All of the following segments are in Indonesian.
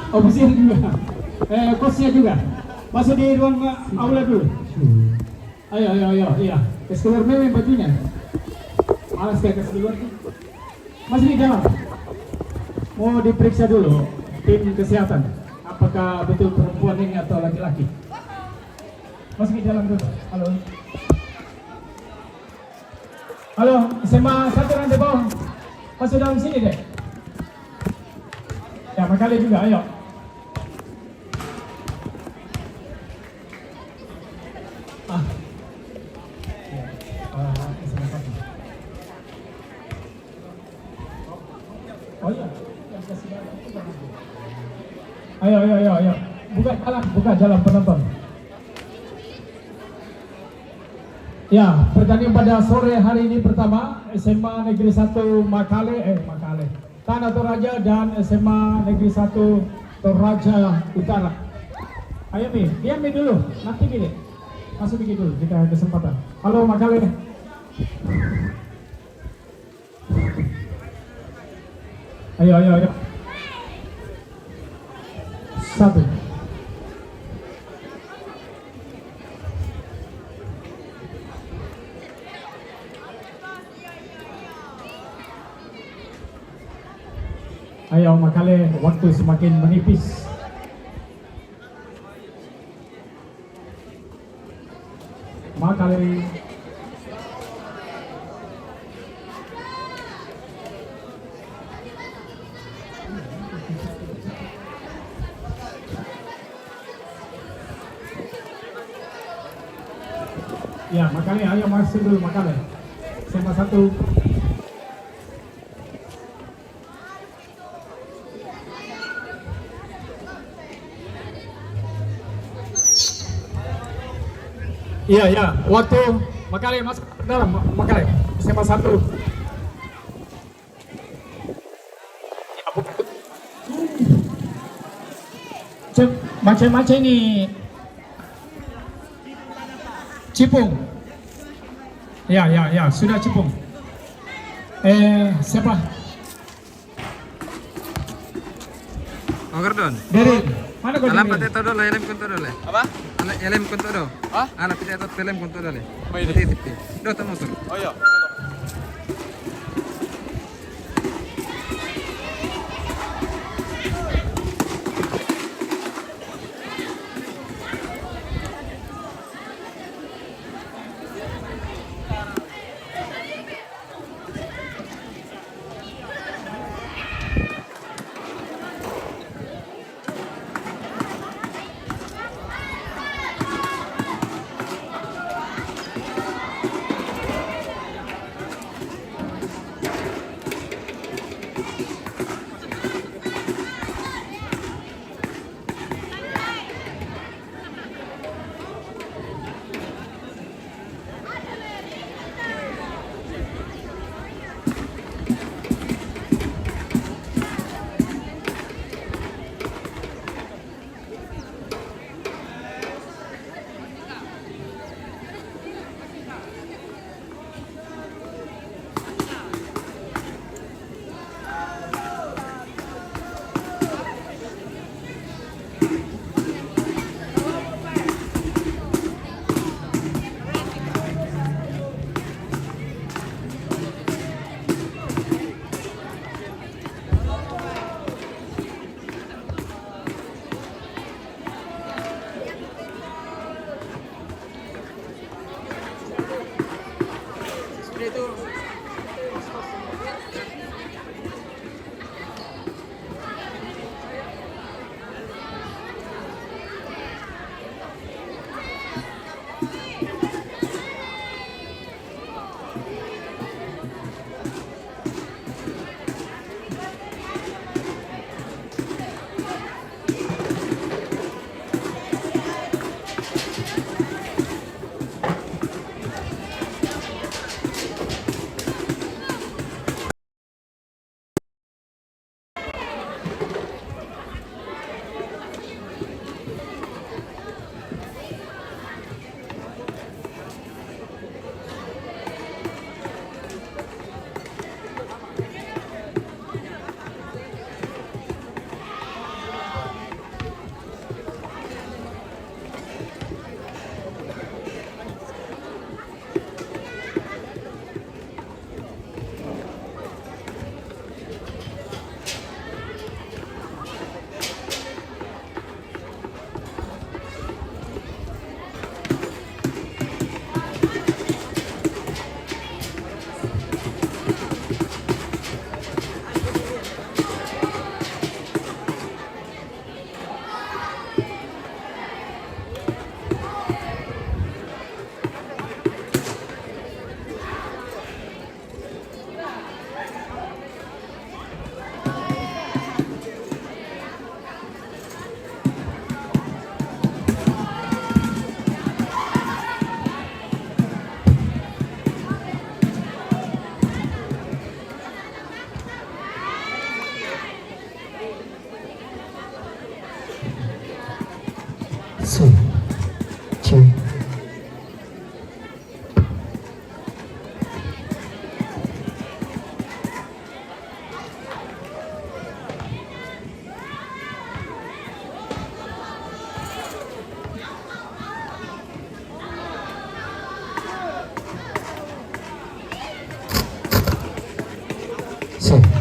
Ofisial juga. Kosnya juga. Masuk di ruang aula dulu. Ayo, iya. Kasih keluar memang bajunya. Malas kayak kasih keluar. Masih di dalam. Mau diperiksa dulu tim kesehatan. Apakah betul perempuan ini atau laki-laki? Masuk di dalam dulu. Halo, SMA 1 rantai bawah. Masuk dalam sini deh. Ya, Makale juga, ayo. Oh iya. Ayo. Buka jalan penonton. Ya, pertandingan pada sore hari ini pertama SMA Negeri 1 Makale, Tanah Toraja dan SMA Negeri 1 Toraja Utara. Ayo Mi, diam Mi dulu, nanti Mi deh. Masuk Mi dulu, jika ada kesempatan. Halo Makale. Ayo. 1. Ayo Makale, waktu semakin menipis. Makale. Ya, Makale, ayo masuk dulu Makale. SMA 1. Iya, waktu Makale masuk ke dalam, Makale, SMA 1. Macam-macam ini Cipung. Ya, sudah Cipung. Siapa? Ogerdon. Derin. Mana kau? Alam pati todo le elem kunto dole. Apa? Elem kunto do. Hah? Alam pati todo elem kunto dole. Baik. Titik. Do tamo sur. Oh iya. 3, 2. Save.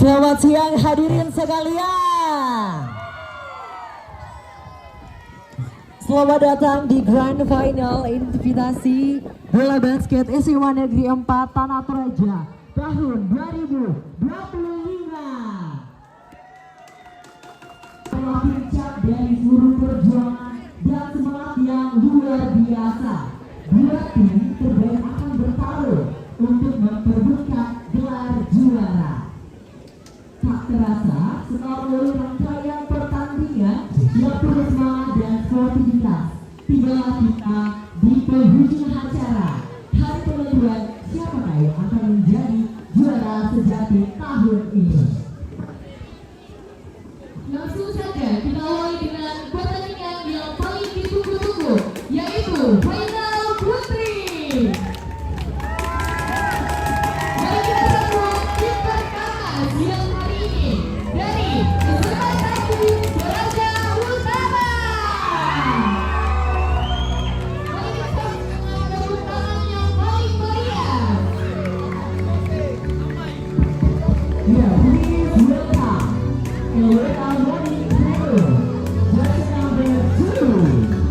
Selamat siang hadirin sekalian. Selamat datang di Grand Final Invitasi Bola Basket SMA Negeri 4 Tanah Toraja tahun 2025. Telah puncak dari seluruh perjuangan dan semangat yang luar biasa. Dua tim terbaik akan bertarung untuk memperebutkan gelar juara. Tak terasa setelah rangkaian pertandingan yang penuh semangat dan sportivitas, tibalah kita di penghujung acara. Hari penentuan siapa yang akan menjadi juara sejati tahun ini. Langsung saja kita awali dengan pertandingan yang paling ditunggu-tunggu, yaitu final putri. Mari kita sambut tim pertama siang hari ini dari SMA 1 Toraja Utara. Mari kita sambut dengan tepuk tangan yang paling meriah. Ya, please welcome Elena Moni Crew, jersey number 2.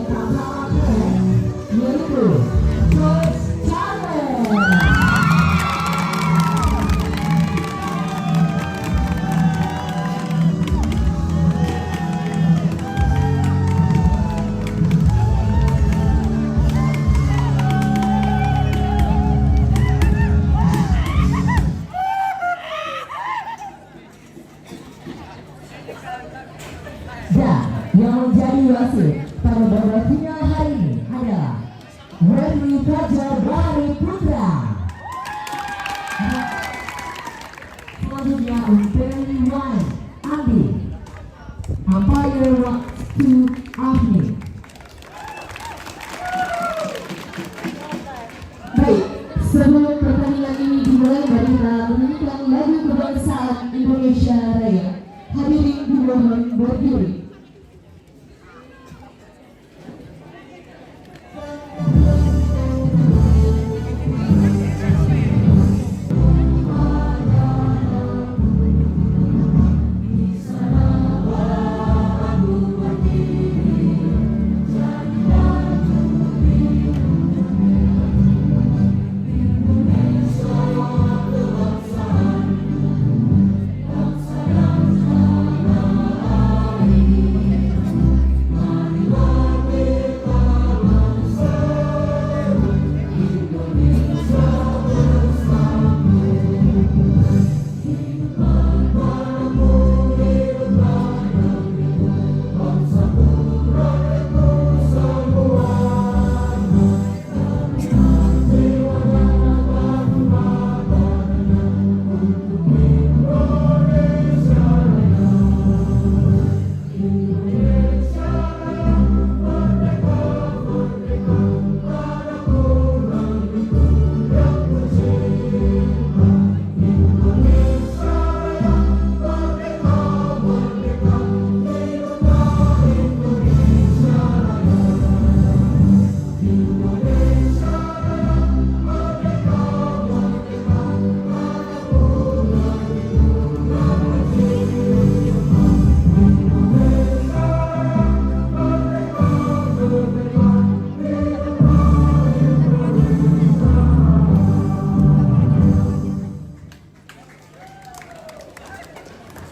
tak kalah keren, yaitu Coach Charles. Dan yang menjadi wasit pada babak final hari ini adalah Henry Fajar Bari Putra. Selanjutnya Umpeni Wan Andi, umpire waktu Afni. Baik, sebelum pertandingan ini dimulai, mari kita menyanyikan lagu kebangsaan Indonesia Raya. Hadirin dimohon berdiri.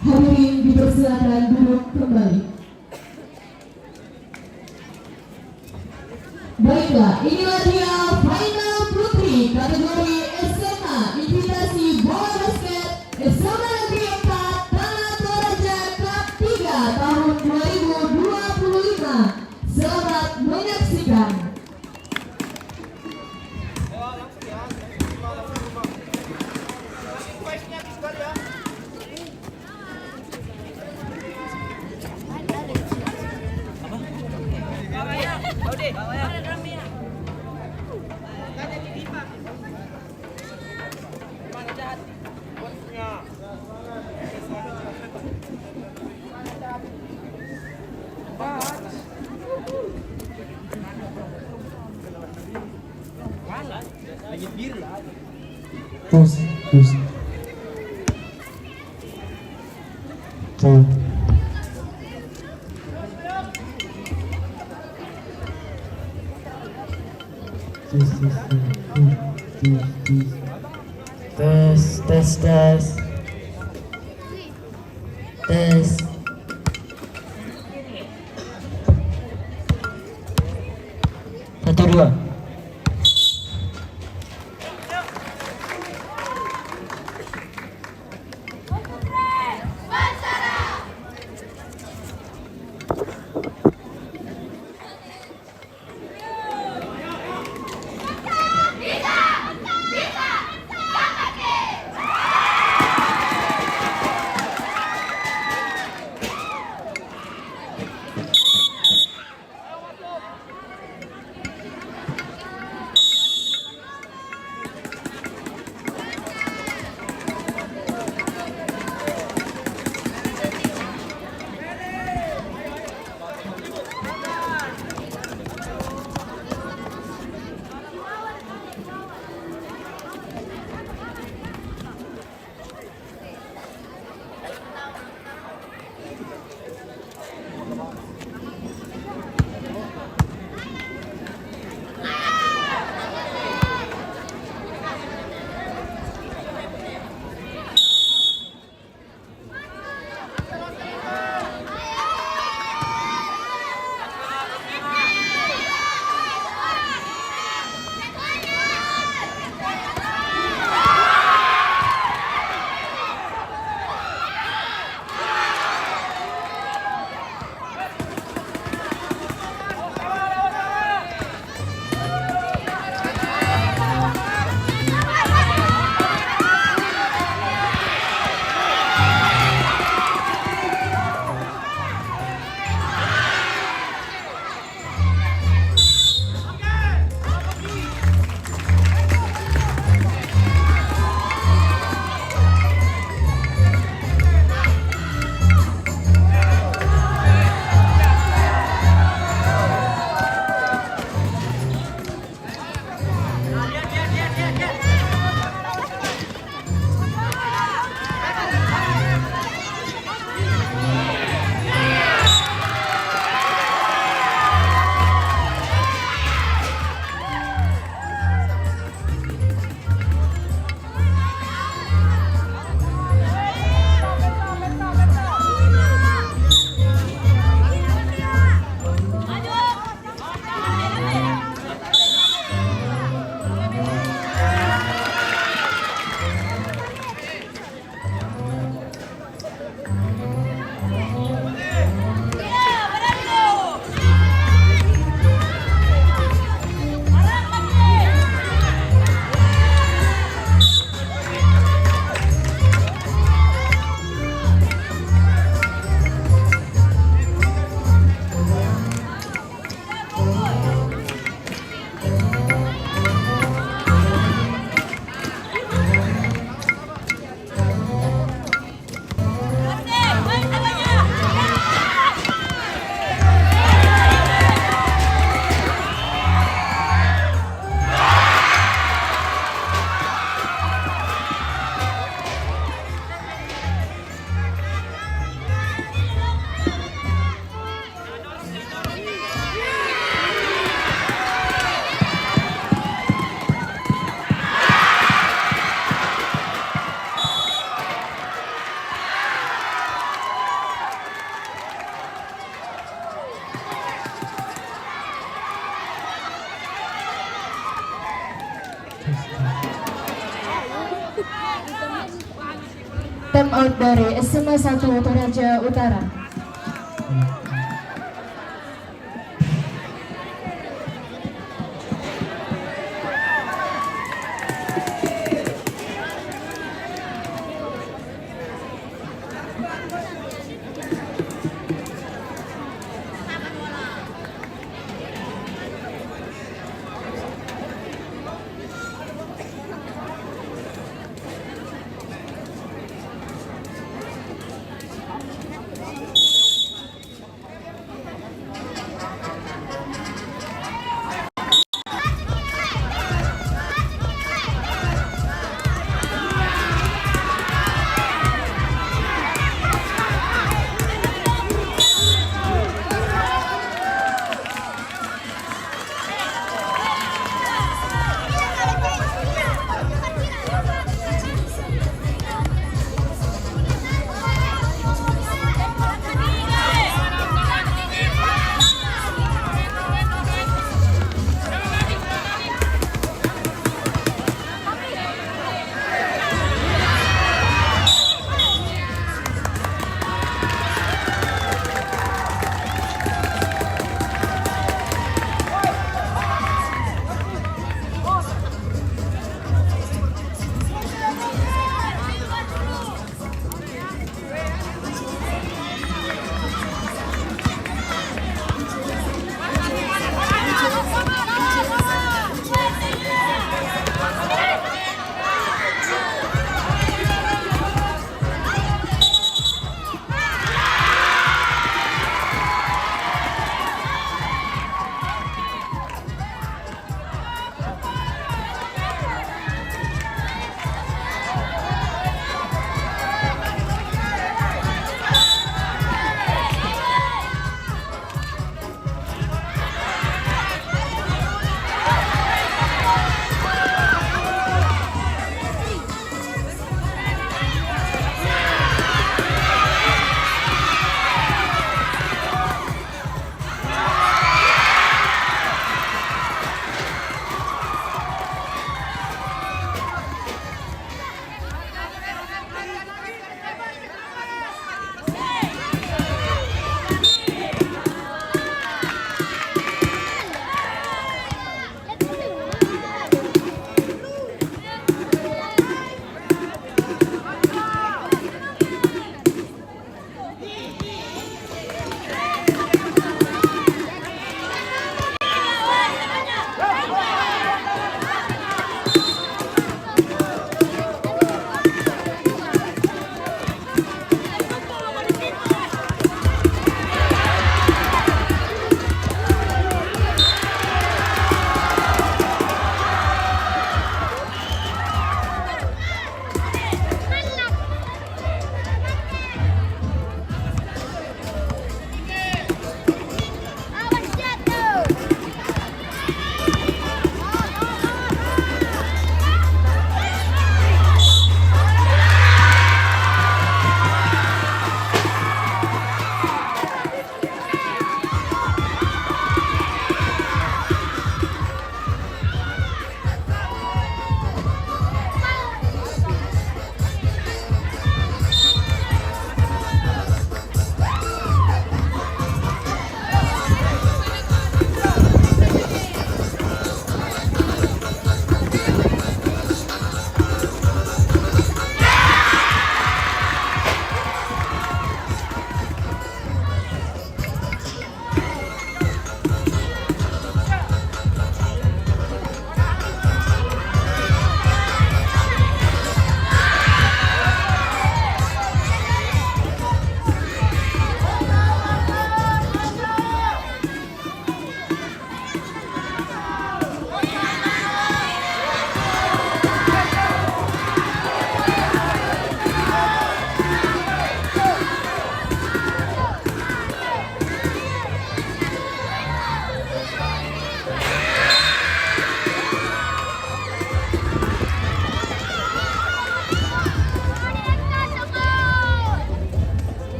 Hadirin dipersilakan duduk kembali. Baiklah, inilah dia final putri kategori SMA Invitasi Bola Basket SMA Negeri 4 Tanah Toraja Cup 3 tahun 2025. Selamat menyaksikan. Terus. Tuh. Tes. 1, 2. Time out dari SMA 1 Toraja Utara.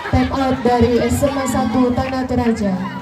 Time out dari SMA 1 Tanah Toraja.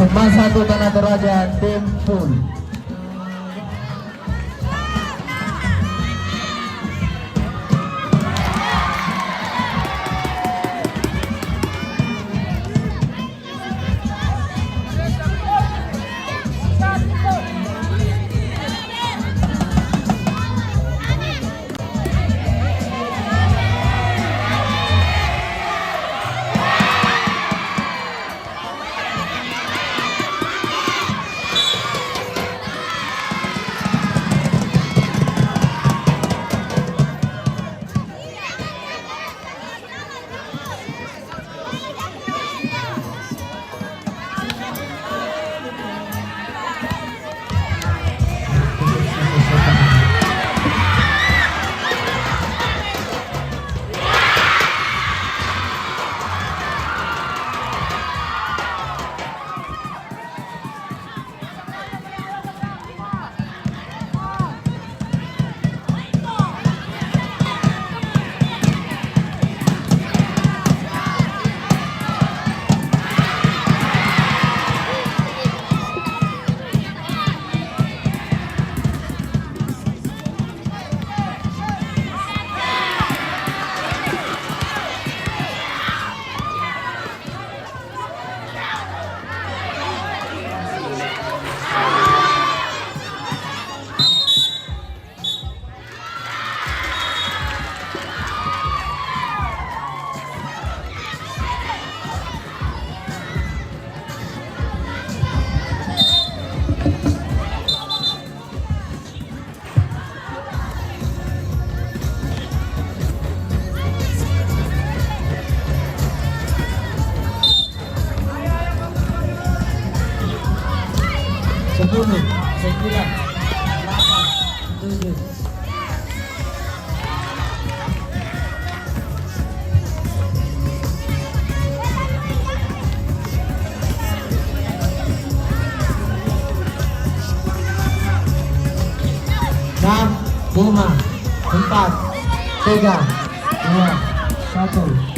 SMA 1 Tanah Toraja tim full. Sepuluh, 9, 8, 7. Enam, 5, 4, 3, 2, 1.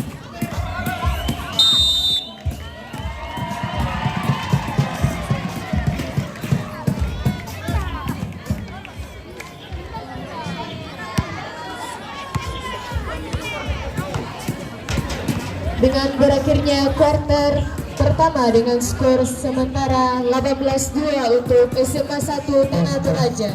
Dengan berakhirnya kuarter pertama dengan skor sementara 18-2 untuk SMA 1 Tanah Toraja.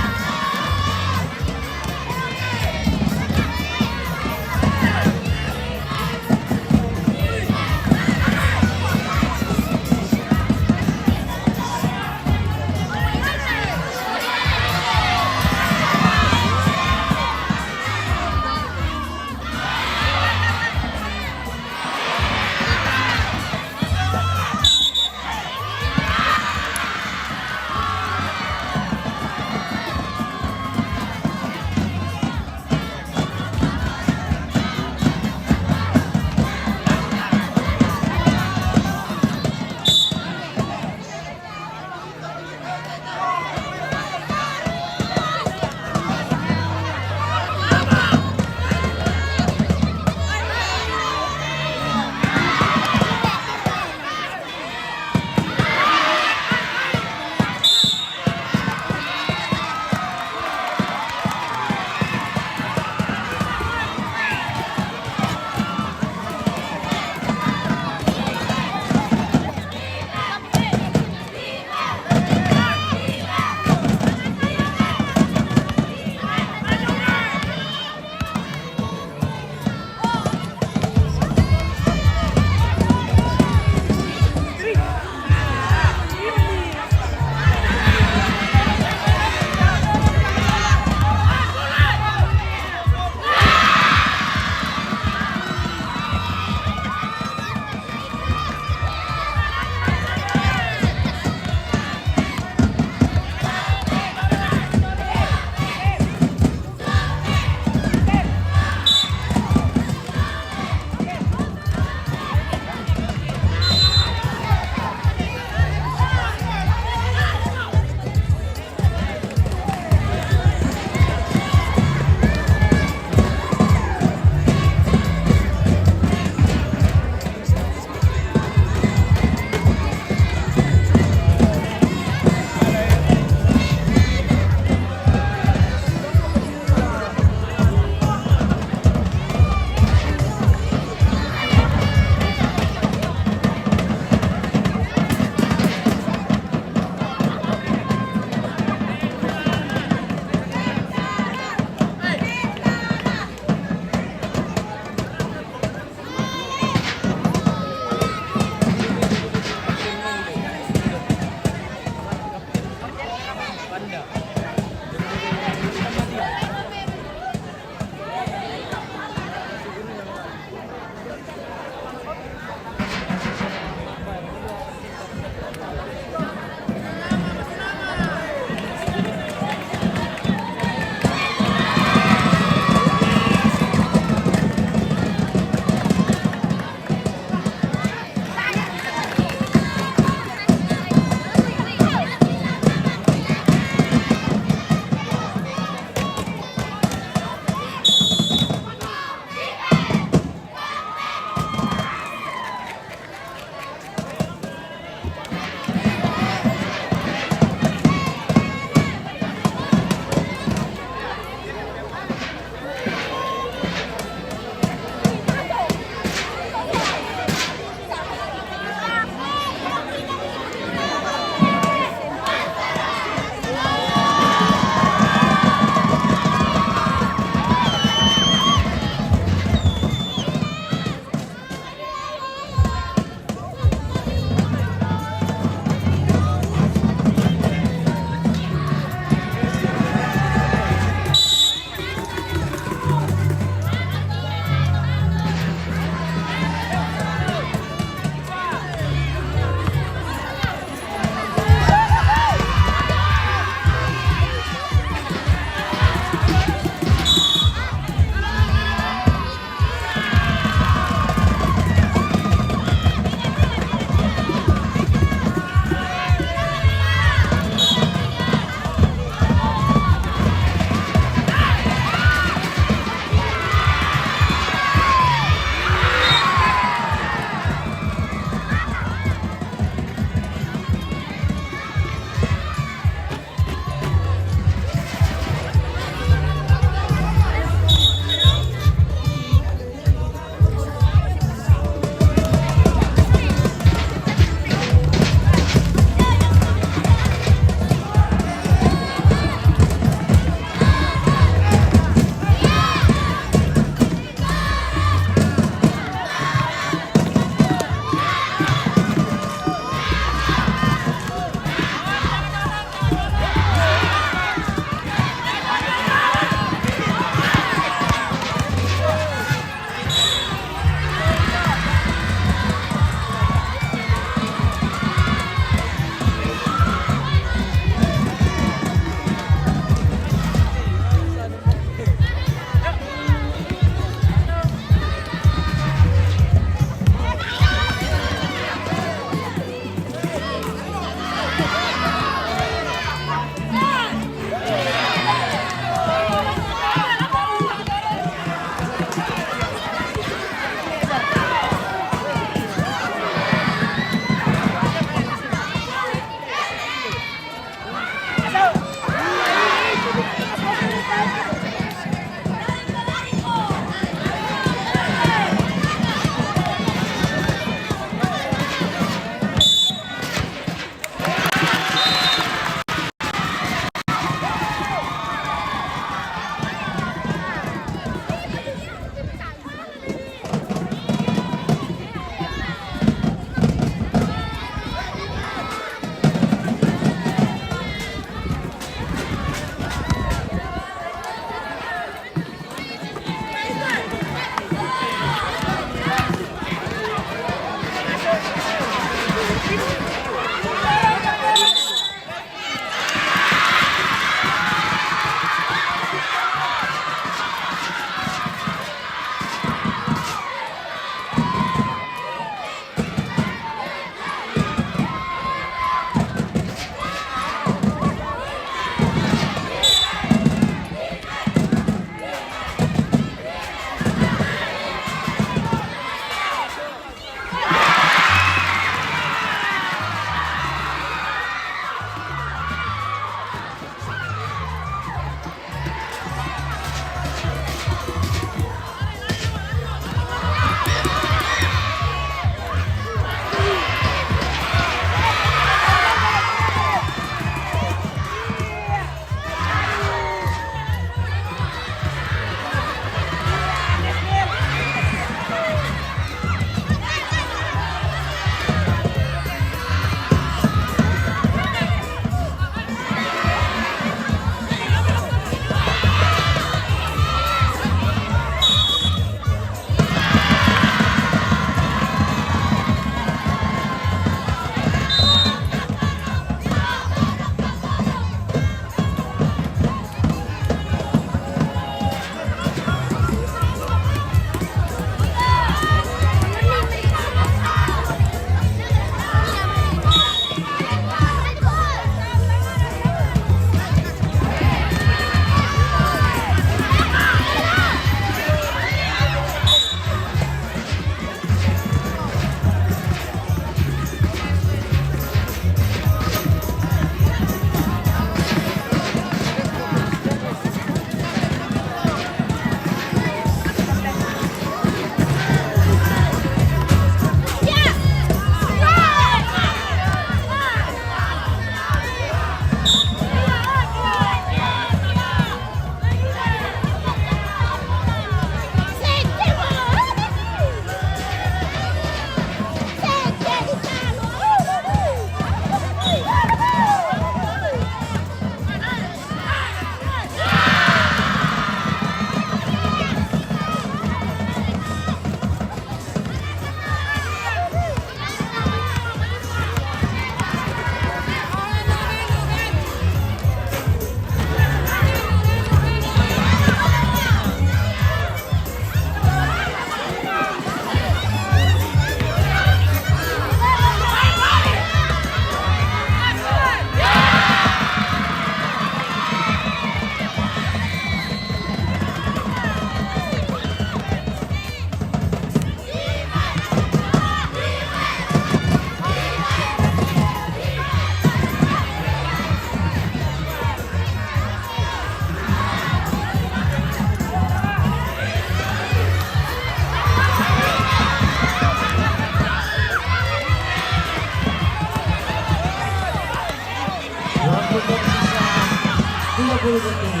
betul.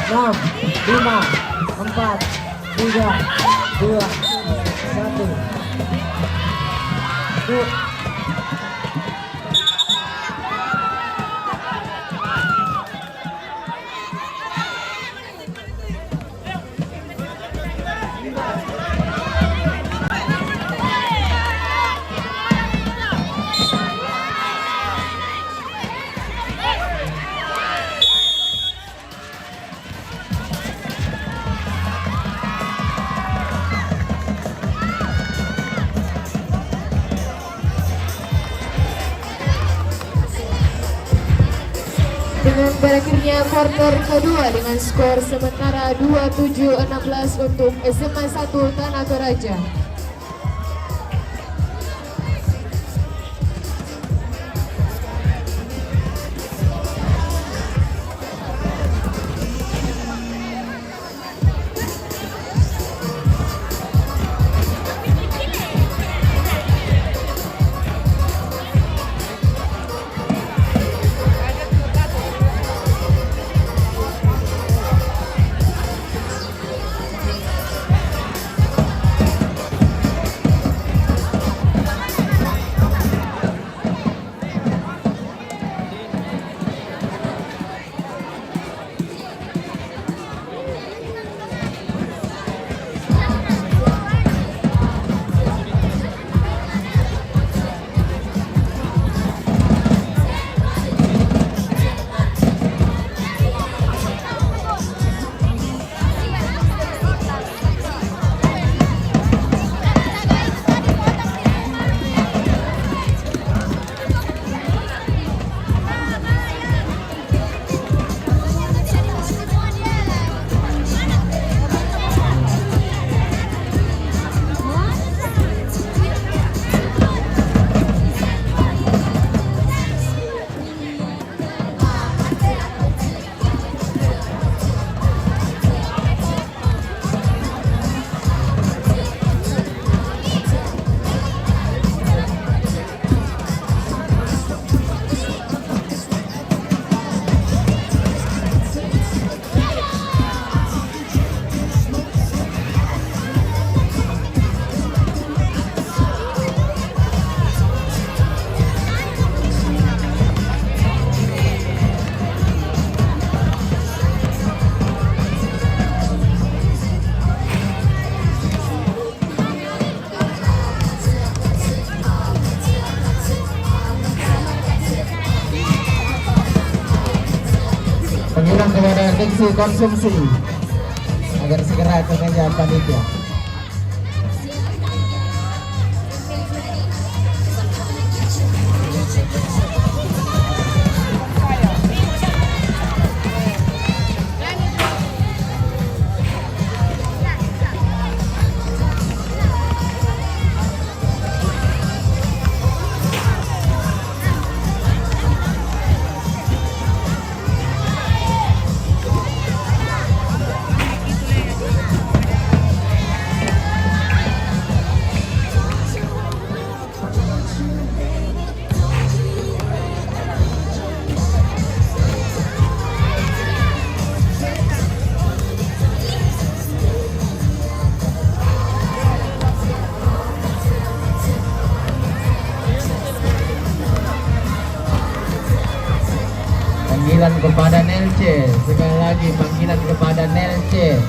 Enam, 5, 4, 3, 2, 1. Tuh. Dengan berakhirnya quarter kedua dengan skor sementara 27-16 untuk SMA 1 Tanah Toraja. Panggilan kepada Diksi Konsumsi agar segera ke meja panitia. Panggilan kepada Nelce, sekali lagi panggilan kepada Nelce.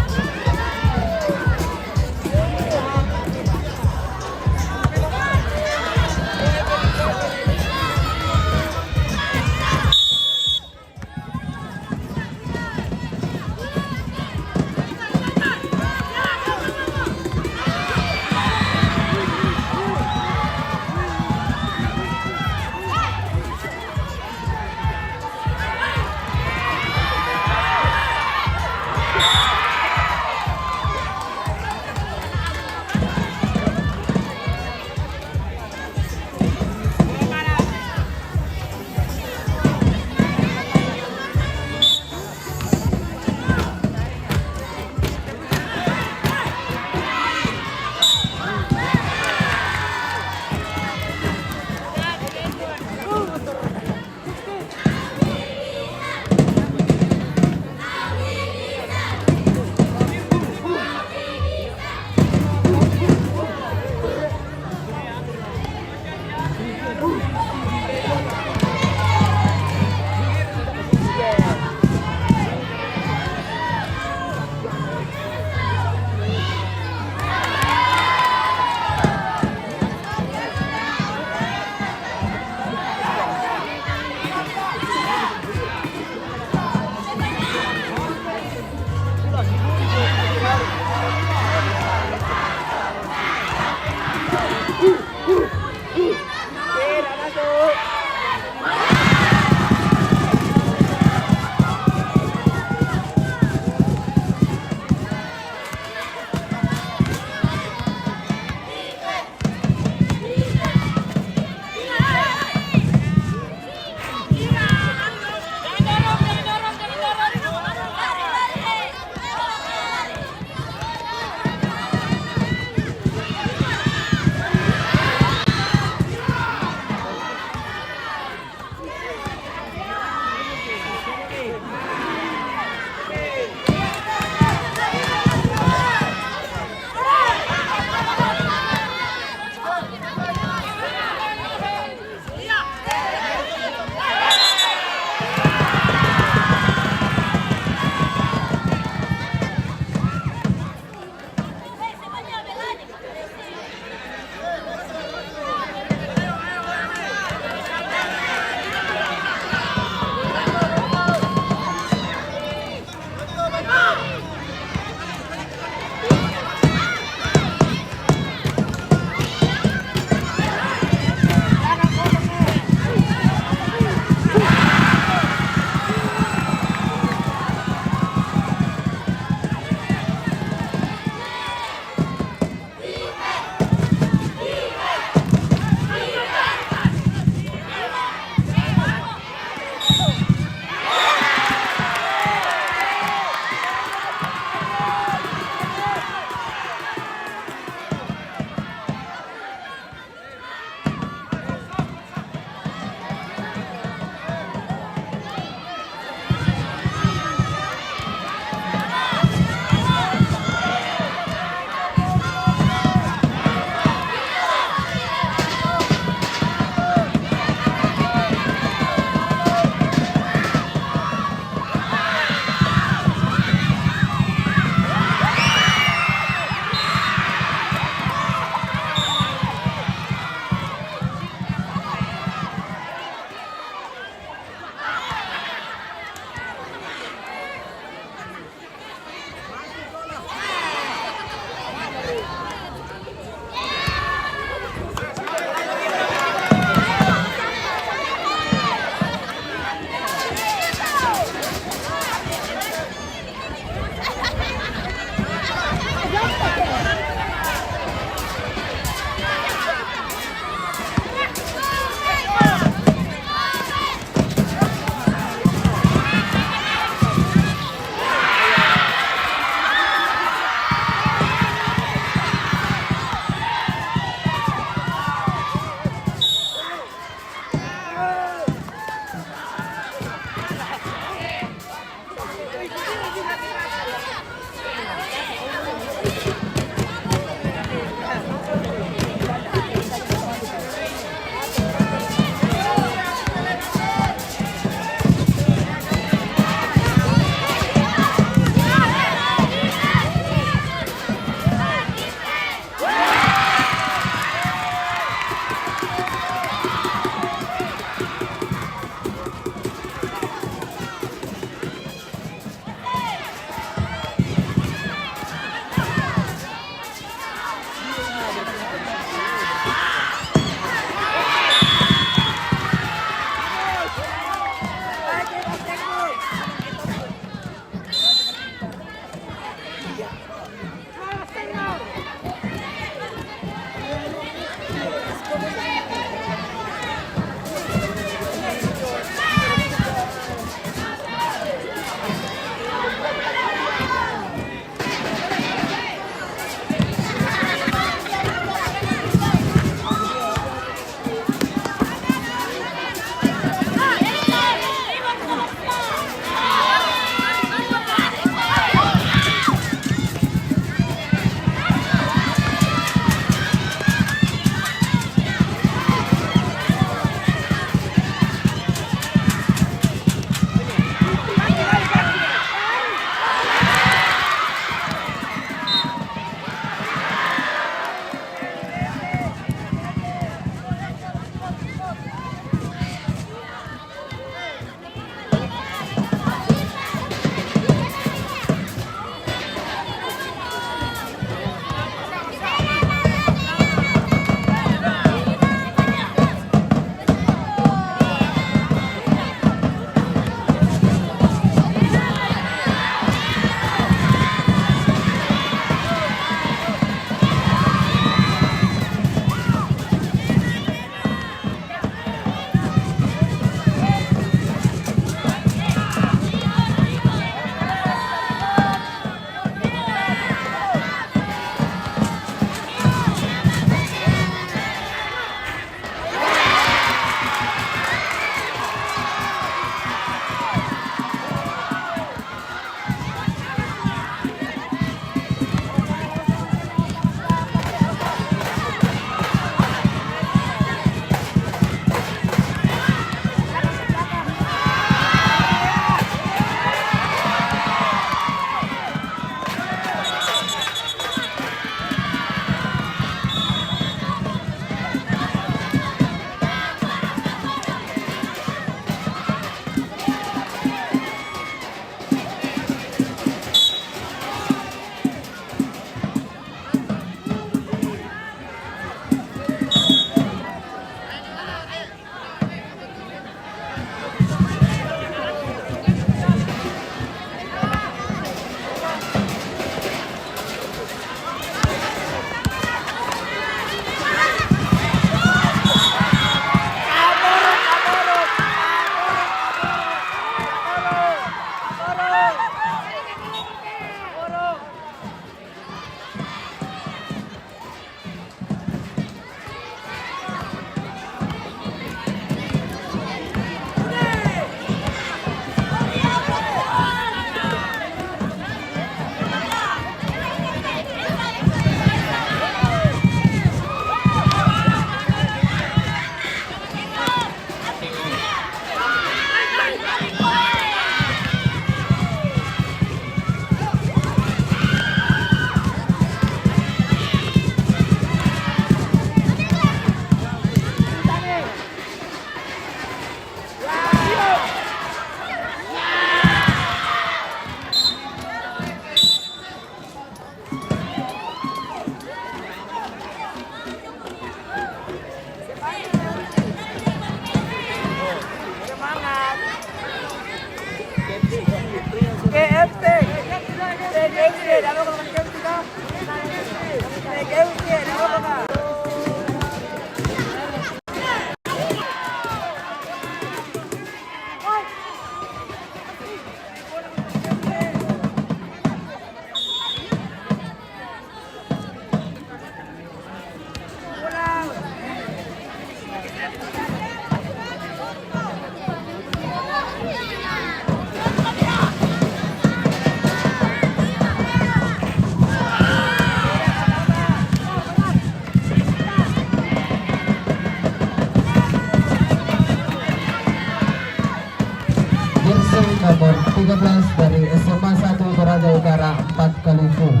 nomor 13 dari SMA 1 Toraja Utara 4 kali full.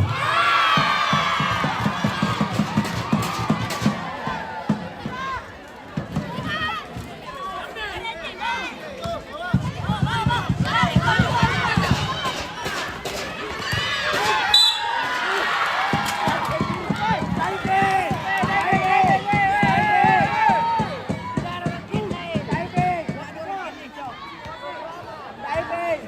Diving!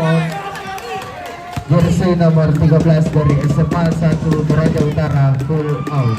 Raymond, jersey nomor 13 dari SMA 1 Toraja Utara, full out.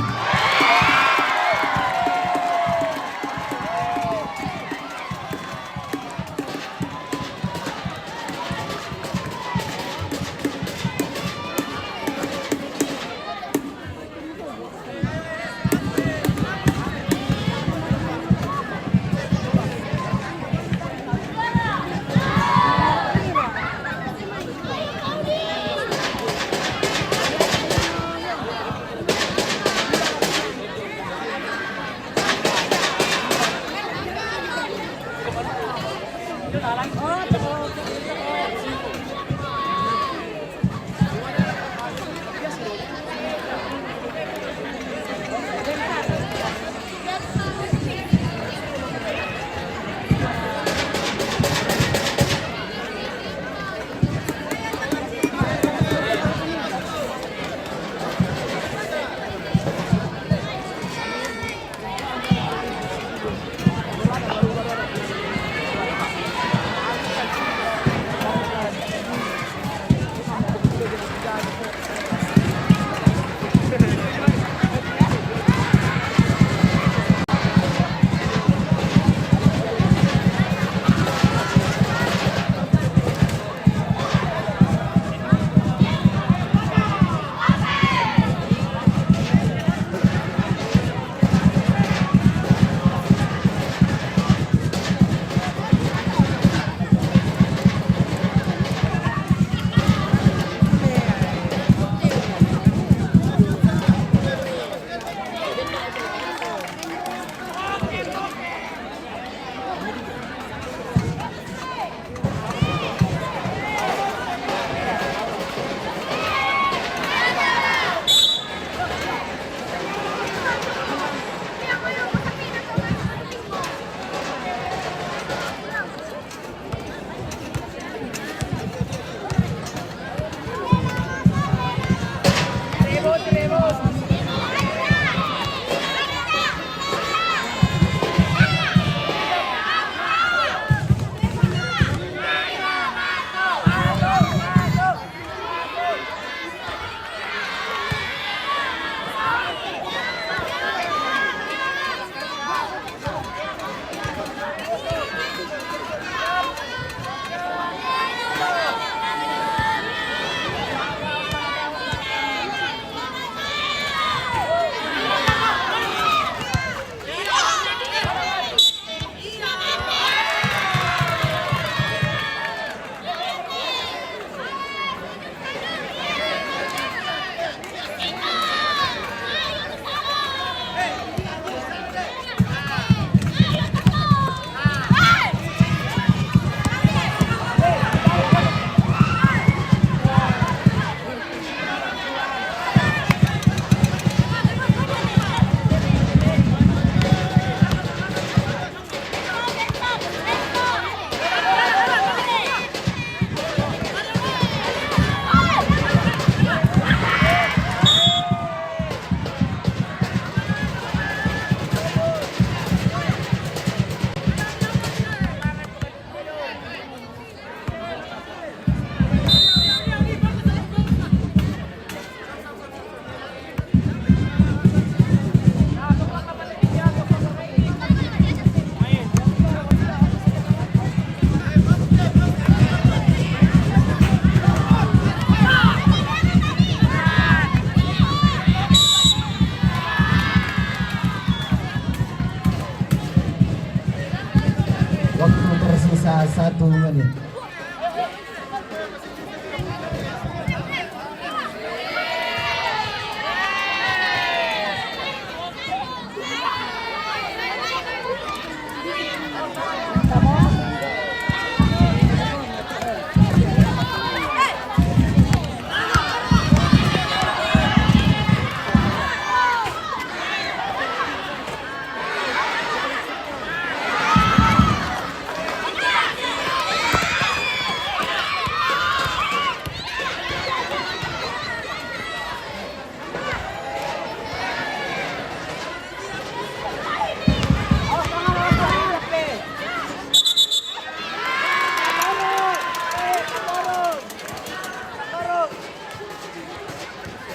tersisa 1 menit.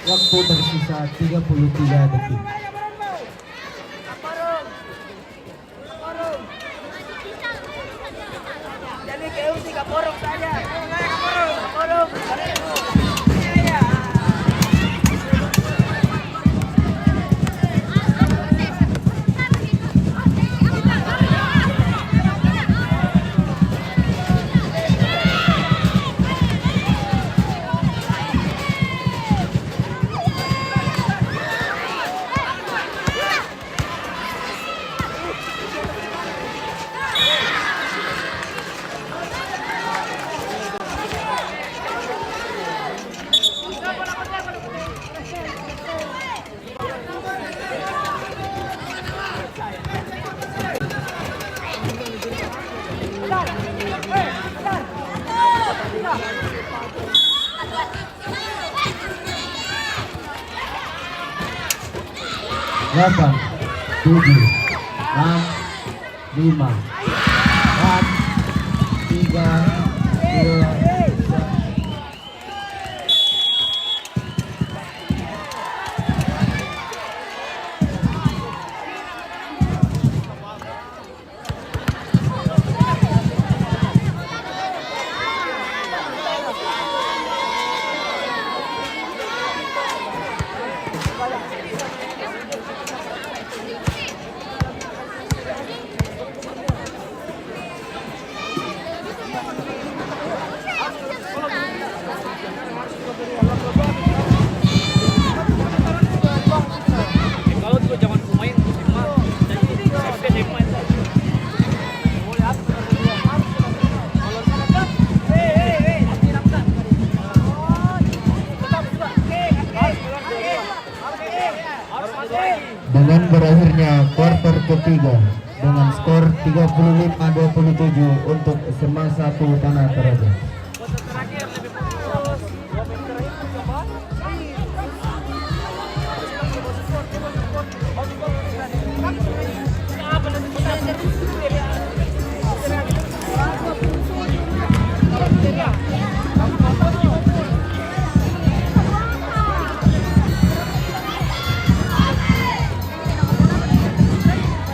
Waktu tersisa 33 detik. Jadi ke U3 porong saja. Porong. Delapan, 7, 6, 5, 4, 3, 2, 1. Kalau juga zaman pemain jadi saya main. Dengan berakhirnya kuarter ketiga dengan skor 35-27 untuk SMA 1 Tanah Toraja.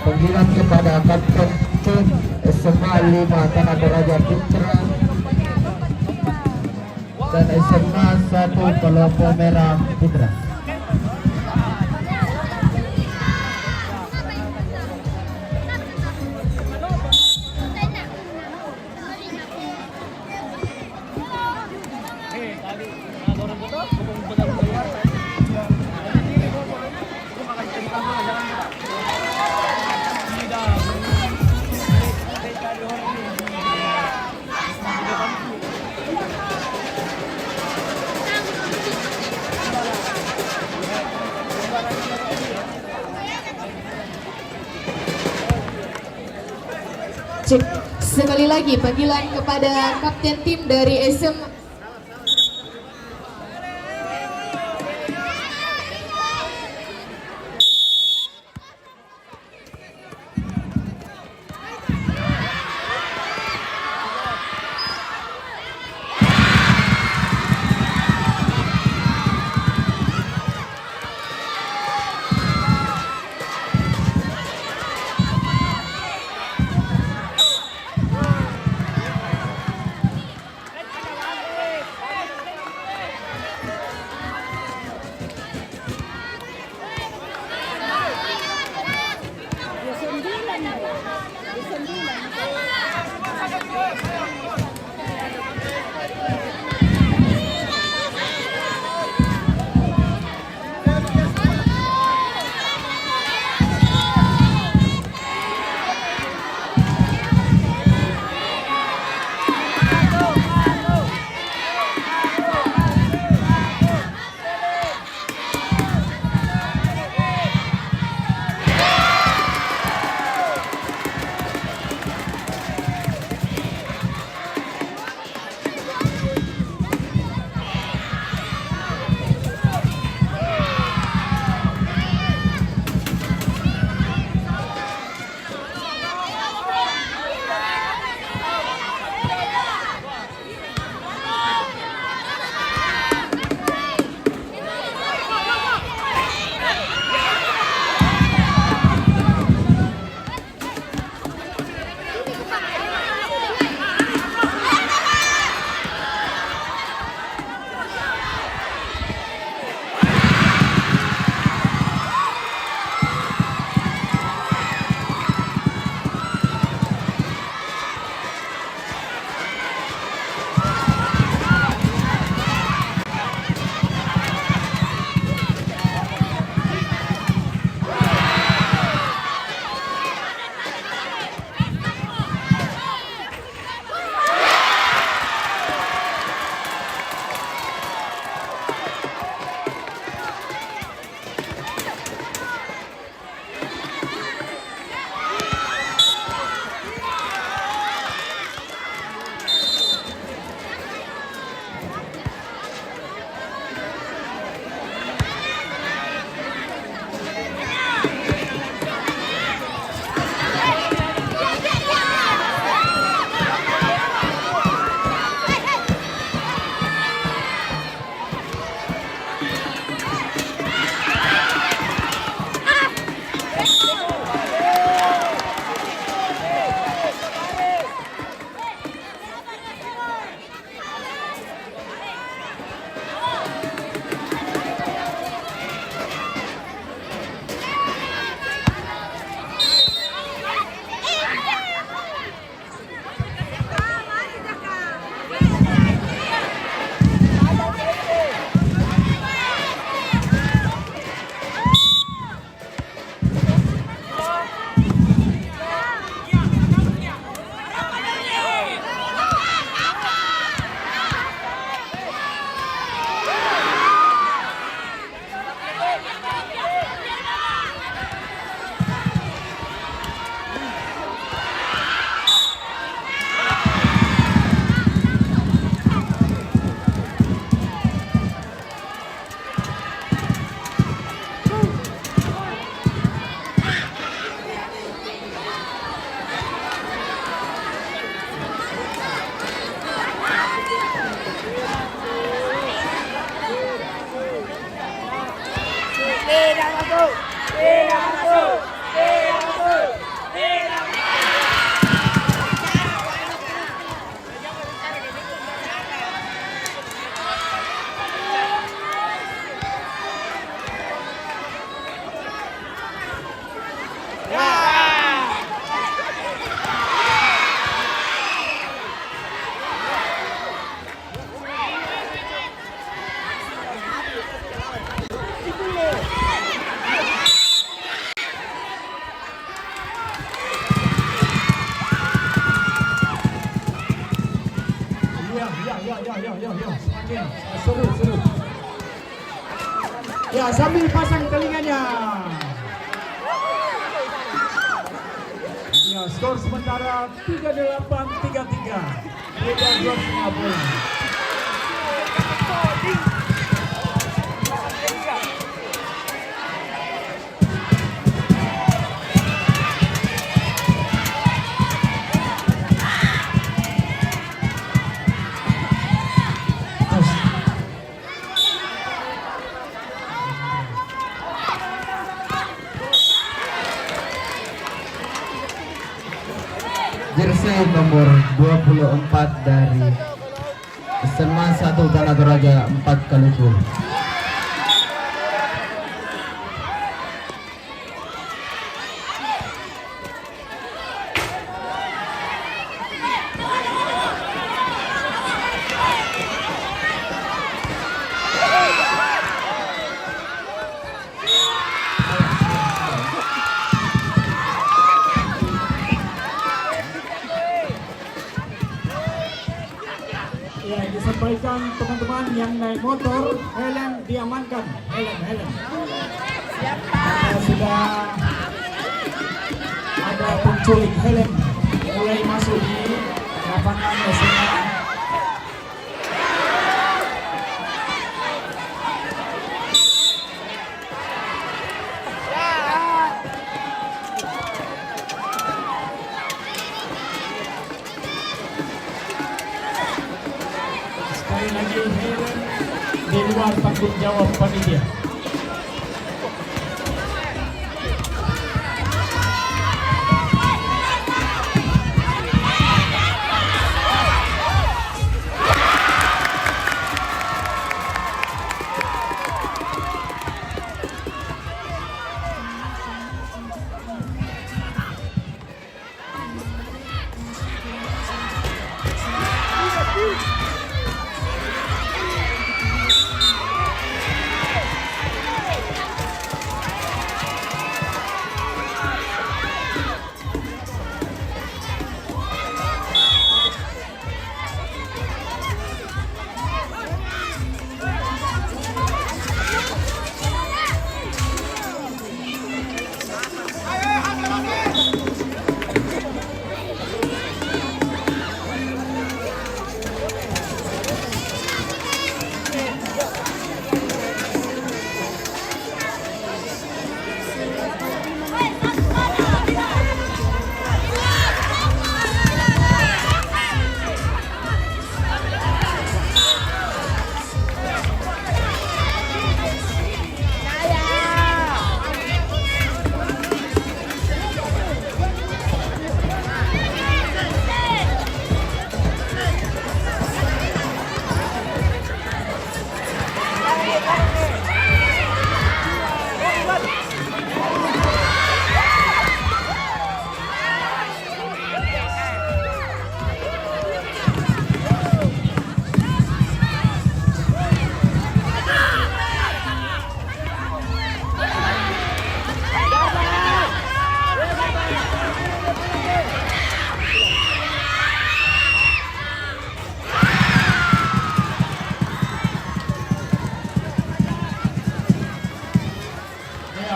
Panggilan kepada Kapten tim SMA 5 Tanah Toraja Putra dan SMA 1 Kelompok Merah Putra. Cek sekali lagi panggilan kepada kapten tim dari SMA. semakin seru. Ya, sambil pasang telinganya. Ya, skor sementara 38-33. Beda 2,5 poin. Jersey nomor 24 dari SMA 1 Tanah Toraja 4 kali gol. Ya, disampaikan teman-teman yang naik motor, helm diamankan, helm. Karena sudah ada penculik helm mulai masuk di lapangan SMA. Sekali lagi helm di luar tanggung jawab panitia.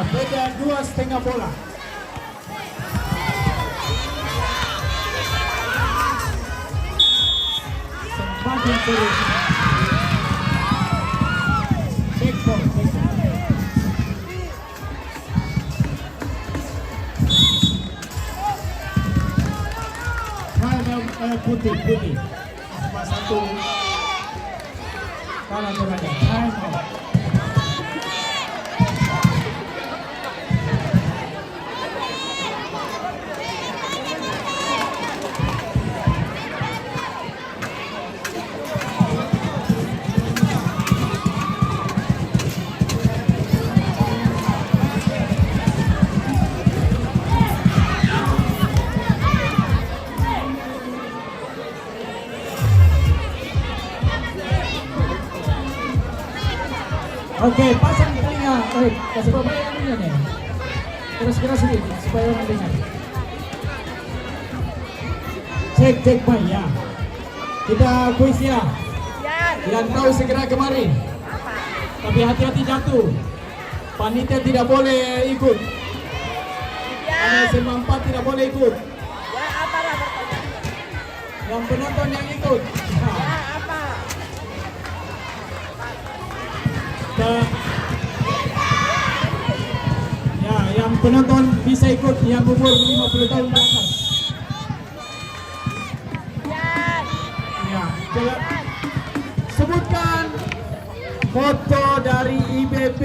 Beda 2,5 bola. Semakin terus. Backball. Putih. Cuma satu. Tanah Toraja. Time out. Oke, pasang telinga. Kasih supaya yang dengar nih. Keras sedikit supaya orang dengar. Cek mic ya. Kita kuis ya. Yang tahu segera kemari. Tapi hati-hati jatuh. Panitia tidak boleh ikut. Karena SMA 4 tidak boleh ikut. Ya apa lah bertanya? Yang penonton yang ikut. Ya apa? Ya, yang penonton bisa ikut yang umur 50 tahun ke atas. Ya, coba sebutkan moto dari IBB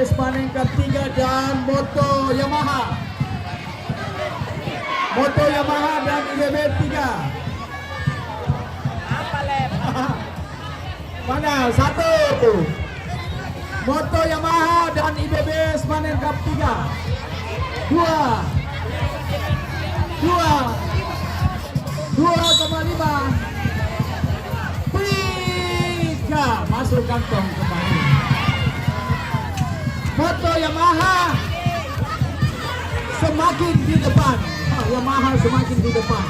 Semarang Cup 3 dan moto Yamaha. Moto Yamaha dan IBB 3. Apa lem? Mana? Satu. Moto Yamaha dan IBB Semarang Cup 3. Dua. 2,5. 3. Masuk kantong kembali. Moto Yamaha semakin di depan. Yamaha semakin di depan.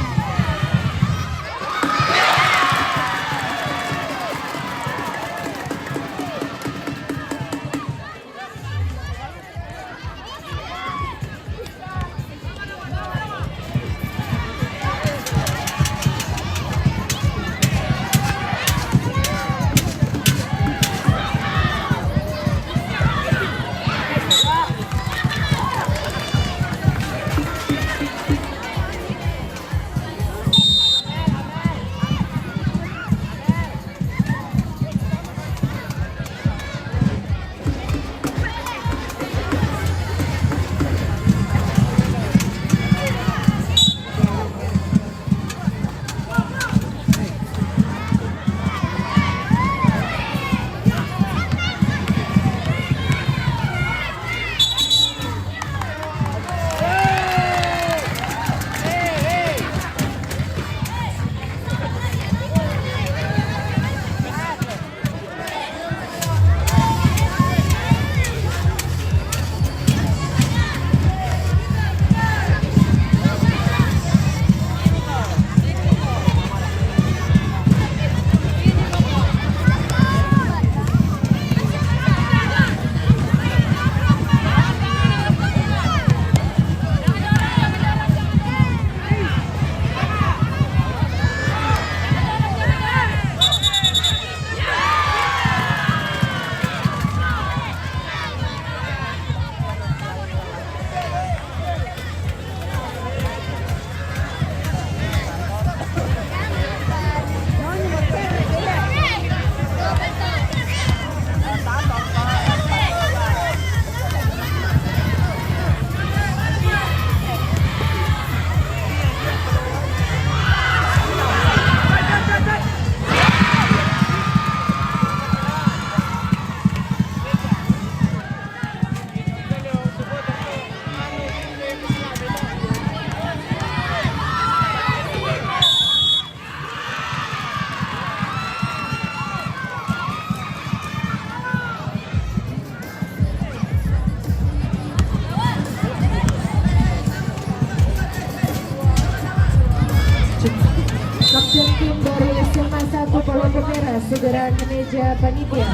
Kapten tim dari SMA 1 Palopo Merah segera ke meja panitia.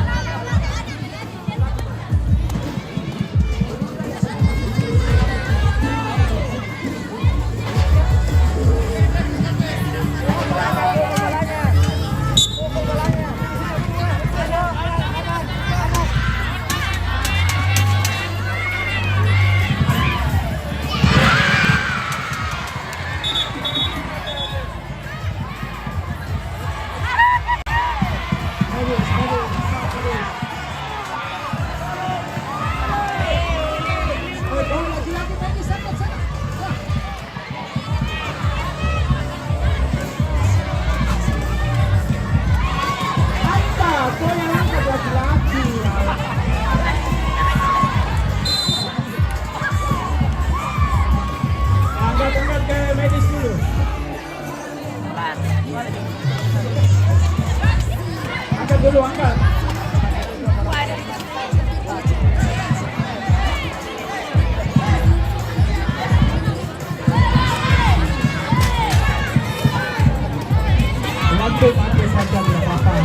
Angkat ke medis dulu. Angkat dulu, angkat. Lanjut saja tidak apa-apa.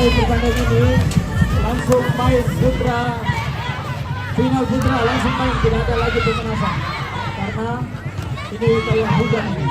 selesai pertandingan ini langsung main putra, final putra langsung main, tidak ada lagi pemanasan karena ini kayak hujan ini.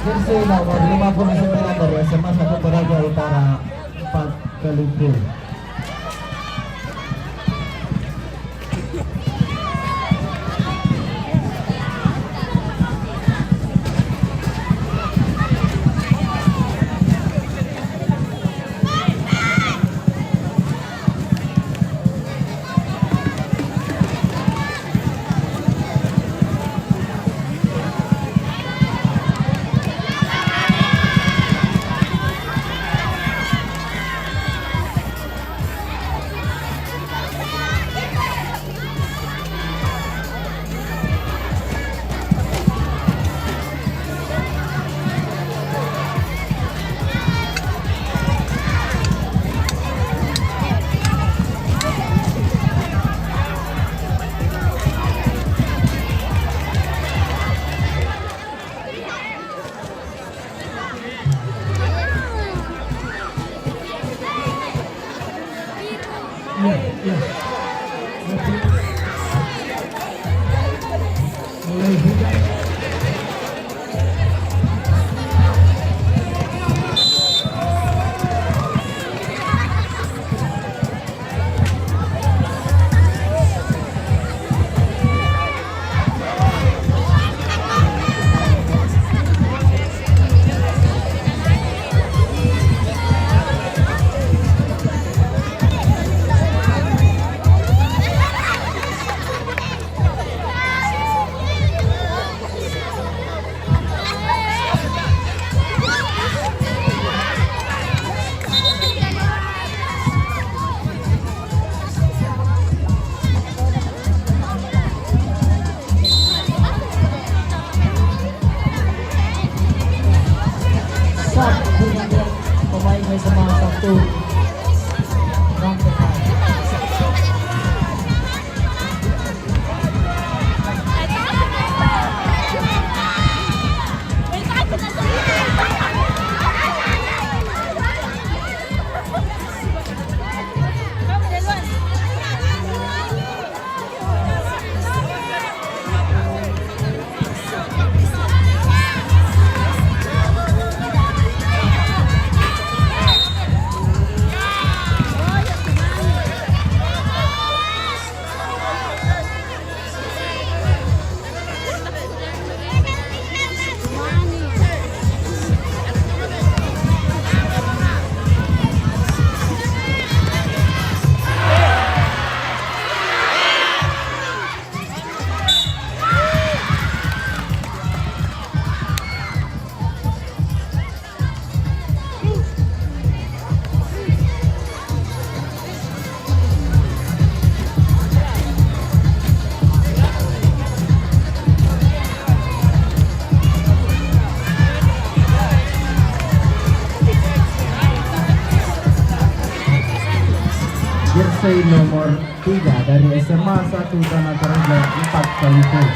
Jersey nomor 59 dari SMA 1 Toraja Utara 4 kali gol. untuk non-PKS. Jersey nomor 3 dari SMA 1 Tanah Toraja 4 kali gol.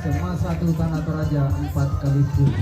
SMA 1 Tanah Toraja 4 kali gol.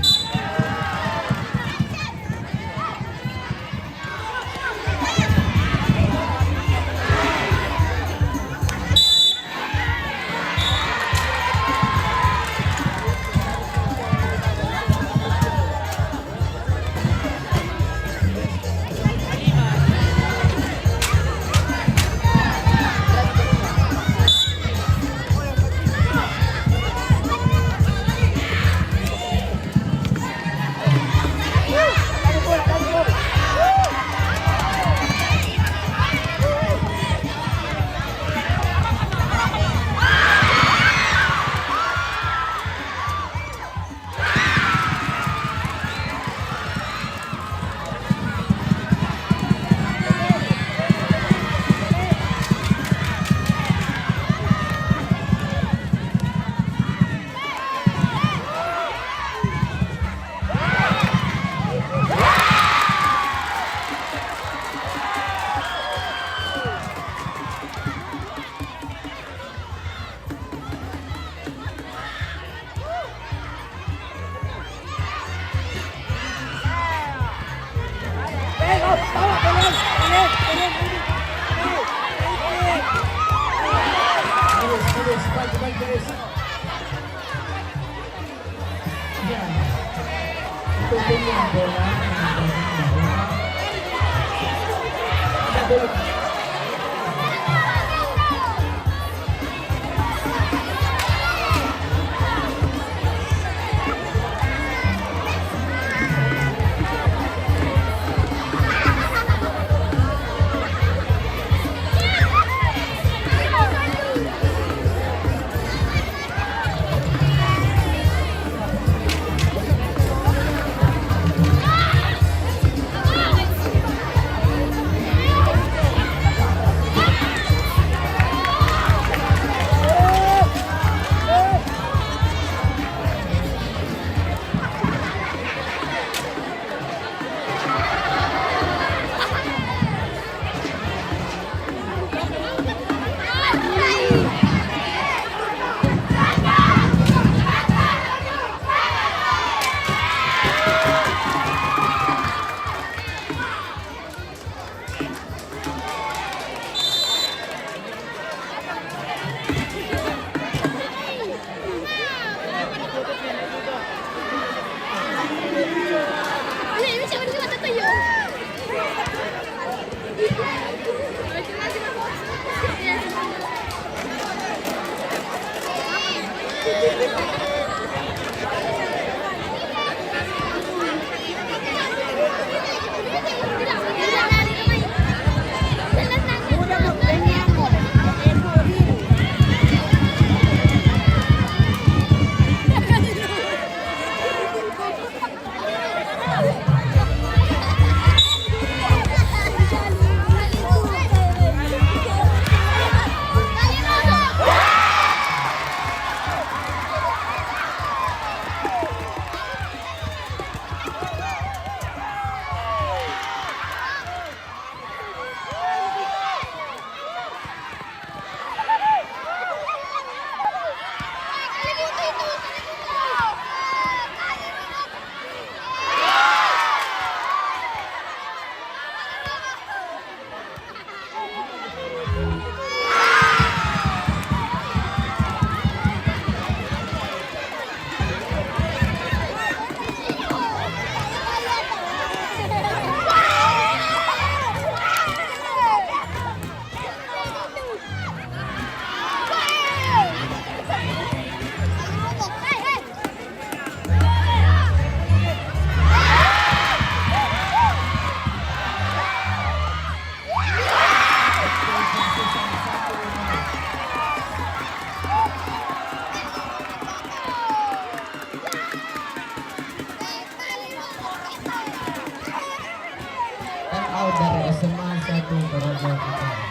Toraja Utara.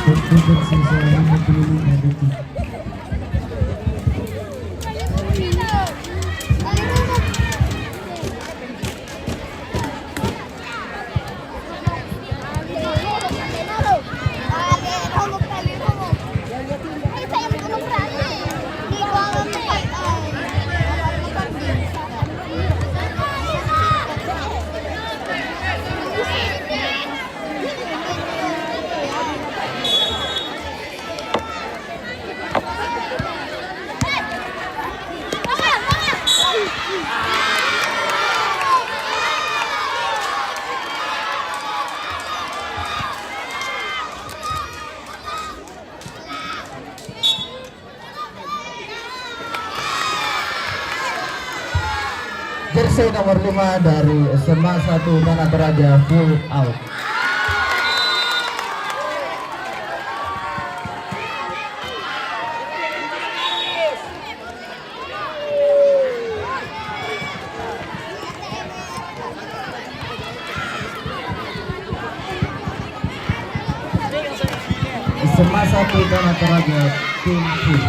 Waktu tersisa 55 detik. Jersey nomor 5 dari SMA 1 Tanah Toraja full out. SMA 1 Tanah Toraja tim full.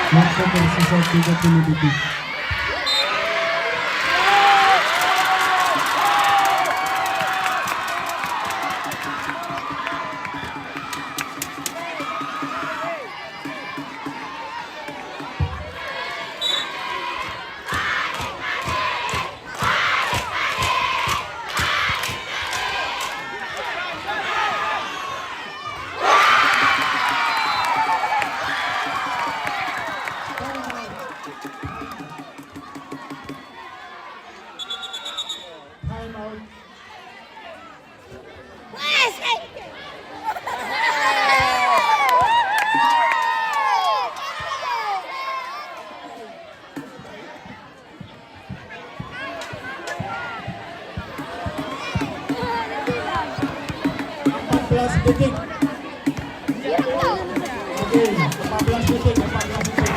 Waktu tersisa 30 detik. Detik. Oke, 14 detik, 14 detik.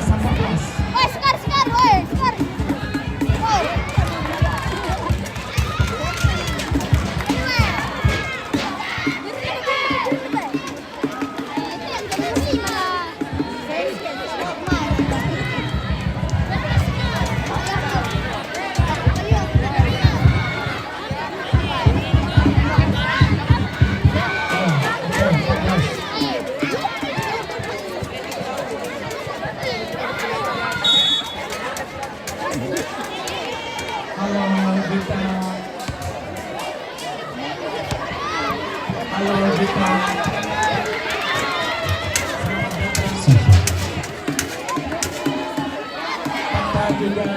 Sampai 14. Halo Rosita. Kita juga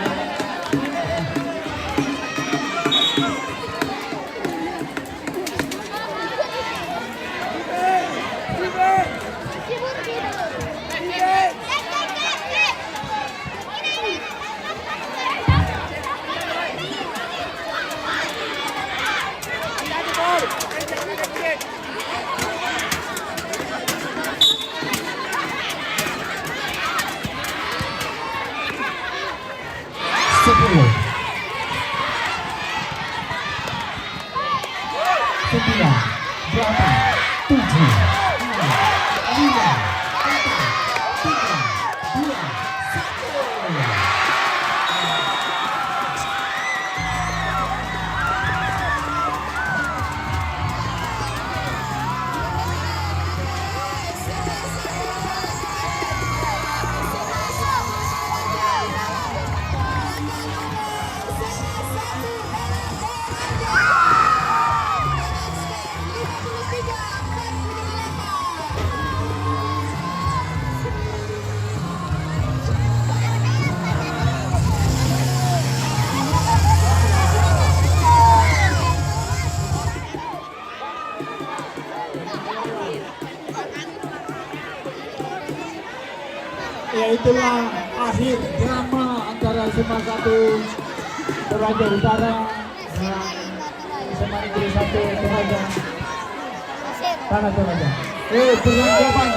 sepuluh, 9, 8, 7, 5, 4, 3, 2, 1. Ya itulah akhir drama antara SMA 1 Toraja Utara dan SMA Negeri 1 Toraja Tanah Toraja. Perlengkapan,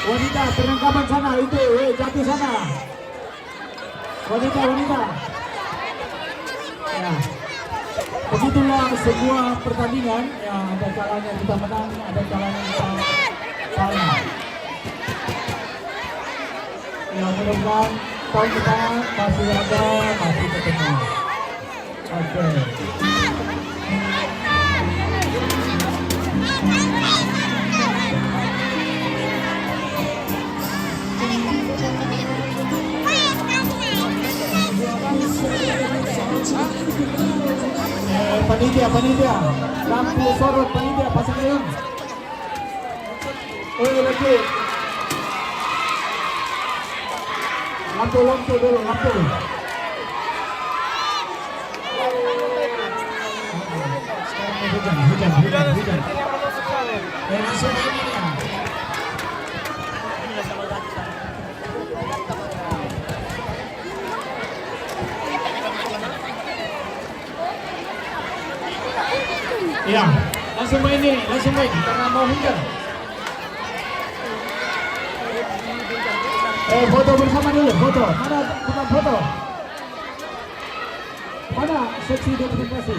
wanita perlengkapan sana itu, jatuh sana. Wanita. Ya. Begitulah sebuah pertandingan yang ada kalanya kita menang, ada kalanya kita kalah. Ya mudah-mudahan tahun depan masih ketemu. Oke. Panitia, lampu sorot panitia pasang leung. Lagi. Lampu dulu, lampu. Sekarang hujan. Langsung ini ya. Iya, langsung main karena mau hujan. Foto bersama dulu, foto. Mana bukan foto? Mana seksi dokumentasi?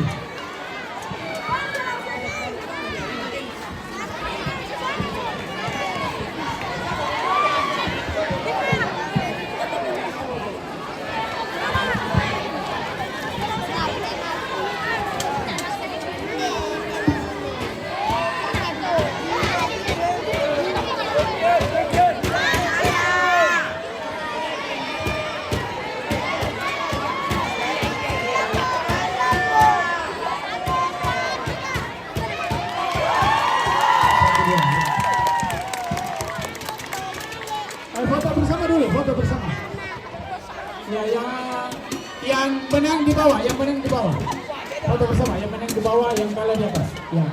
Foto bersama. Ya, yang menang di bawah. Foto bersama, yang menang di bawah, yang kalah di atas. Ya.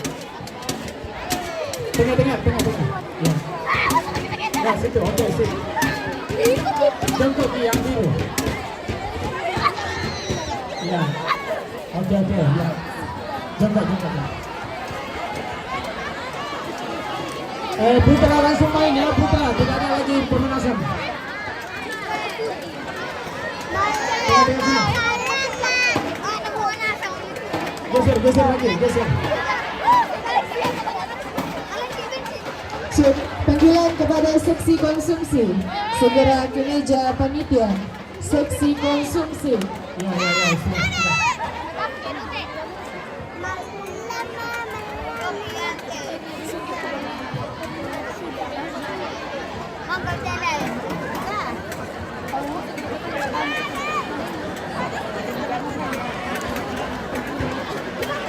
Tengah. Ya. Ya, situ. Oke, situ. Jongkok yang biru. Ya. Oke, ya. Jongkok. Putra langsung main ya, Putra. Tidak ada lagi pemanasan. Geser lagi. Panggilan kepada seksi konsumsi, segera ke meja panitia. Seksi konsumsi. Ya, sudah.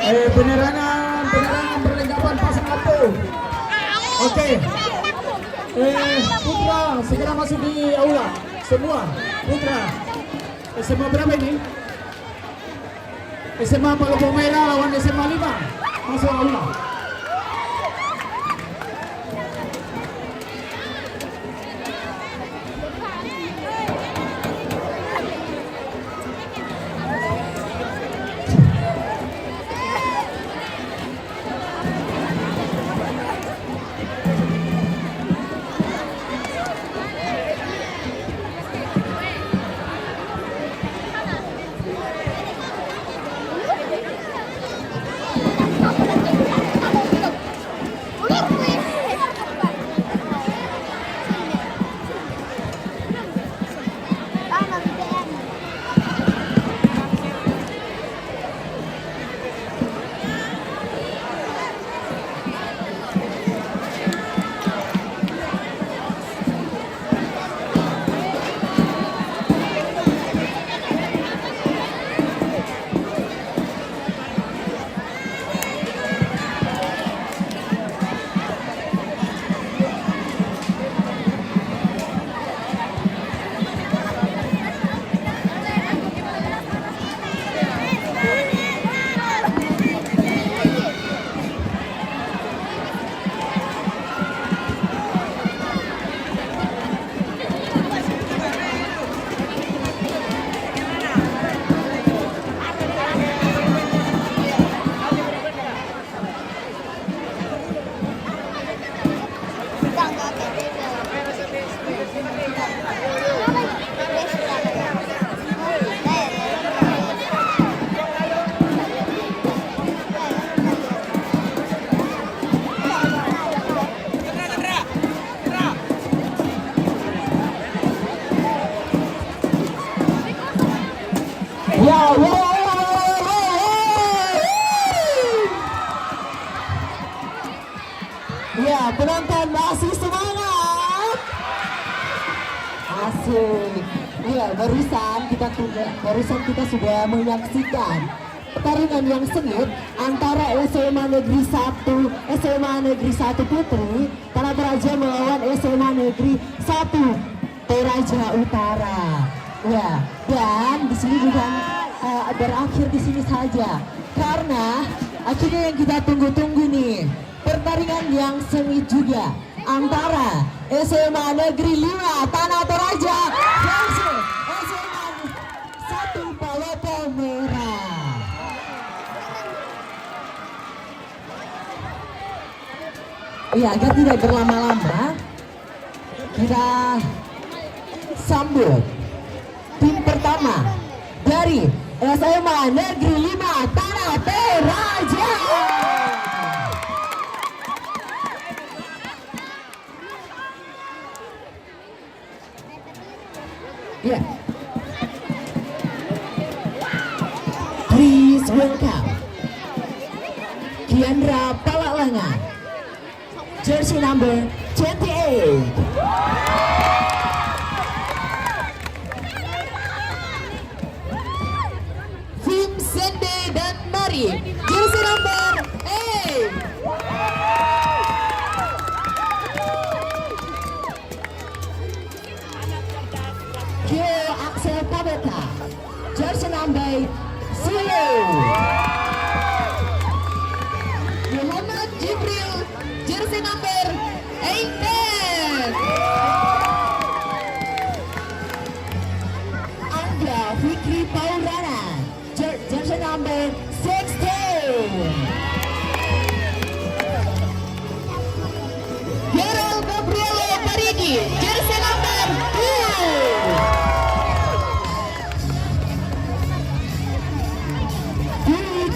Penerangan perlengkapan Oke. Putra segera masuk di aula. Semua Putra. SMA berapa ini? SMA Palembang Merah lawan SMA 5. Masuk aula. Ya, penonton masih semangat. Asik. Ya, barusan kita sudah menyaksikan pertarungan yang sengit antara SMA Negeri 1, SMA Negeri 1 Putri Tanah Toraja melawan SMA Negeri 1 Toraja Utara. Ya, dan di sini bukan berakhir di sini saja, karena akhirnya yang kita tunggu-tunggu nih, pertandingan yang sengit juga antara SMA Negeri 5 Tanah Toraja versus SMA 1 Palembang Merah. Ya, agar tidak berlama-lama, kita sambut tim pertama dari SMA Negeri 5 Tanah Toraja. Yeah. Please welcome Kiandra Palalangan, jersey number 28. Vincende dan Mari, jersey number 8. Kyo Axel Pabeta, jersey number 0. Muhammad Jibril, jersey number 18. Angga Fikri Paulana, jersey number 16. Gerald Gabriel Parigi, jersey number 2.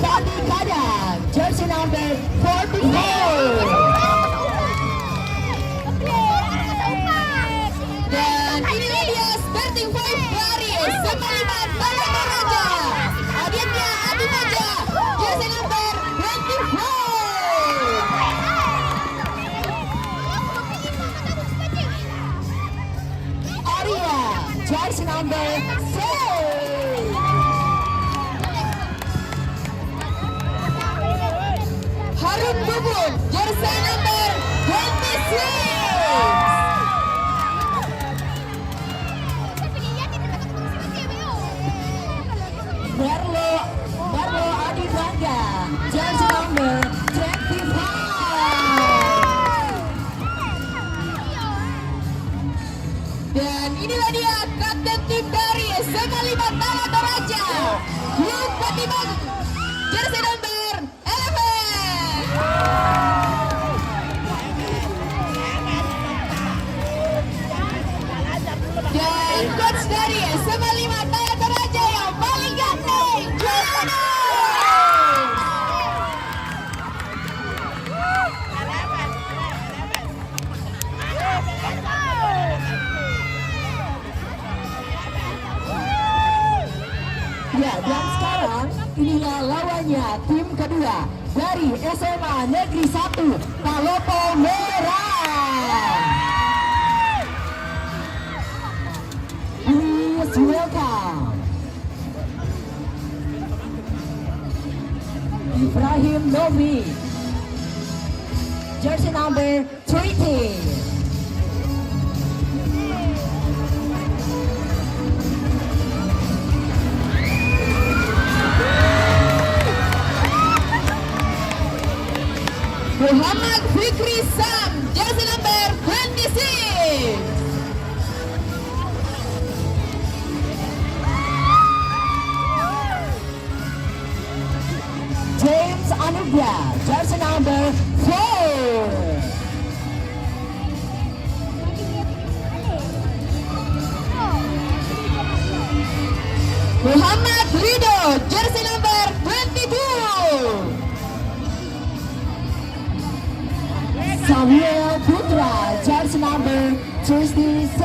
Tadi Kadang, jersey number 44. Dan inilah dia starting five dari Sekaliman Tanah Toraja. Aditya Adimaja, jersey number 24. Arya, jersey number 6. Harun Bubun, jersey number 26. inilah dia kapten tim dari SMA 5 Tanah Toraja, Yuk Patiman, jersey number 11. Dan coach dari SMA 5 Tanah Toraja yang paling ganteng, Juliana. Ya, dan sekarang inilah lawannya tim kedua dari SMA Negeri 1 Palopo Merah. Please welcome Ibrahim Novi, jersey number 20. Muhammad Fikri Sam, jersey number 26. James Anugrah, jersey number 4. Muhammad Rido, jersey number 22. Samuel Putra, jersey number 36.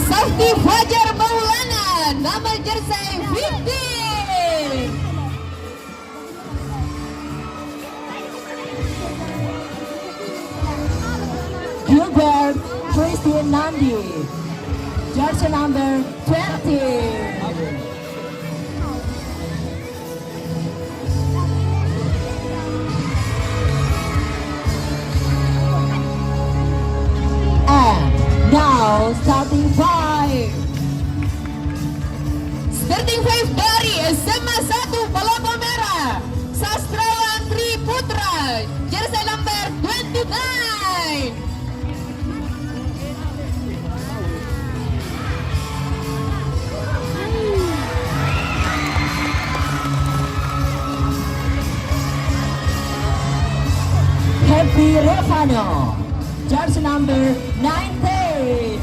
Safety Fajar Maulana, number jersey 15. Gilbert Christian Nandi, jersey number 20. And now starting five. Starting five dari SMA 1 Palopo Merah, Sastrawan Tri Putra, jersey number 29. Happy Revano, jersey number 19.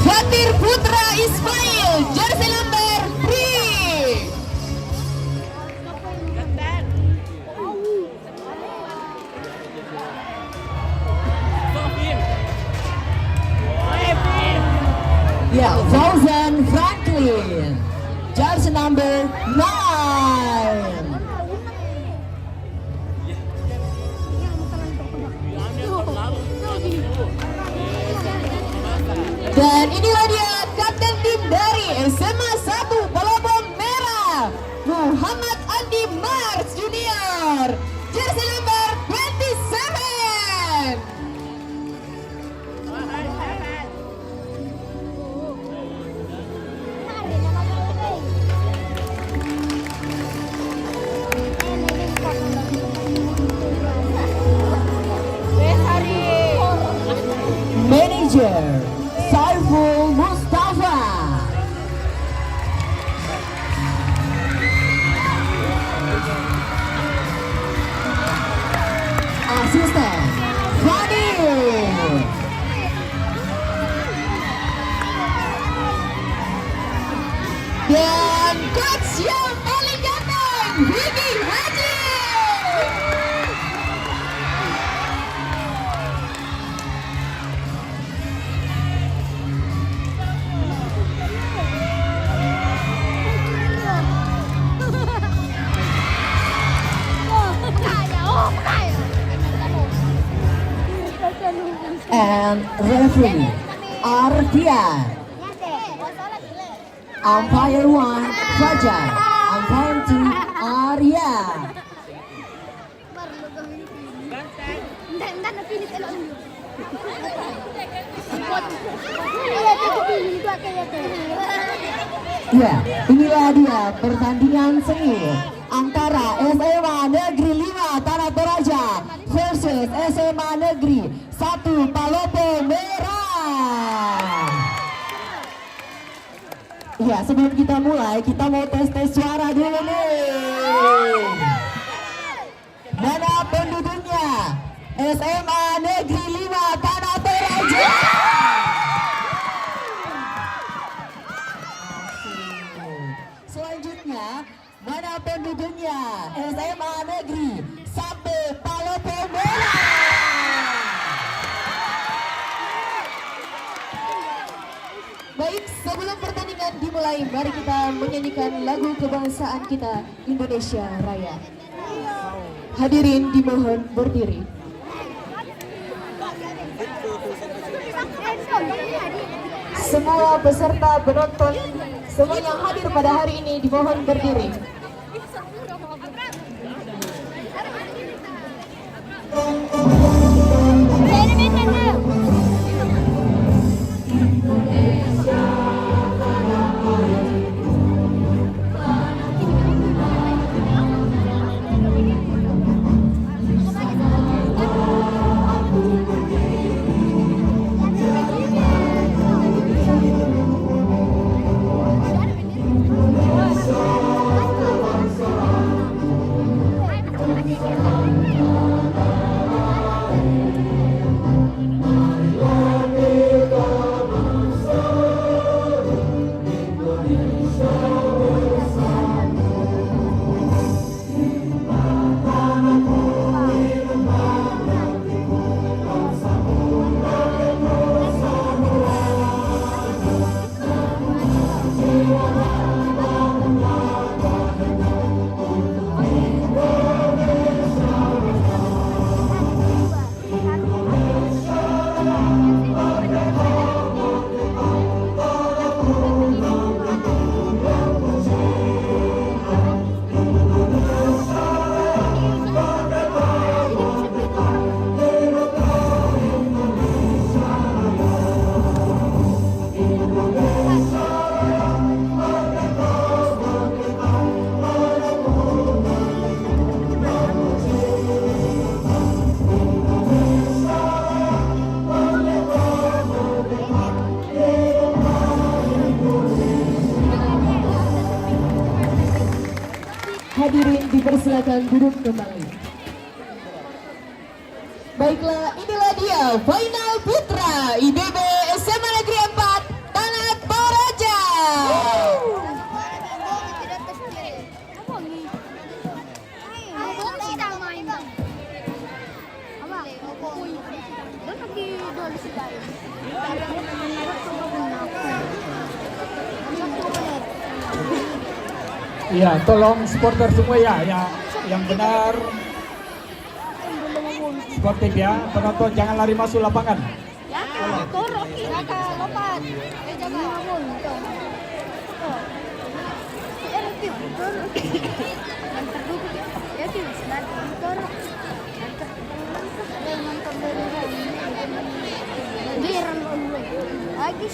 Fatir Putra Ismail, jersey number 3. Ya, Fauzan Franklin, jersey number 9. Dan inilah dia kapten tim dari SMA 1 Palopo Merah, Muhammad Andi Mars Junior, jersey number 27. Manager Saiful Mustafa. Asisten Fadil. Dan coach yang paling ganteng, Vicky Haji. And referee Ardian. Umpire 1 Fajar, umpire 2 Arya. Ya, inilah dia pertandingan seni antara SMA Negeri 5 Tanah Toraja versus SMA Negeri 1 Palopo Merah. Ya, sebelum kita mulai, kita mau tes suara dulu nih. Mana penduduknya? SMA Negeri 5 Tanah Toraja. Selanjutnya, mana penduduknya? SMA Negeri 1 Palopo Merah. Baik, sebelum pertandingan dimulai, mari kita menyanyikan lagu kebangsaan kita, Indonesia Raya. Hadirin dimohon berdiri. Semua peserta penonton, semua yang hadir pada hari ini dimohon berdiri. Hadirin dipersilakan duduk kembali. Baiklah, inilah dia final putra IBB SMA Negeri 4 Tanah Toraja. Iya, tolong supporter semua ya, yang benar sportif ya. Penonton jangan lari masuk lapangan. Ya, torok kita lompat. Jaga pun. Ya sih, torok. Lagi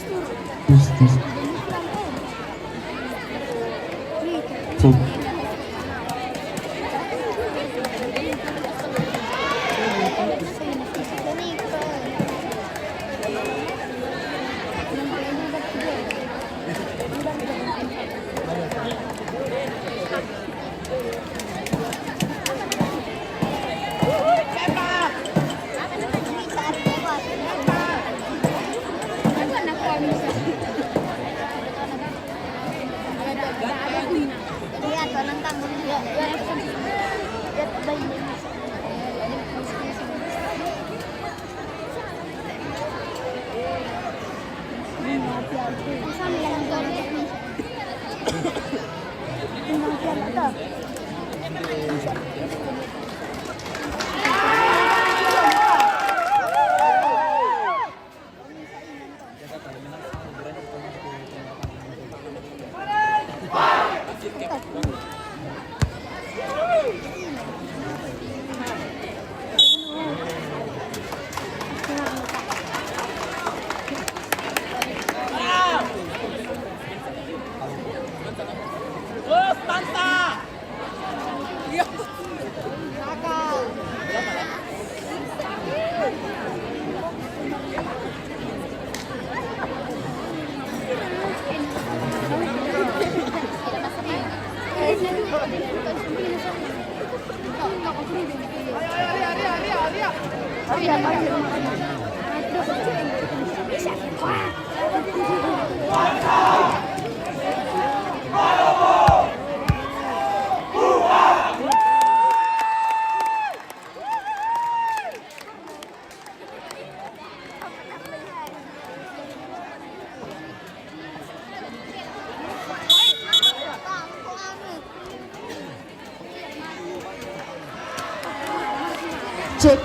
Cek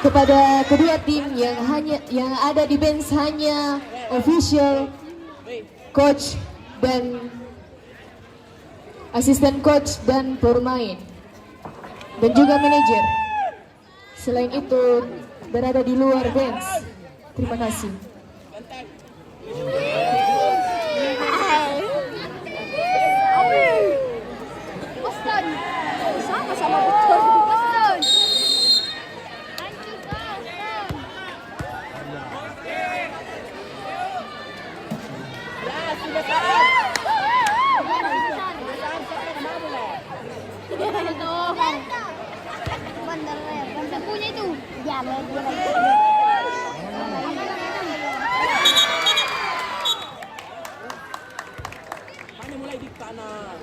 kepada kedua tim yang ada di bench hanya official, coach dan asisten coach dan pemain dan juga manajer. Selain itu berada di luar bench. Terima kasih. Sama-sama betul. Bandar punya itu. Ya, mulai di tanah.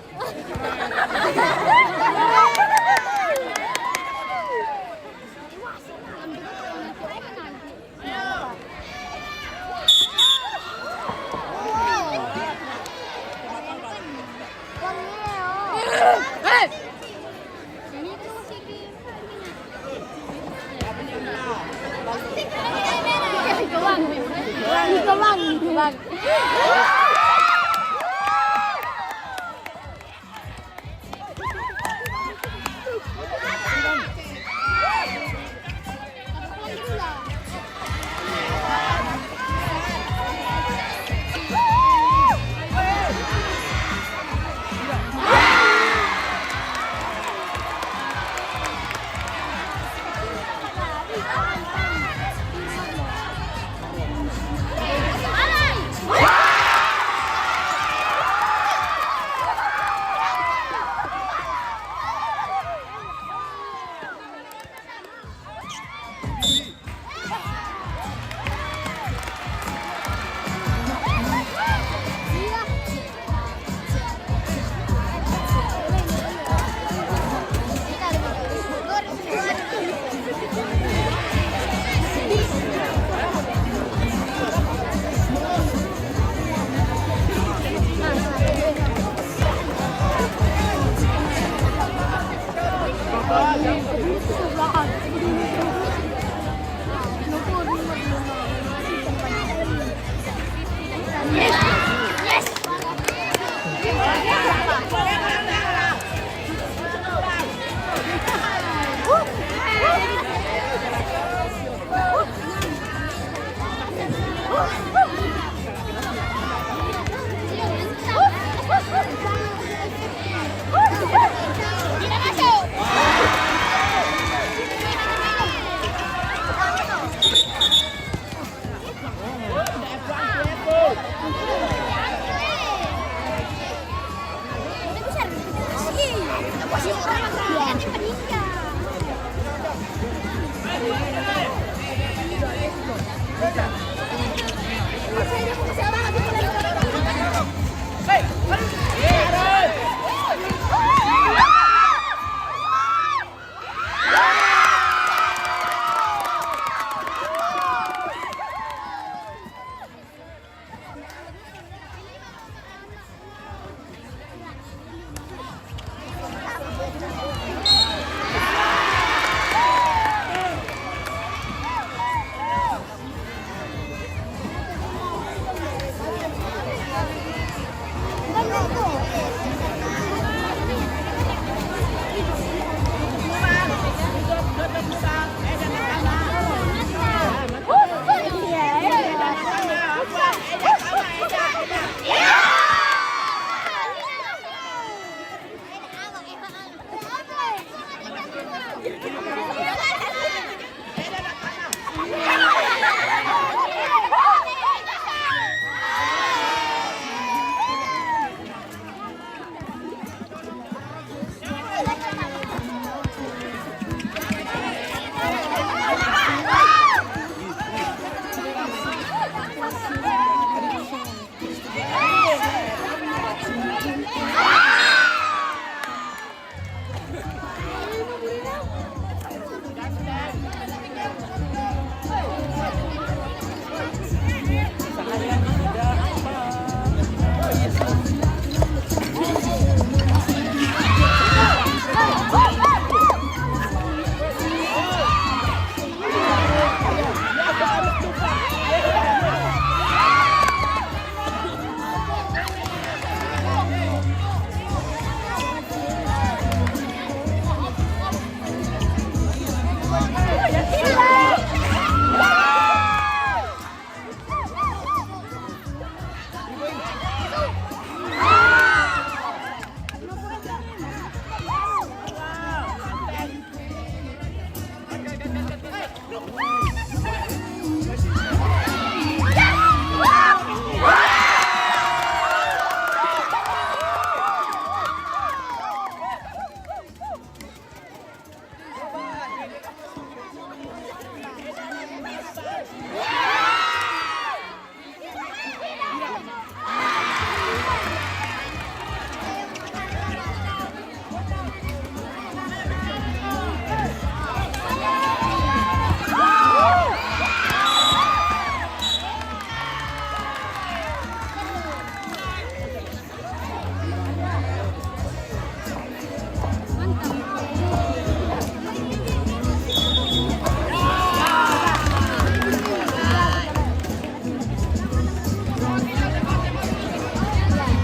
Bang.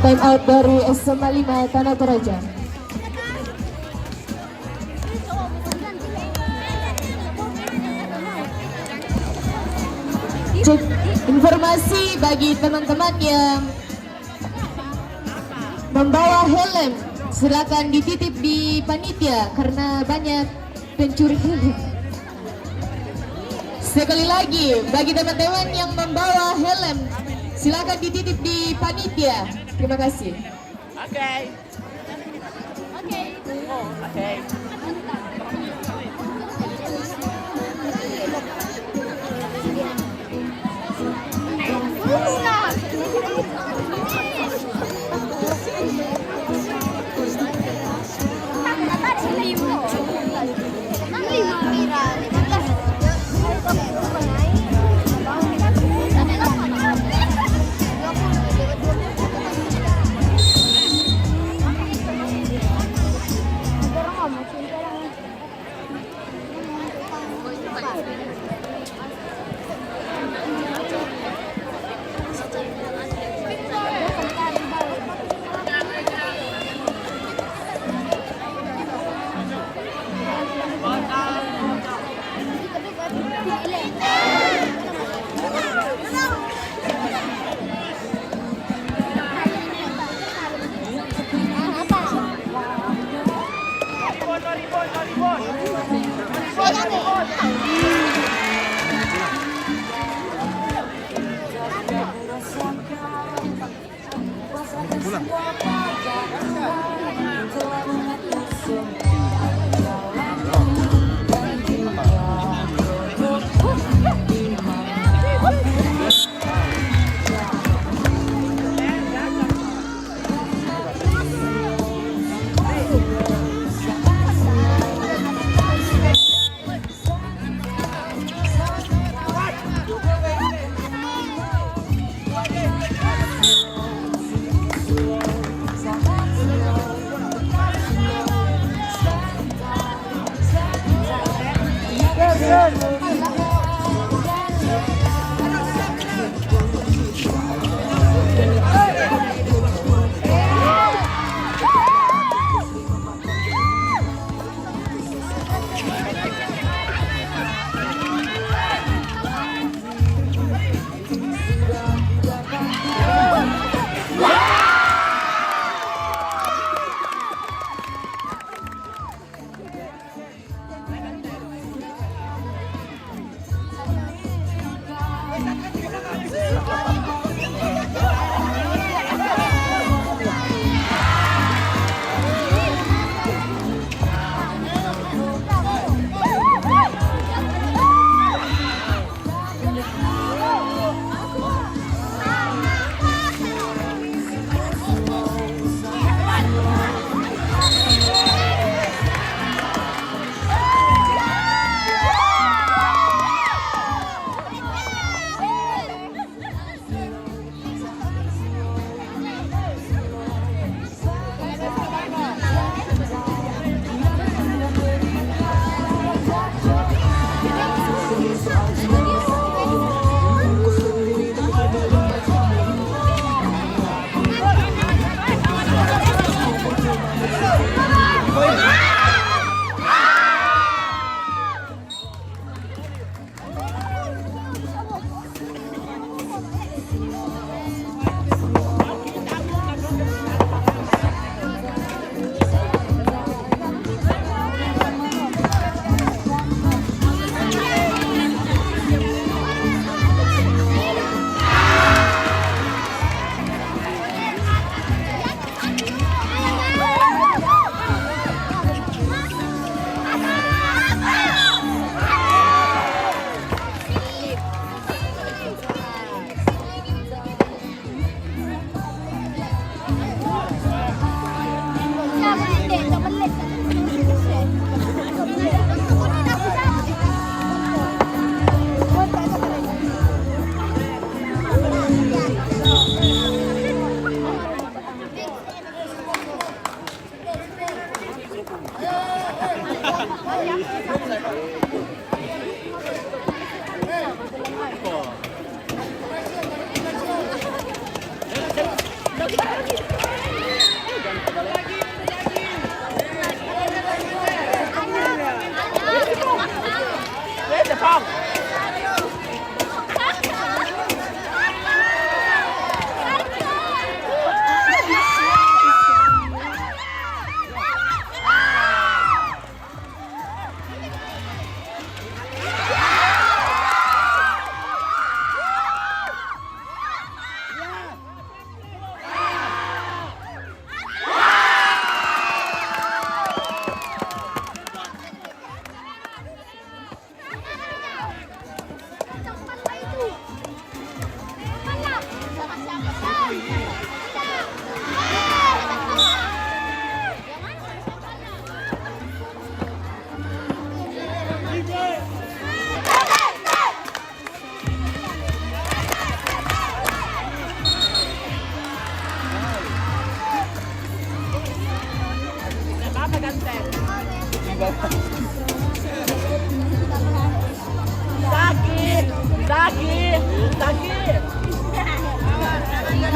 Time out dari SMA 5 Tanah Toraja. Cek informasi bagi teman-teman yang membawa helm, silakan dititip di panitia karena banyak pencuri helm. Sekali lagi, bagi teman-teman yang membawa helm, silakan dititip di panitia. Terima kasih. Oke. Oh, oke. Kita pergi.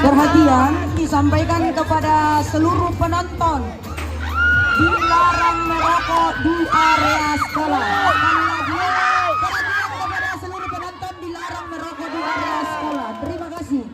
Perhatian disampaikan kepada seluruh penonton, dilarang merokok di area sekolah. Sekali lagi, perhatian kepada seluruh penonton, dilarang merokok di area sekolah. Terima kasih.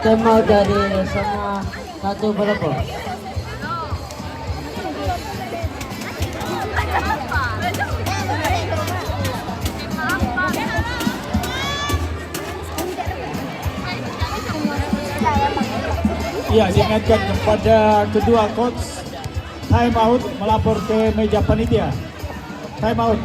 Tema dari semua satu kelompok. Iya, diingatkan kepada kedua coach, time out, melapor ke meja panitia. Time out.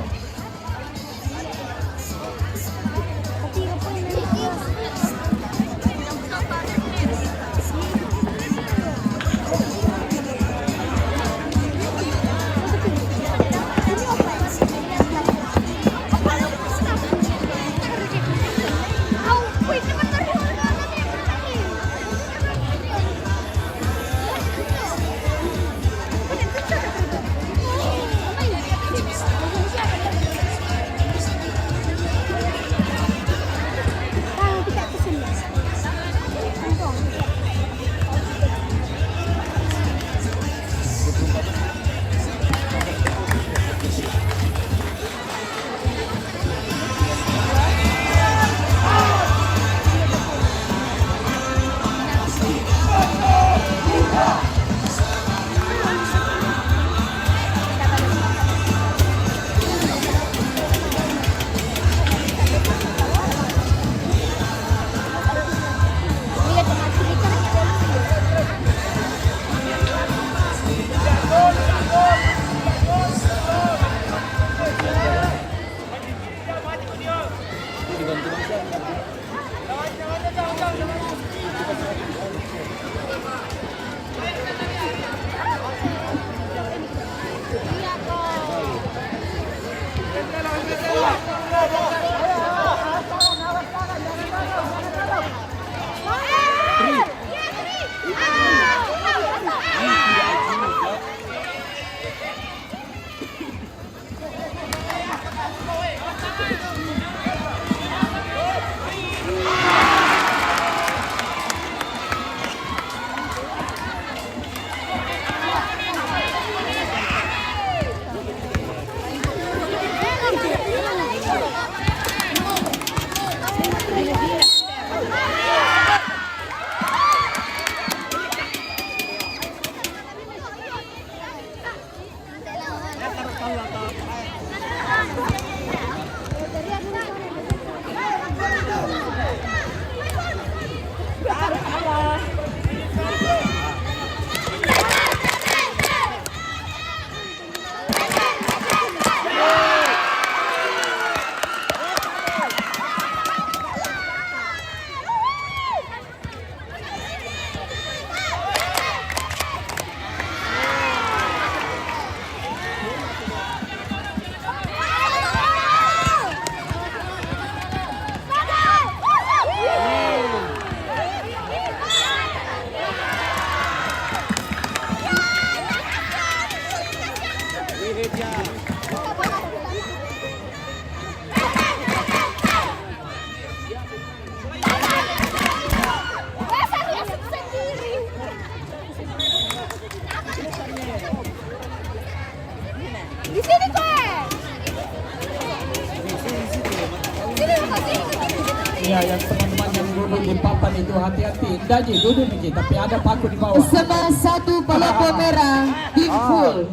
Tidak Ji, duduk nih Ji, tapi ada paku di bawah. SMA 1 Palopo Merah, tim full.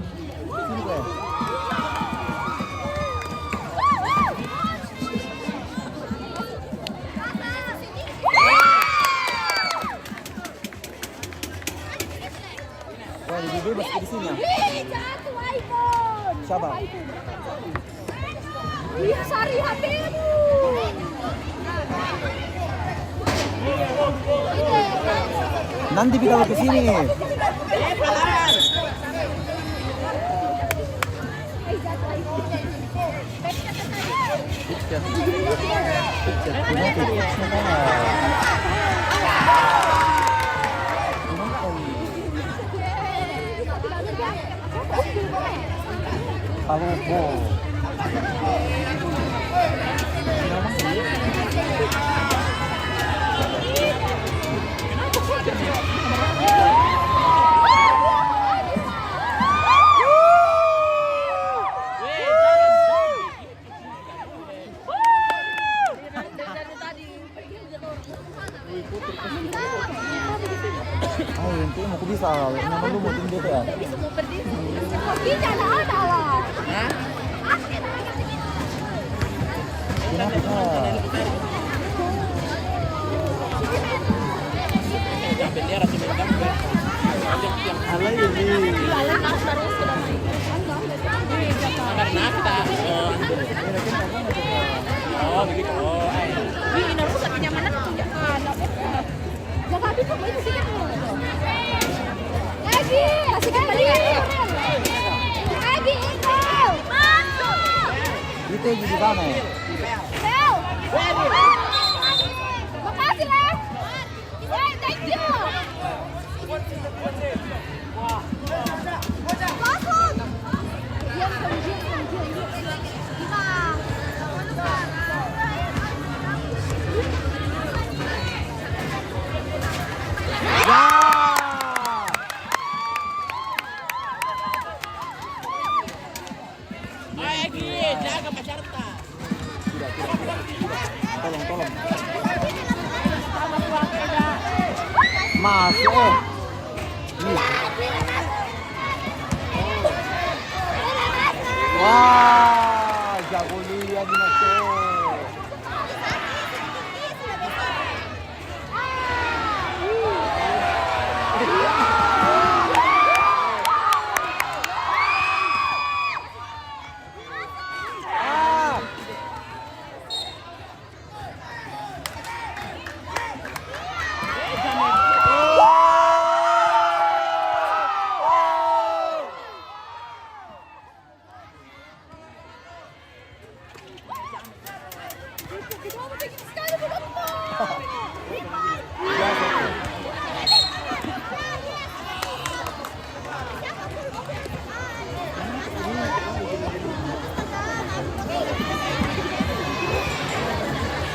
Ih, jatuh iPhone. Siapa? Iya, Sari HP-mu. Nanti kita ke sini. Nanti mau bisa, nama lu mau tinggi ya? Bisa ada lah. Itu di mana ya? Makasih lah. Thank you. Tolong. Masuk. Wah, jago lihat di masuk.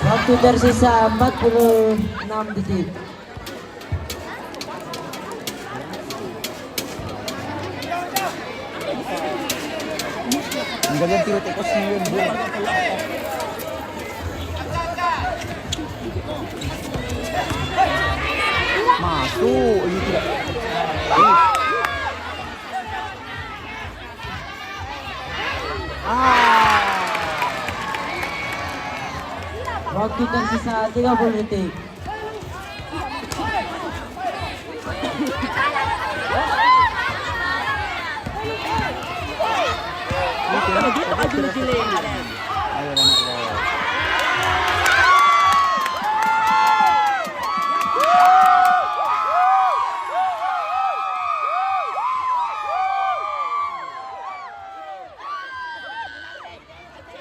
Waktu tersisa 46 detik. Ganyan tiro tekos yun. Masuk, ini tidak. Waktu tersisa 30 detik.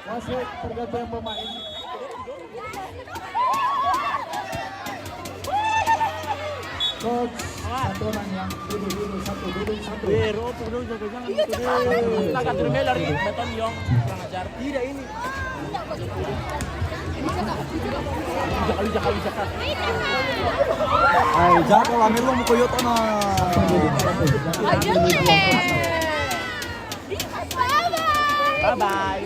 Masuk pergantian pemain. Coach, satu orang yang duduk satu. Tidak ini. Ay, Jaka lah, meron mo koyoto na. Bye-bye.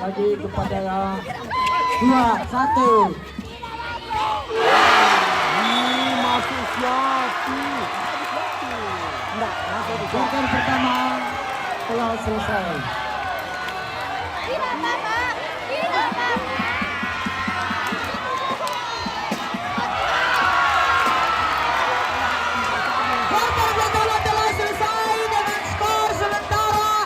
Lagi kepada 2-1. Masuk Syati. Enggak, masuk di Kuarter pertama telah selesai. Kuarter pertama telah selesai dengan skor sementara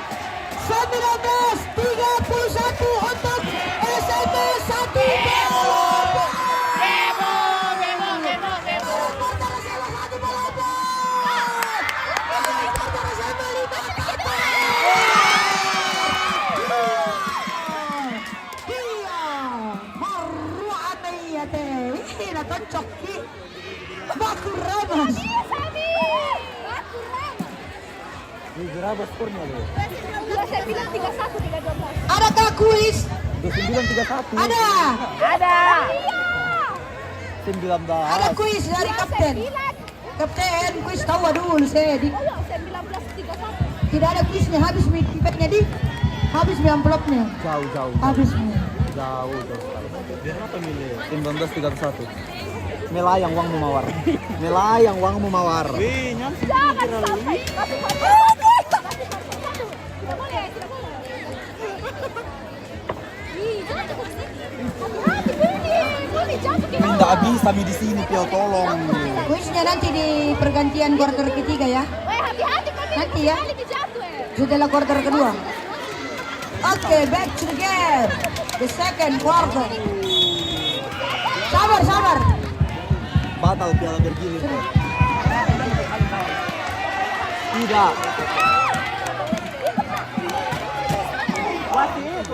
19-31 untuk SMA 1 berapa skornya lo? Saya bilang 3-1, 3-12. Adakah kuis? 29-31. Ada. Ada. 19. Ada kuis dari kapten. Kapten, kuis tahu dulu saya. 19-31. Tidak ada kuisnya, habis impactnya di. Habis amplopnya. Jauh. Habis. Jauh sekali. Berapa milih? 19-31. Melayang uangmu mawar. Melayang uangmu mawar. Wih, nyampe. Jangan sampai. Kasih satu. Tidak boleh, tidak boleh. Ih, jangan cukup sini. Hati-hati, Bini jatuh ke bawah. Tidak bisa di sini, Pio, tolong. Kuisnya nanti di pergantian kuarter ketiga ya. Hati-hati kami. Nanti ya. Balik jatuh Setelah kuarter kedua. Oke, back to the game. The second quarter. Sabar. Batal piala bergilir. Tidak. Wasit.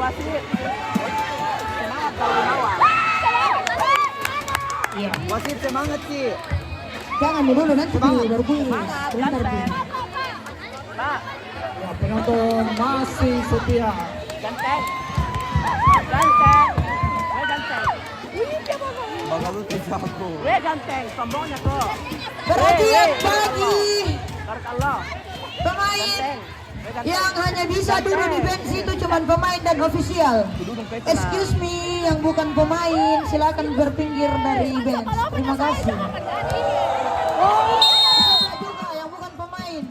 Semangat kalau mawar. Iya. Wasit semangat sih. Jangan dulu nanti baru kuis. Bentar, Bu. Ya, penonton masih setia. Ganteng. Bakal lu tidak aku. Ganteng, sombongnya tuh. Perhatian bagi Tarik Allah. pemain yang hanya bisa duduk di bench itu cuma pemain dan ofisial. Excuse me, yang bukan pemain silakan berpinggir dari bench. Terima kasih. Juga yang bukan pemain.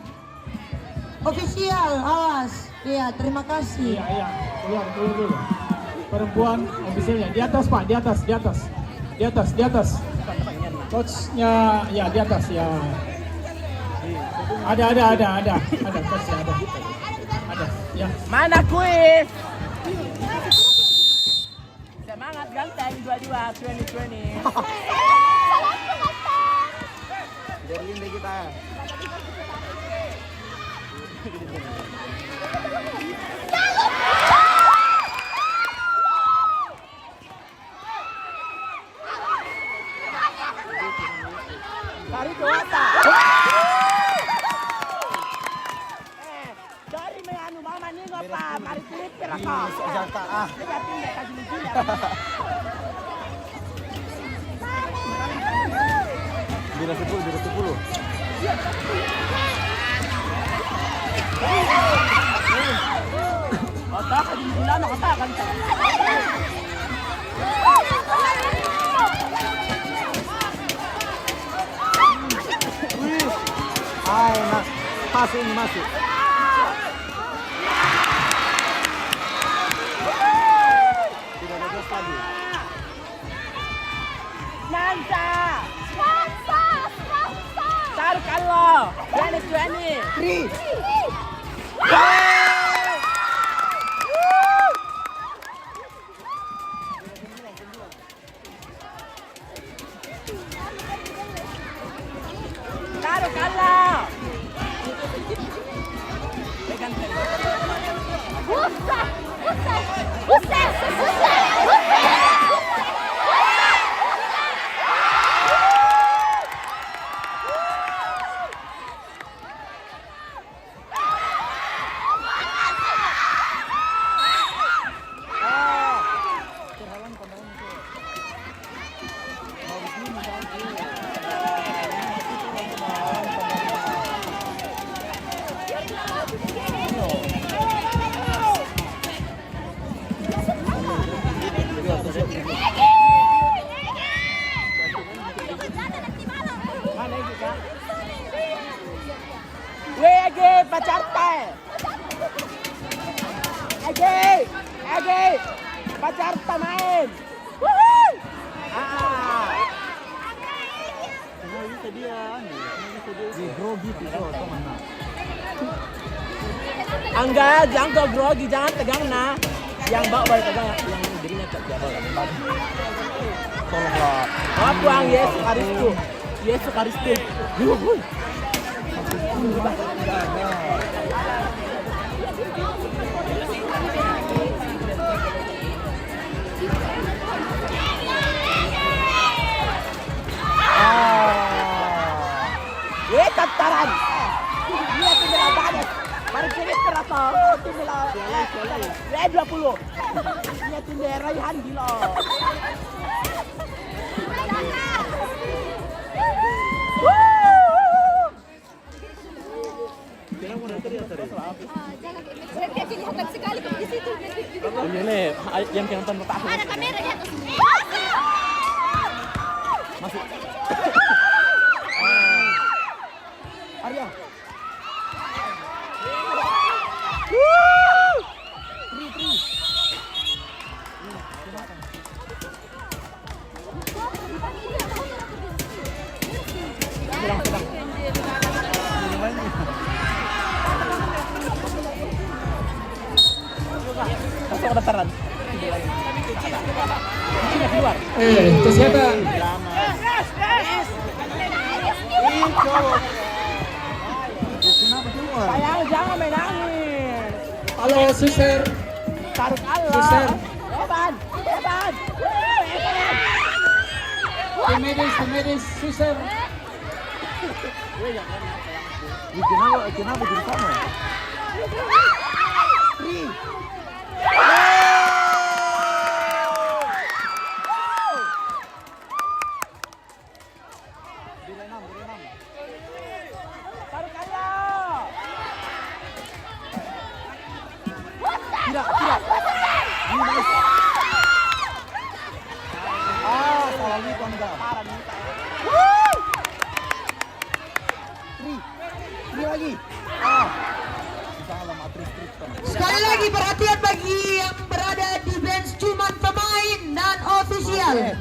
Ofisial, awas. Iya, terima kasih. Iya. Keluar dulu. Perempuan ofisialnya di atas, Pak, di atas. Coachnya ya di atas ya. Ada coachnya ada. Ya. Mana kuis? Semangat ganteng 22 2020. Berlin deh kita. Dari Dewata. Dari menganu mama ni ngapa? Mari klip piraka. Jata ah. Dia pindah ke sini. Bila 10. Otak ka din bulan nakatakan. Ay, masuk. Tidak ada gas lagi. Nansa. Tarik Allah. 2020. Tarik Allah. Buset! Pacarte. Egi. Pacarte main. Woohoo. Angga, jangan kau grogi, jangan tegang nah. Yang bawa balik tegang, yang dirinya jatuh. Tolonglah. Apa yang Yesus Kristus? Yesus Kristus. Tataran. Dia tinggal banget. Mari kiri teratur. Tinggal 20. Dia tinggal Raihan gila. Jangan kelihatan sekali di situ. Ini yang nonton pertama. Ada kamera di atas. Masuk. Arya. Tri. Sedang. Masuk ke dataran. Sini keluar. Kesehatan. Sayang jangan main nangis. Halo, suster. Taruh Allah. Suster. Eban. Tim medis, suster. Kenapa jadi sama? Taruh Allah. Tidak. Salah lihat Anda. Tri lagi. Salah matris. Sekali lagi perhatian bagi yang berada di bench cuman pemain dan ofisial.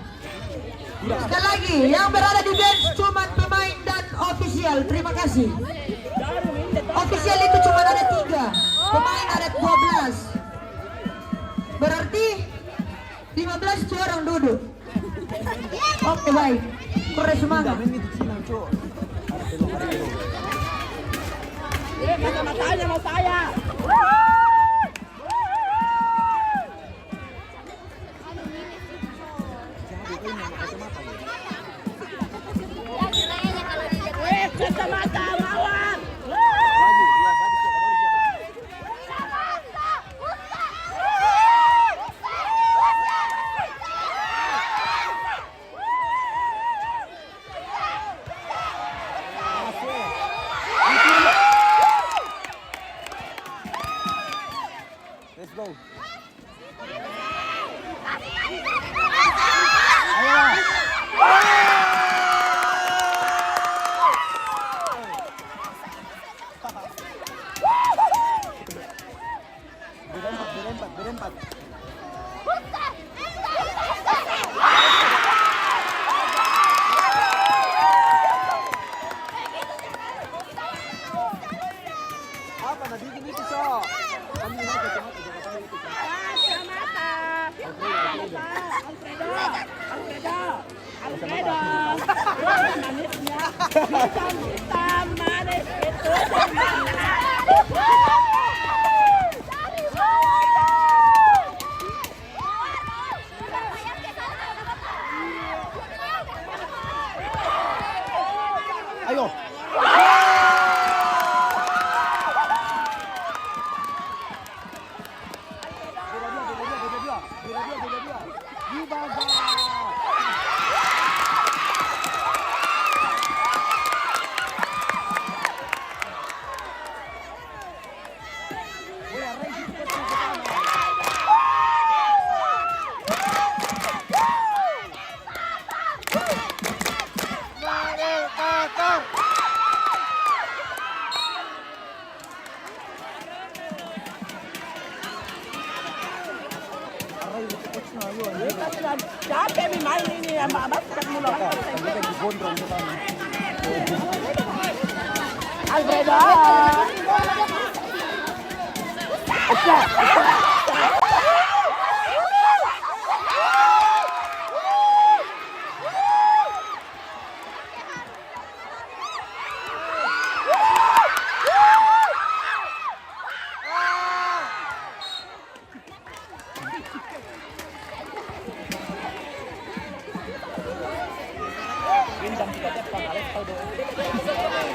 Sekali lagi yang berada di bench cuman pemain dan ofisial. Terima kasih. Ofisial itu cuma ada 3, pemain ada 12. Berarti 15 itu orang duduk. Oke baik. Kore semangat. Kacamatanya mau saya. Kacamata lawan. Let's go. Berempat. Apa tadi ini bisa? Kami nak kacamata, jangan pakai itu. Kacamata. Alfredo. Manisnya. Hitam manis itu. Ayo. Capek nih main ini ya, basket mulu. Alfredo.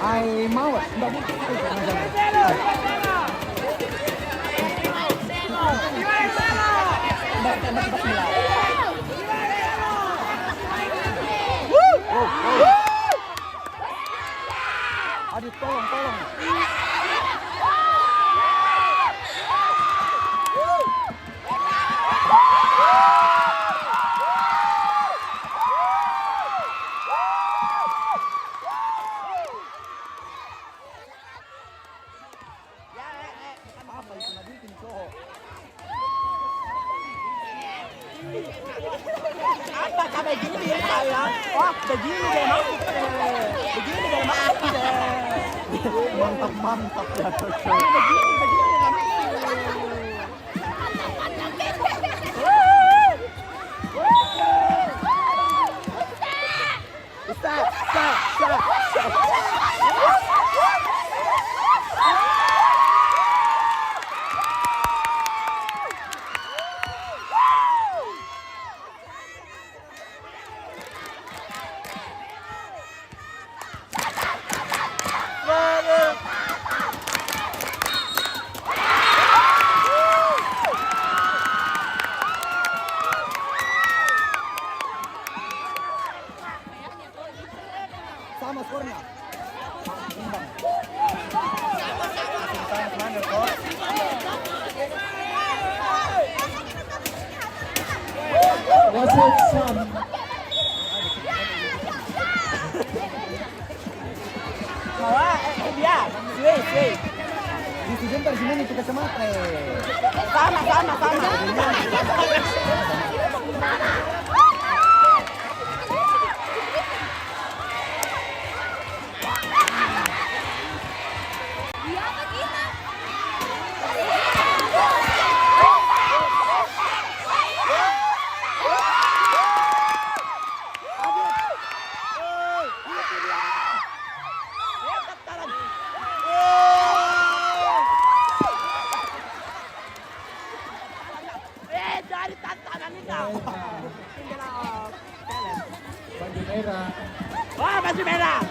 Ay mau, enggak mungkin. Adit tolong. Apa itu nabikin cowok? Apa kayak gini ya saya? Oh, begini deh masuk deh. Begini deh masuk deh. Mantap ya. Begini. Sama skornya. Wasit sah. Dia, sway. Di sebentar sini kita kacamata. Sama. Dari tantangan ini. Baju merah. Wah, baju merah.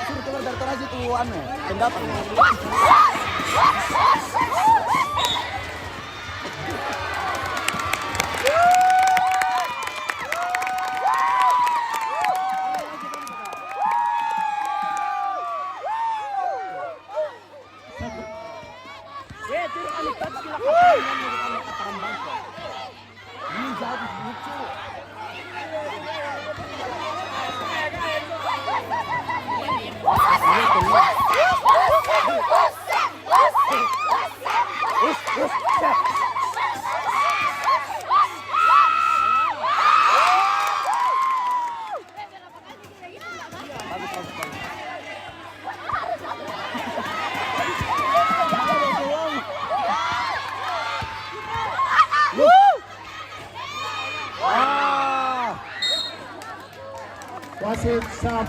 Suruh keluar dari Toraja itu anu, pendapat. Ini jadi lucu. Wasit sah.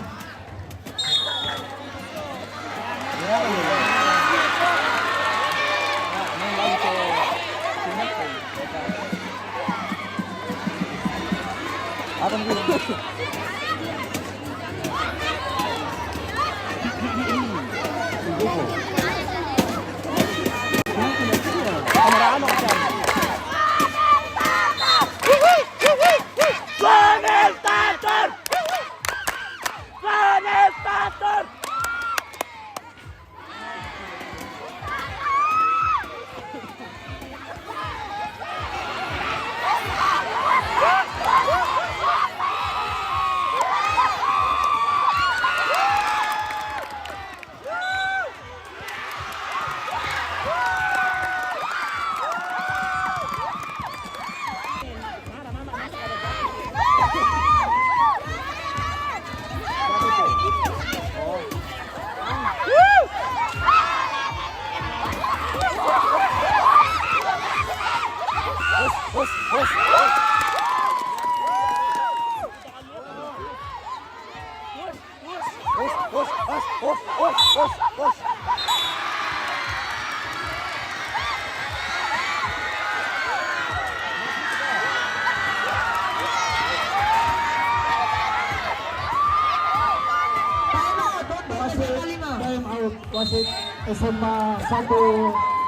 Time out. Wasit SMA 1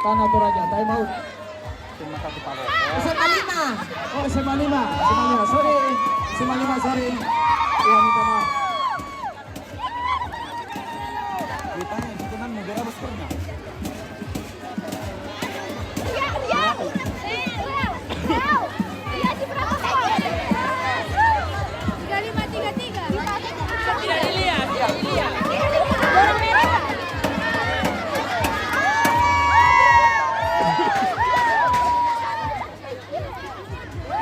Tanah Toraja. Time out. SMA 5. Oh, SMA 5. Sorry. SMA 5, sorry. Ya, minta maaf. Ditanya, itu kan mau berapa skornya?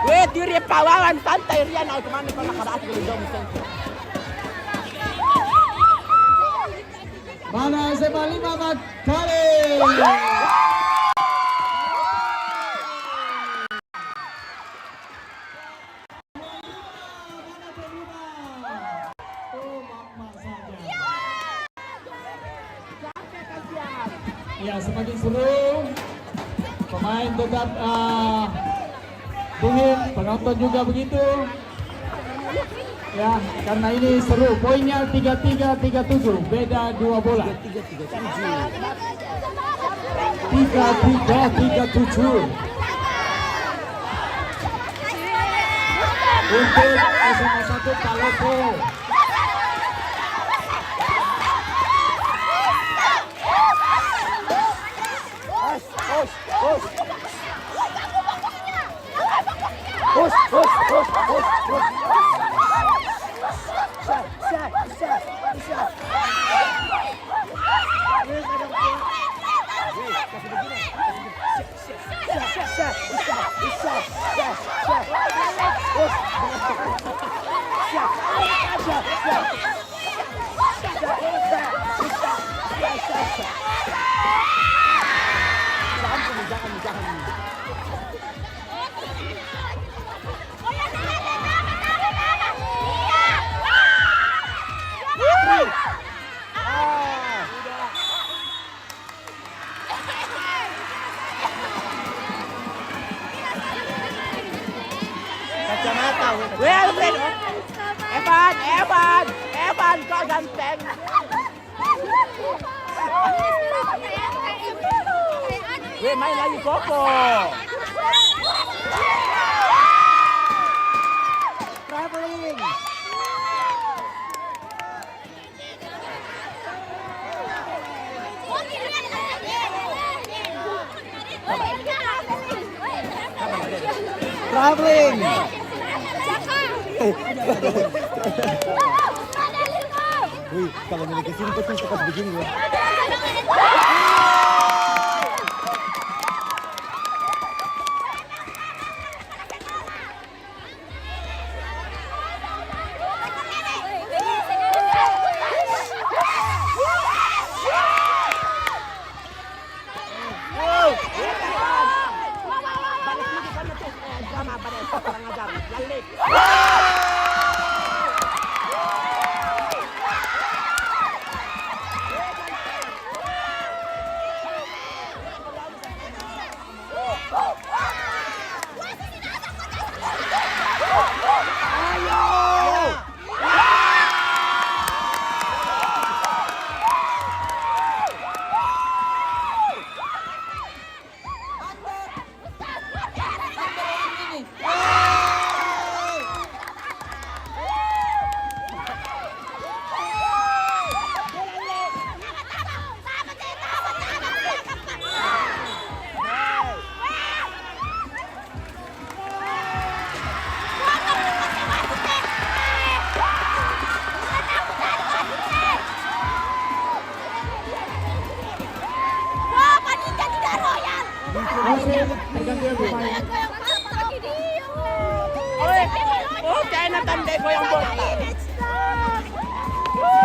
Wait, yuri pawawan santai Rian ay kemana kau nakaraas ko dong sentro. Mana SMA 5 Makale. Ya, semakin seru. Pemain tetap dingin, penonton juga begitu. Ya, karena ini seru. Poinnya 33-37, beda 2 bola. 33-37. Untuk SMA 1 Palopo. Well, Evan, kau ganteng. Weh, main lagi Koko. Traveling. Traveling. Wih, kalau miliki sini pasti cepat begini ya.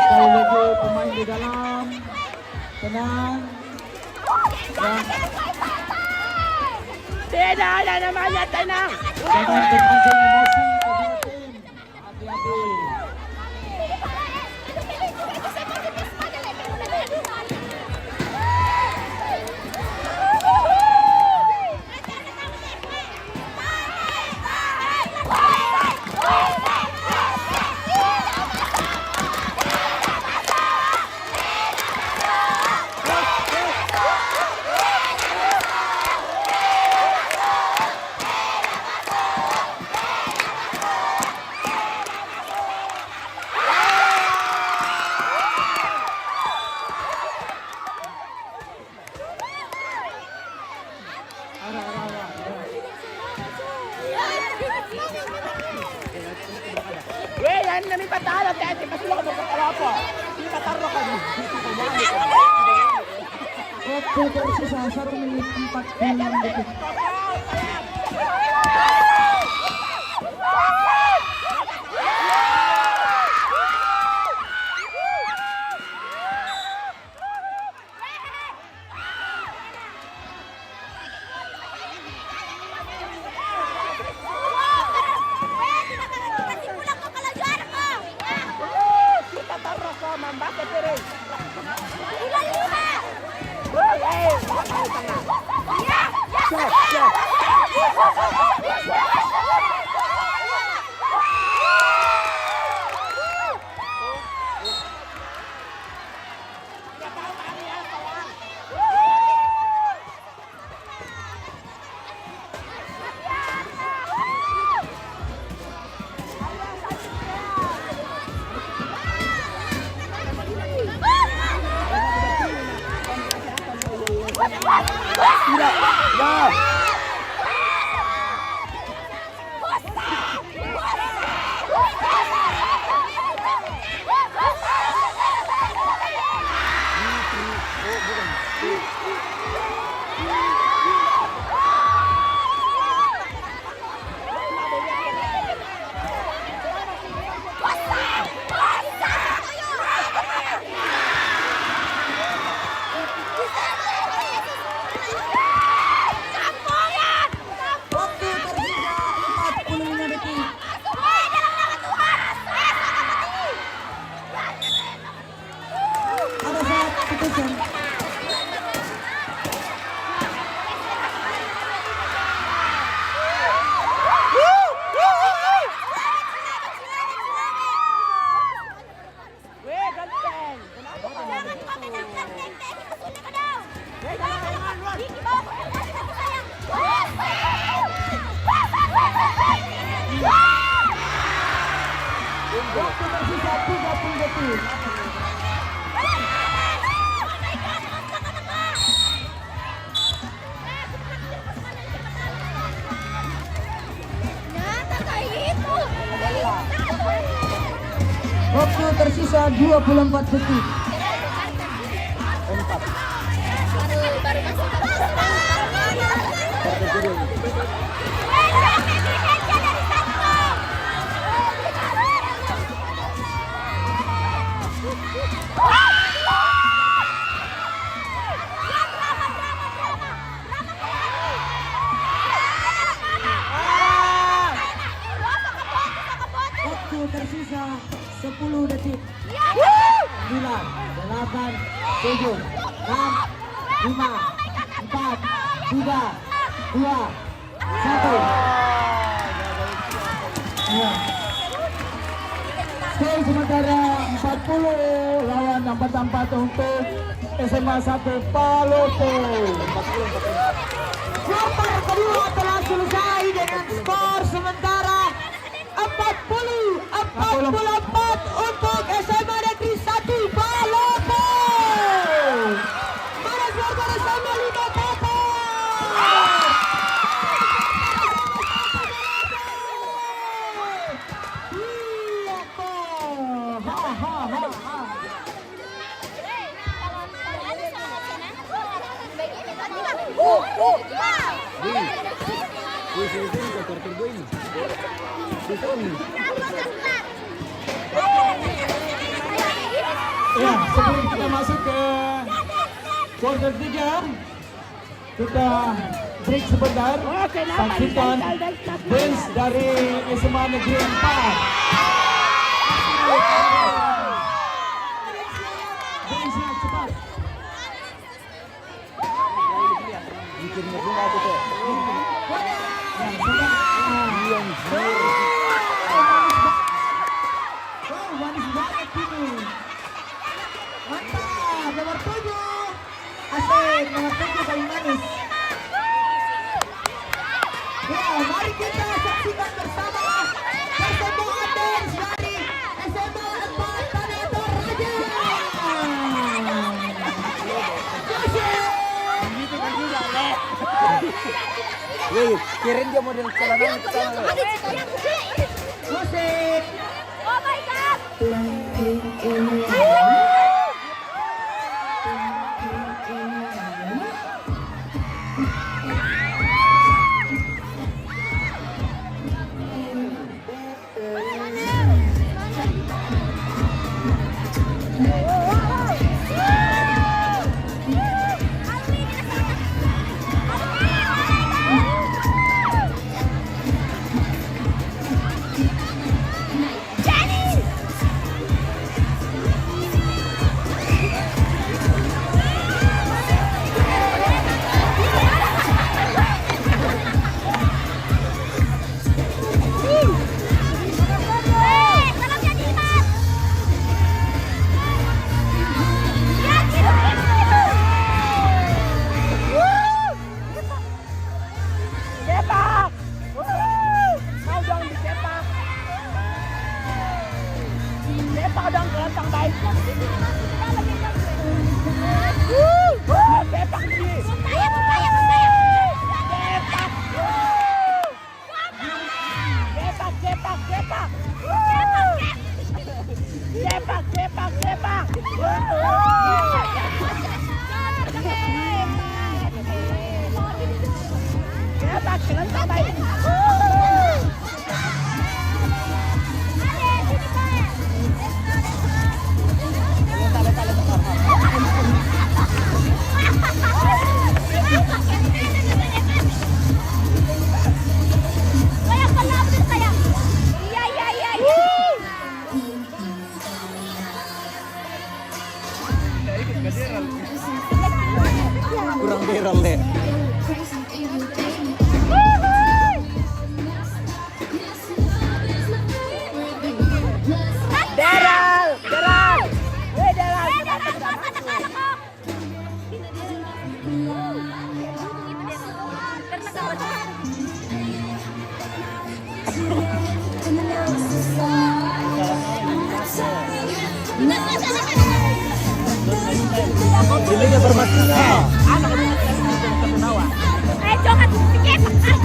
Sekali lagi pemain di dalam, tenang. Tidak ada namanya tenang. Jangan terpancing emosi kedua tim. Hati-hati. Yan namin patalo, tete. Kasi lang magpapala po. Hindi pataro ka. Waktu tersisa 1 menit 46 detik. Kita taruh ko, mambasa piring. Waktu tersisa 45 detik. Pada saat putusan. Weh, ganteng. Waktu tersisa 30 detik. Waktu tersisa 24 detik. Waktu tersisa 10 detik. 9, 8, 7, 6, 5, 4, 3, 2, 1. Skor sementara 40 lawan 44 untuk SMA 1 Palopo. Kuarter kedua telah selesai dengan skor sementara 44 untuk SMA Negeri 1 Palopo. Mana skor bersama 5 Papa. Iya toh. Ha ha ha ha. Ya, sebelum kita masuk ke quarter 3, kita break sebentar. Saksikan dance dari SMA Negeri 4. Dance yang cepat. Manis banget ini. Mantap, nomor 7. Asik, nomor 7 paling manis. Ya, mari kita saksikan bersama persembahan dance dari SMA 4 Tanah Toraja. Wih, kirim dia model celana ke sana. Musik. Oh my god! Sepak! Wuh! Mau dong disepak. Sepak dong kelentang baik. Wuh! Sepak nih. Sepak. Wuh! Sepak. Wuh! Sepak. Sepak kelentang baik. Kurang viral deh. Daral. Weh Daral. Jadinya bermatinya. Jangan dikepak.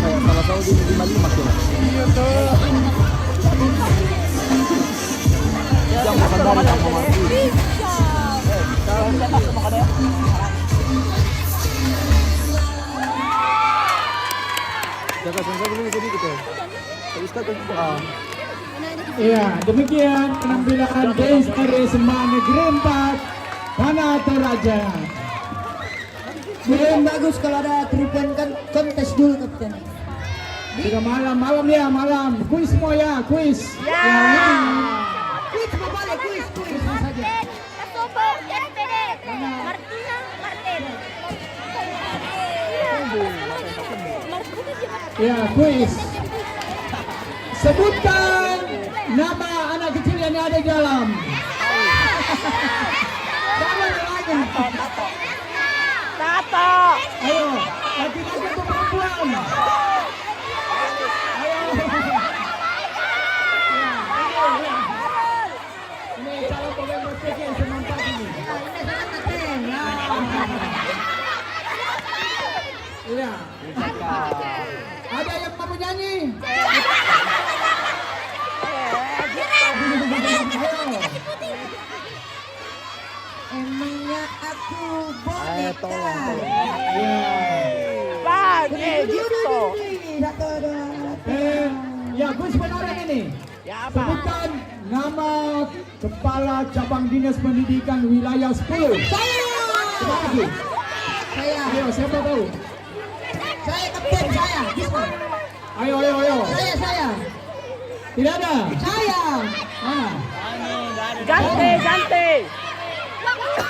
Kayak salah satu di 55 kilo. Iya tuh. Yang bukan dari yang mati. Jaga sensor dulu sedikit ya. Ustaz kan. Iya, demikian penampilan Dance dari Semaan Negeri 4 Tanah Toraja. Belum bagus kalau ada 3-point kan kontes dulu kapten. Sudah malam ya, malam. Kuis semua ya, kuis. Kuis mau balik, kuis saja. Ya, kuis. Sebutkan nama anak kecil yang ada di dalam. Siapa yang lagi? Tato. Ayo, laki-laki atau perempuan? Ayo. Ini calon pemain basket yang semantap ini. Iya. Ada yang mau nyanyi? Emangnya aku boleh tolong. Bagi gitu. Satu, dua, Ya, gue sebenarnya ini. Ya apa? Sebutkan nama Kepala Cabang Dinas Pendidikan Wilayah 10. Saya. Siapa lagi? Saya. Ayo, siapa tahu? Saya kapten saya. Ayo. Saya. Tidak ada. Saya. Mana?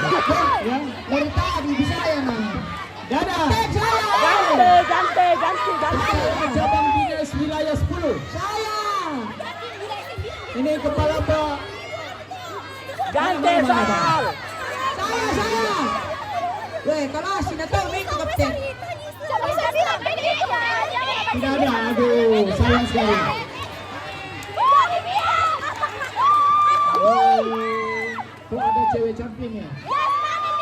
Ya, Dari tadi bisa ya nah. Dada. Ganti. Cabang dinas wilayah 10. Saya. Ini kepala Pak. Ganti soal. Saya. Weh, kalah si Nato main ke kapten. Tidak ada. Aduh, sayang sekali. Tuh ada cewek cantiknya.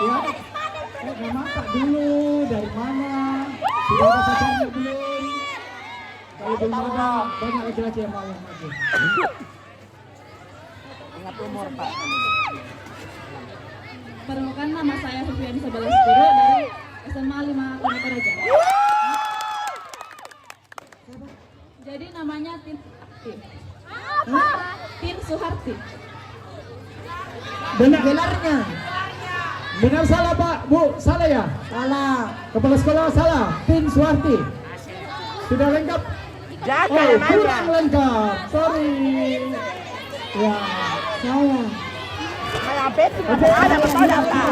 Ya. Nampak dulu dari mana? Sudah ada pacarnya belum? Kalau belum ada, banyak laki-laki yang mau yang maju. Ingat umur, Pak. Perkenalkan, nama saya Sufiani Sabalas Guru dari SMA 5 Kota Raja. Jadi namanya Tin Suharti. Benar. Gelarnya. Benar salah Pak, Bu, salah ya? Salah. Kepala sekolah salah, Tin Suharti. Sudah lengkap? Jaga Oh, namanya. kurang lengkap, sorry. Ya, Saya. Kayak beti ada betul apa?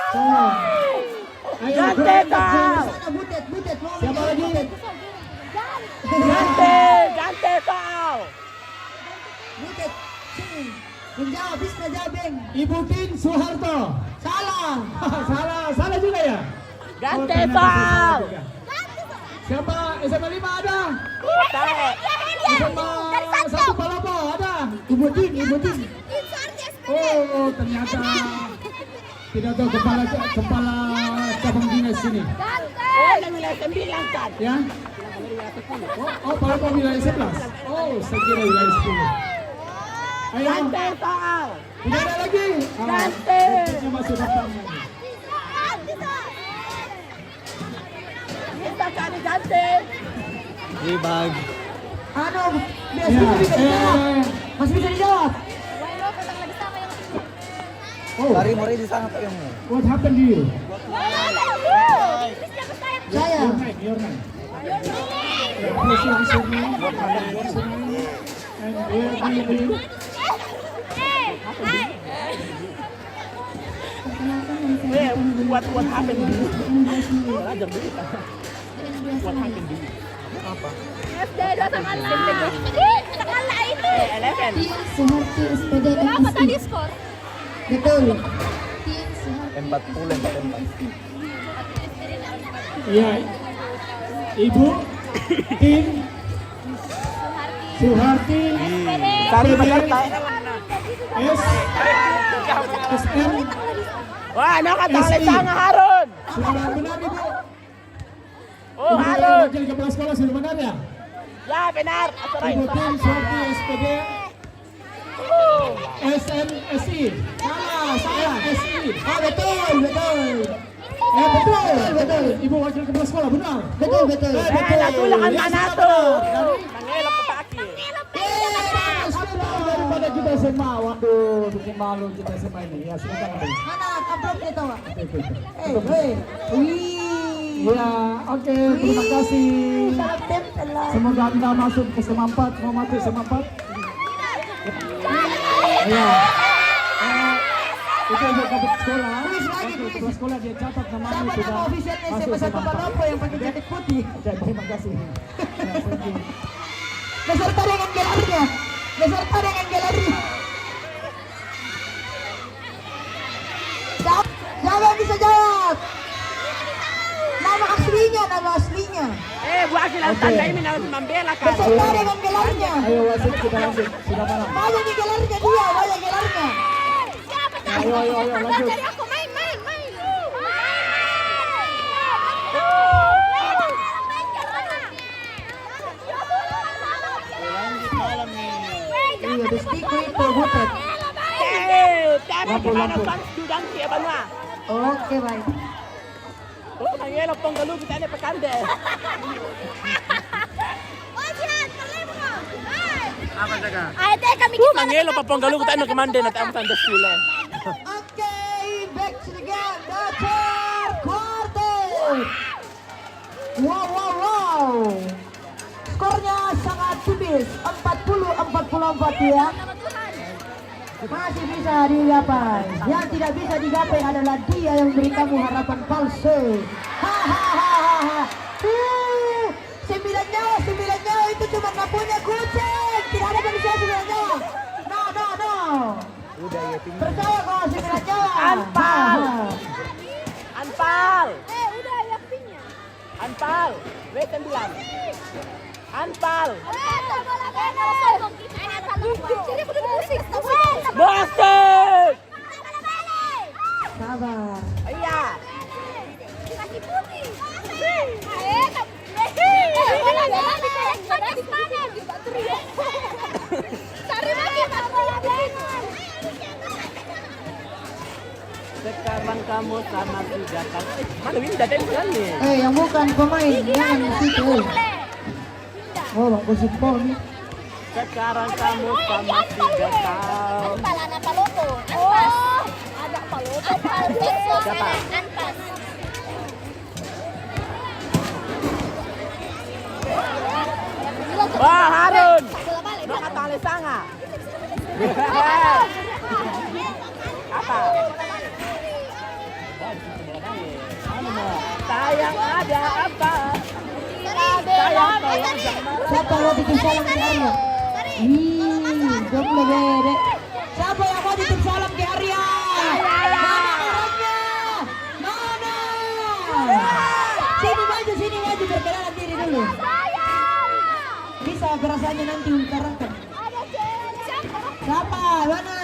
salah. Ayo, Ganti kurang lengkap, kau. Sana butet. Mau Siapa main lagi? butet. Ganti kau. Butet. Sini. Menjawab, bisa jawab, Beng. Ibu Tin Soeharto. Salah. Salah juga ya? Ganti ternyata kau. salah juga. Siapa? SMA 5 ada? SMA 1 Palopo ada? Ibu Tin. Oh, ternyata tidak tahu kepala cabang dinas sini. Oh, yang wilayah 9 kan. Ya? Oh, Palopo wilayah 11. Oh, saya kira wilayah 10. Ayo, Ganti kau. tidak ada lagi. Ganti. Ini masuk daftarnya. Kita cari ganti. Ibag. Anu, Ya, bisa dijawab. Masih bisa dijawab. Oh, Lari mori di sana tuh yang. what happened to you? Saya. Your name. Yeah, please answer me. What happened? What's your name? And where do you live? What happened to you? Belajar dulu kan. What happened to you? Apa? SD 2 kalah itu. 11. Suharti SPD Berapa tadi skor? Betul. 40 Ya, Ibu Tin Suharti Tadi benar tak? S SM. Wah, nak kata oleh tangan Harun. Sudah benar Ibu? Oh, Ibu Harun. wakil kepala sekolah sudah benar ya? Ya, benar. Asurai. Ibu Tin Suharti SPD SMSI. Salah SI. Oh, betul. Betul. Ibu wakil kepala sekolah benar. Betul. Natulakan Ya, mana sudah tuh? benar. Mangelap ke kaki. Daripada kita SMA, waduh, bikin malu kita SMA ini. Ya, silakan Ibu. Mana amplopnya tahu? Oke. Wih. Ya, oke, terima kasih. Salam tempel lah. Semoga Anda masuk ke SMA 4, mau masuk SMA 4. Ya. Itu untuk kapit sekolah. Kuis lagi, Untuk kuis. kepala sekolah dia catat namanya Siapa sudah nama ofisialnya masuk SMA 1 SMA 4. Palopo yang pakai jaket putih? Oke, terima kasih. Ya, thank you. Beserta dengan gelarnya. Siapa yang bisa jawab? Nama aslinya. Buat silang tanda ini harus membela kan. Beserta dengan gelarnya. Ayo wasit kita lanjut. Sudah malam. Mana nih gelarnya dia? Mana gelarnya? Ayo, lanjut. Dari aku main. Iya, bestiku itu butet. Tapi Lampu. kan sudah siapa semua. Oke, baik. Oh, mangelap penggalu kita ini pekande. Apa jaga? Mangelap pa penggalu kita ini kemande na tayo tanda sila. Oke, back to the game. The third quarter. Wow. Skornya sangat tipis, 40-44 ya. Masih bisa digapai. Yang tidak bisa digapai adalah dia yang beri kamu harapan palsu. Hahaha. 9 nyawa itu cuma nggak punya kucing. Tidak ada manusia 9 nyawa. No. Udah ya tinggi. Percaya kok 9 nyawa. Anpal. Anpal. Udah ya pinya. Anpal. W9. Anpal. Boston. Sabar. Iya. Sekarang kamu sama si Datang. Mana ini Datang bukan nih? Yang bukan pemain, jangan di situ. Oh, Bang Kusipol nih. Sekarang kamu sama si Datang. Anak palopo. Oh, ada palopo. Siapa? Anpas. Wah, Harun. Nakata Alesanga. Apa? Sayang ada apa? Sayang tolong jangan. Siapa yang mau titip salam ke Arya? Jomblo bede. Siapa yang mau titip salam ke Arya? Mana orangnya? Mana? Sini maju perkenalan diri dulu. Bisa rasanya nanti utarakan. Siapa? Mana?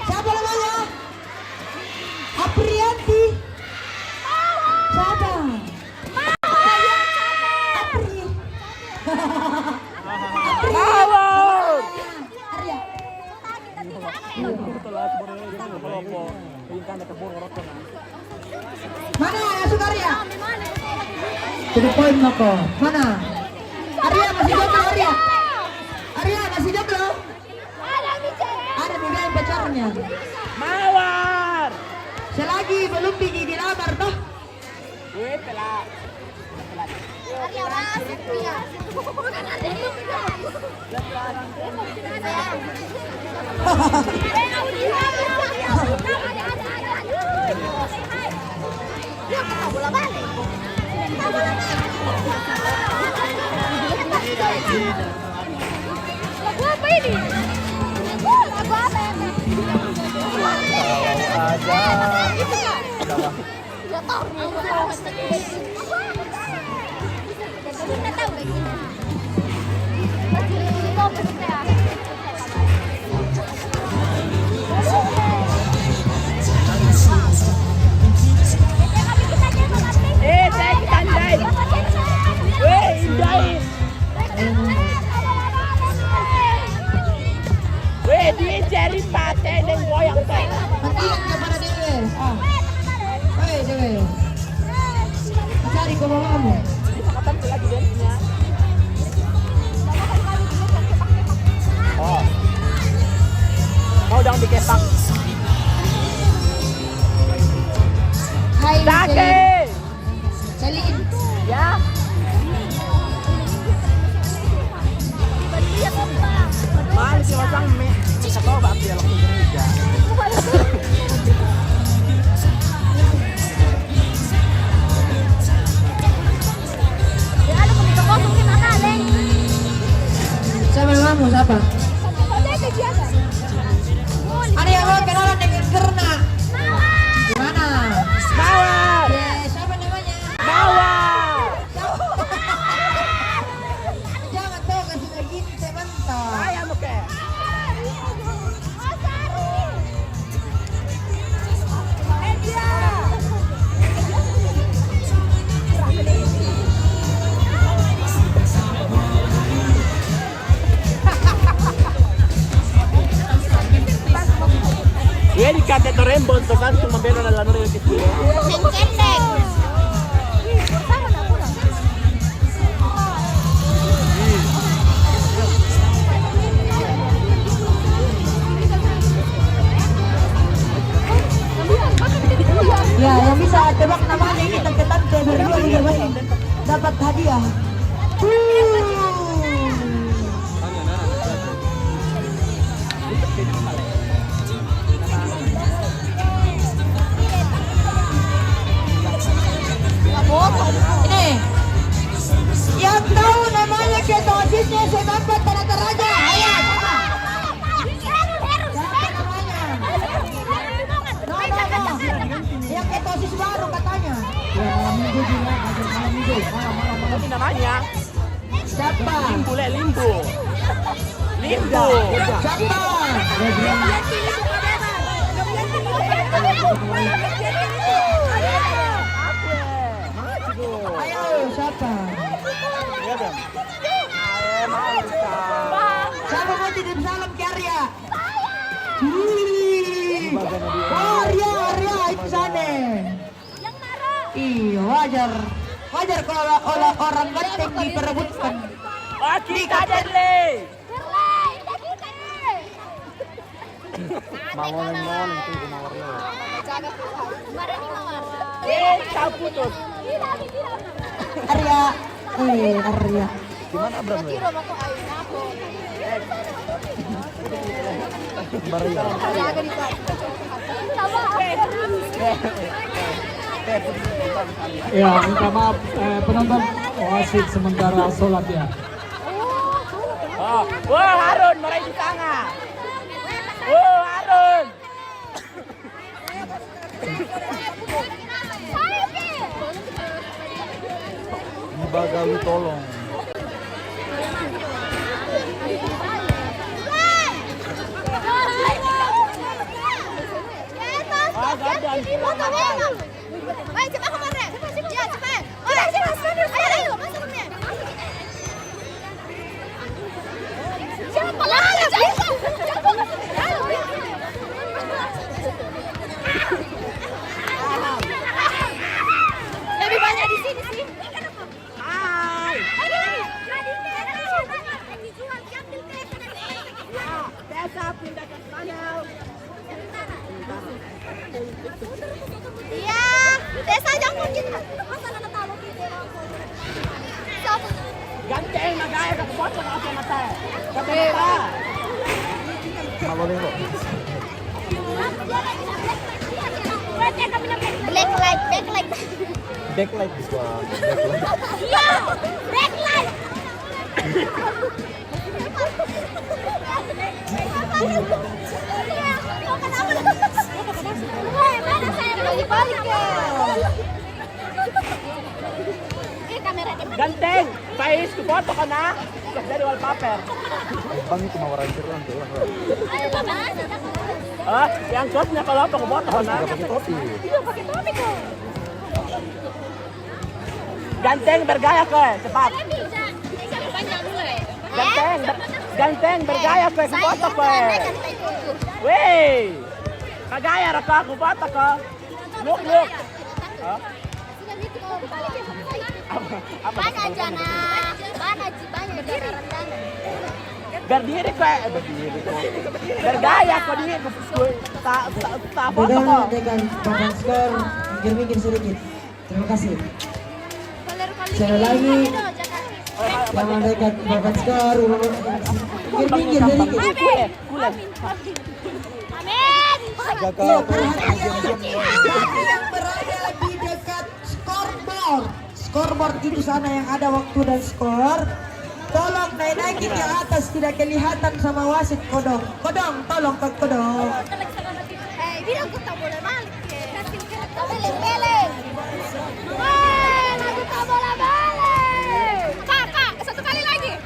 Siapa namanya? Aprianti. Siapa? Mawar. Arya. Mana masuk Arya? Jadi poin Moko. Mana? Arya masih jomblo Arya. Arya masih jomblo. Ada juga yang pacarnya. Mawar. Selagi belum dilamar toh. Wih, pelak. Arya masuk dia. Bukan Arya. Lagu apa ini? Lagu apa ini? Ya tahu. Nggak tahu lagi. Saya tandai. Weh, indahin. Weh, dia cari paten dan goyang teh. Penting kepada Dewe. Hei Dewe. Cari ke bawahmu. Kapan tuh lagi dance-nya? Oh. Kau dong dikepak. Hai Dake. Celin. Ya. Mana sih masang mie? Bisa tahu bak dia langsung kerja. Siapa namamu? Siapa? Ada yang mau kenalan dengan Kerna? Gimana? Mawar. Siapa namanya? Mawar. Jangan tahu kasih lagi ini saya mantap. Ayam oke. Ieri Cateto Rainbow soltanto una bella nella notte che ti Ya, yang bisa tebak namanya ini tante-tante berdua juga masih dapat hadiah. Lindo. Siapa? Ayo, siapa? Iya dong. Siapa mau titip salam ke Arya? Oh, Arya itu sana. Iya, wajar kalau orang ganteng diperebutkan. Oh, kita Dele. Mawar-mawar itu mawar lo. Kau putus. Arya. Arya. Gimana Abram lo? Maria. Ya, minta maaf penonton wasit sementara sholat ya. Oh, wah Harun meraih di tangan. Oh Harun. Bagawi tolong. Ayo cepat kemarin. Ya cepat. Ayo masuk nih. Siapa lagi? Lebih banyak di sini sih. Hai. Desa pindah ke sana. Iya, desa jangan kita. Ganteng nagaya ka kupoto na ako mata. Kapera. Mabalin ko. Backlight. Backlight gua. Iya, backlight. Mana saya balik ya? Ganteng, pais kupoto ka na. Dari wallpaper. Bang itu mawaran lang tuh. Ah, yang cosnya kalau apa kupoto ka na. Pakai topi. Pakai topi kok. Ganteng bergaya ko, cepat. Ganteng bergaya ko, kupoto ko. Wey. Kagaya ra ka kupoto ko. Look. Ah. Banyak jana, banyak berdiri. Berdiri ko, bergaya ko di tak foto ko. Dengan papan skor, minggir sedikit. Terima kasih. Sekali lagi, jangan dekat papan skor. Minggir sedikit. Amin. Iya, perhatian yang berada di dekat scoreboard itu sana yang ada waktu dan skor. Tolong naikin ke atas, tidak kelihatan sama wasit. Kodong, tolong ke kodong. Bilang ko tak boleh balik. Beleng. Aku tak boleh balik. Kak, satu kali lagi.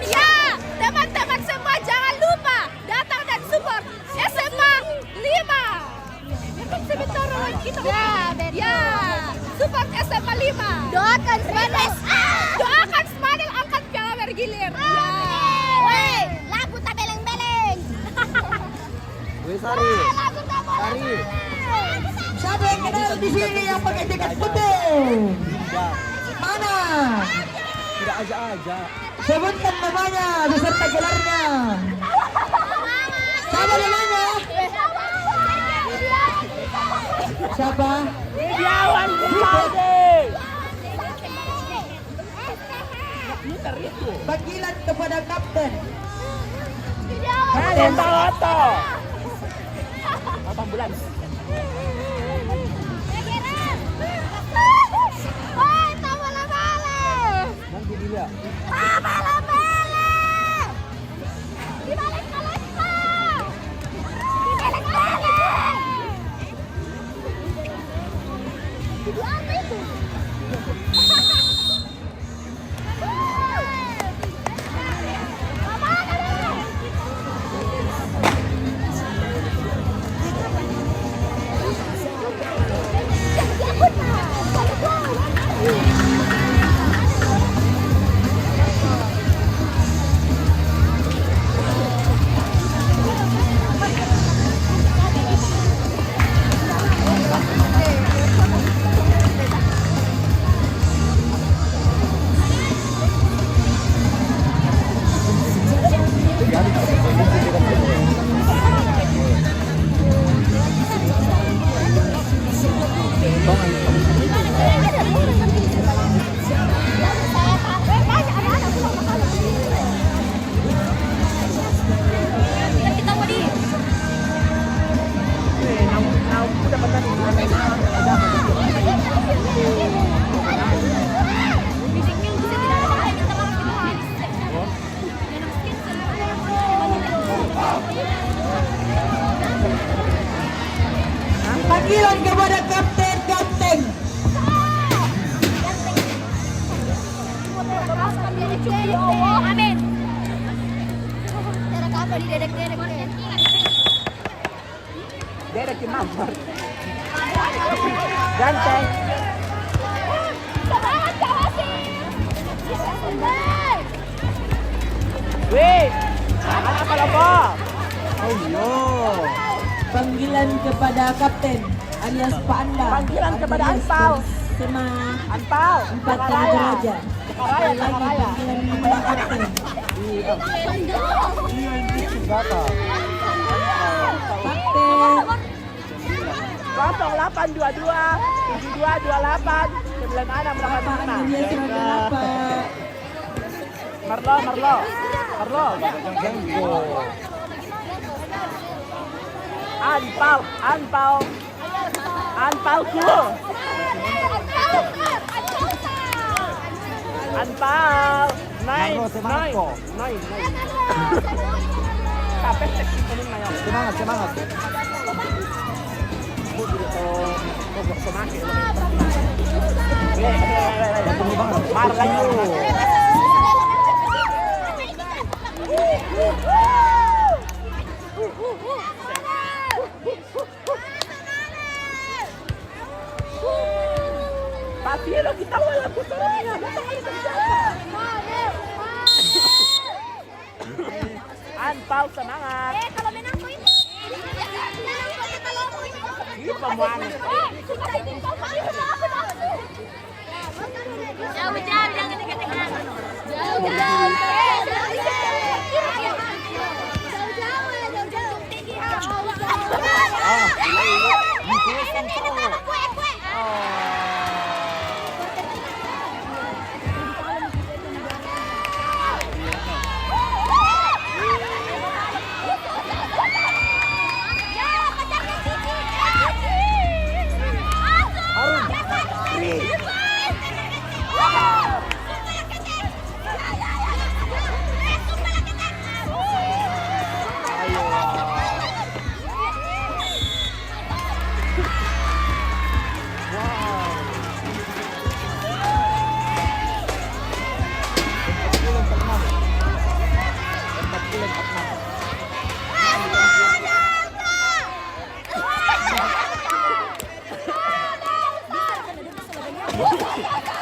Ya, teman-teman semua jangan lupa datang dan support SMA 5. Sebentar lagi kita. Ya, support SMA 5. Doakan Smanil angkat piala bergilir. Woi, lagu tak beleng-beleng. Wih Sari. Siapa yang kenal di sini yang pakai jaket putih? Mana? Tidak aja. Sebutkan namanya beserta gelarnya. Siapa namanya? Siapa? Mediawan Bukade. Panggilan kepada kapten. Kapten Bawoto. 8 bulan. Nanti dia. panggilan kepada kapten. Amin. Cara apa di dedek-dedek? Dedek di mamar. Ganteng. Semangat Kak Wasit. Wih, apa lopo? Oh iya. Panggilan kepada kapten alias Pak Anda. Panggilan kepada Anpal. Sama Anpal. 4 Tanah Toraja. Raya, Lagi Raya. panggilan kepada kapten. Berapa? Kapten 0822 7228 9685. Angelia Suratapa. Marlo. Anpalku. Anpal. Nine. Capek seksi kuning mayo. Semangat. Marlayu. Papiero kita wala putarnya. Anpal semangat. Kalau menang ko ini. Ini pemuan. Jauh, jangan dekat-dekat. Jauh.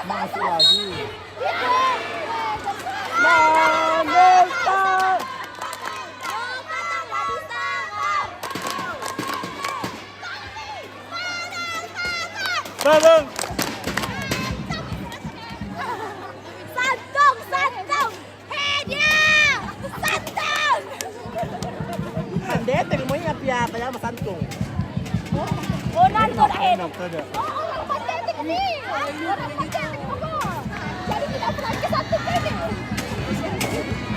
Masih lagi. Bareng. Santong. Hedia. Santong. Andete mo yung apya kaya masantong. Oh, nanto dahil. Enak saja. Orang patetik ini. Orang patetik mo. Jadi tidak pernah kesantong ini.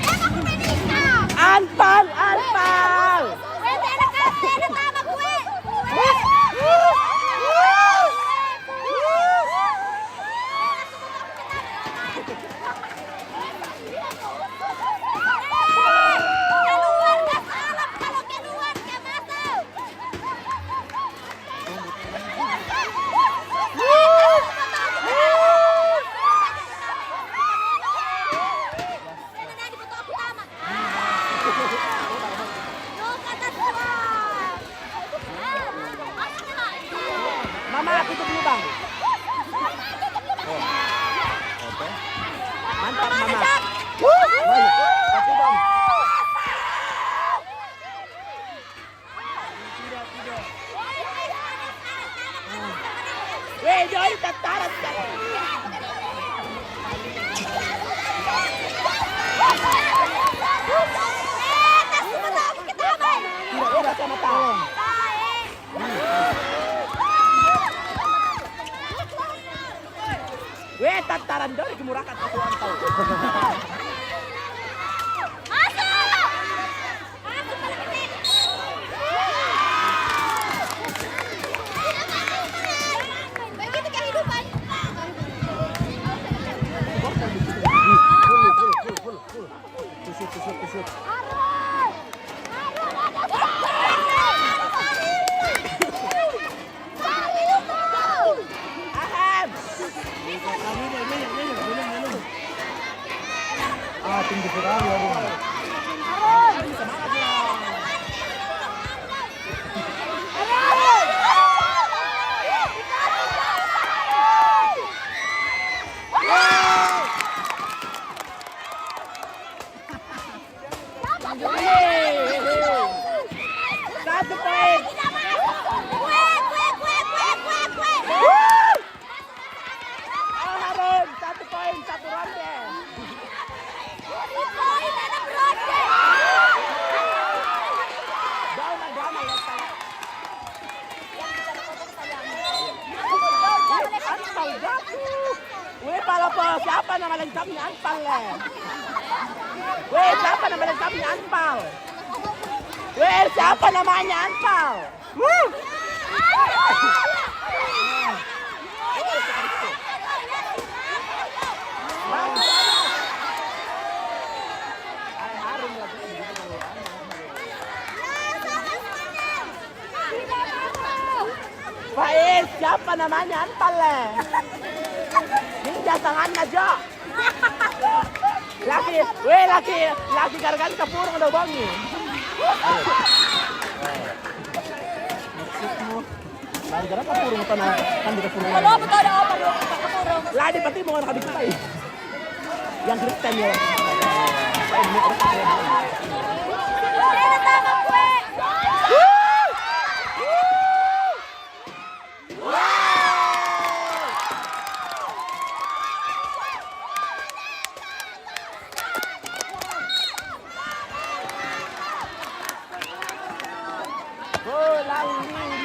Enak menikah. Anpal. Wede enak tama kue. Keluar gas alam, kalau keluar dia masuk. Mama, tutup lubang. Mantap, Mama. Kasih bang. Weh, Joy, tataran. Udah sama tolong. Weh, tataran Joy, kemurakan satuan tau. Begitu kehidupan. Tusuk. tinggi sekali ya. Satu poin. Al Harun, 1 poin, 1 ronde. Damai ya, Pak. Anpal jatuh. Weh, palapo, siapa nama lengkapnya Anpal le? Weh, siapa nama lengkapnya Anpal? Weh, siapa namanya Anpal? Faiz, siapa namanya Anpal le? Ninja tangannya Jo. Laki gargan kapurung daw bangi. Gara-gara kapurung ito na kan di kapurung. Wala pa tayo apa mo kapurong. Ladi pati mo nga nakabit pa eh. Yang Kristen yun. Bolang 5.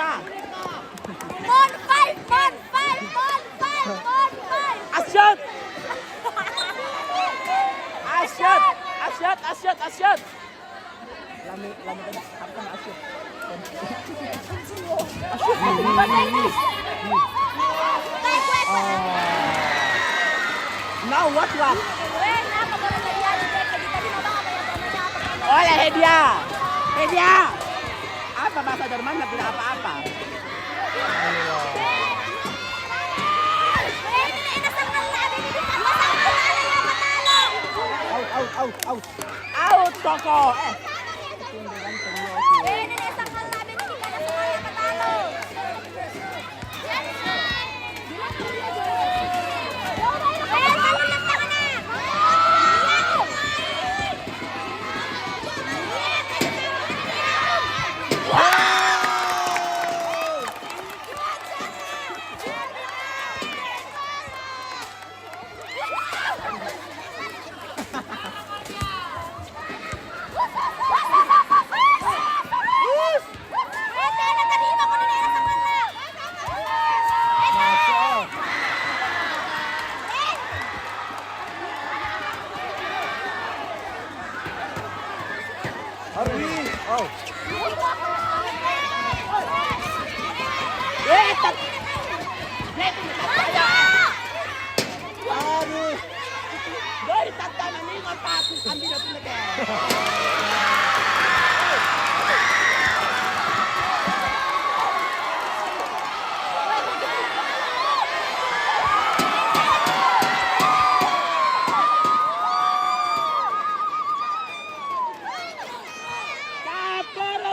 Mon 5. Asyot! Asyot! Lami ka na. Apa na asyot? Now what? Oh ya Hedia! Apa bahasa Jerman nggak tidak apa-apa? Out Koko.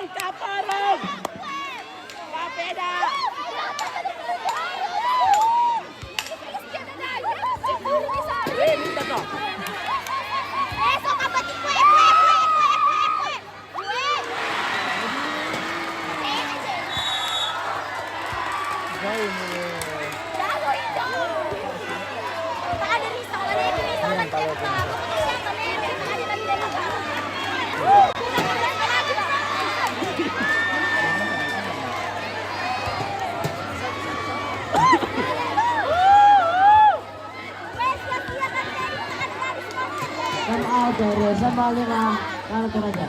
Caparong. Kapeda. Minta to. Dari sama 5 kalau teraja.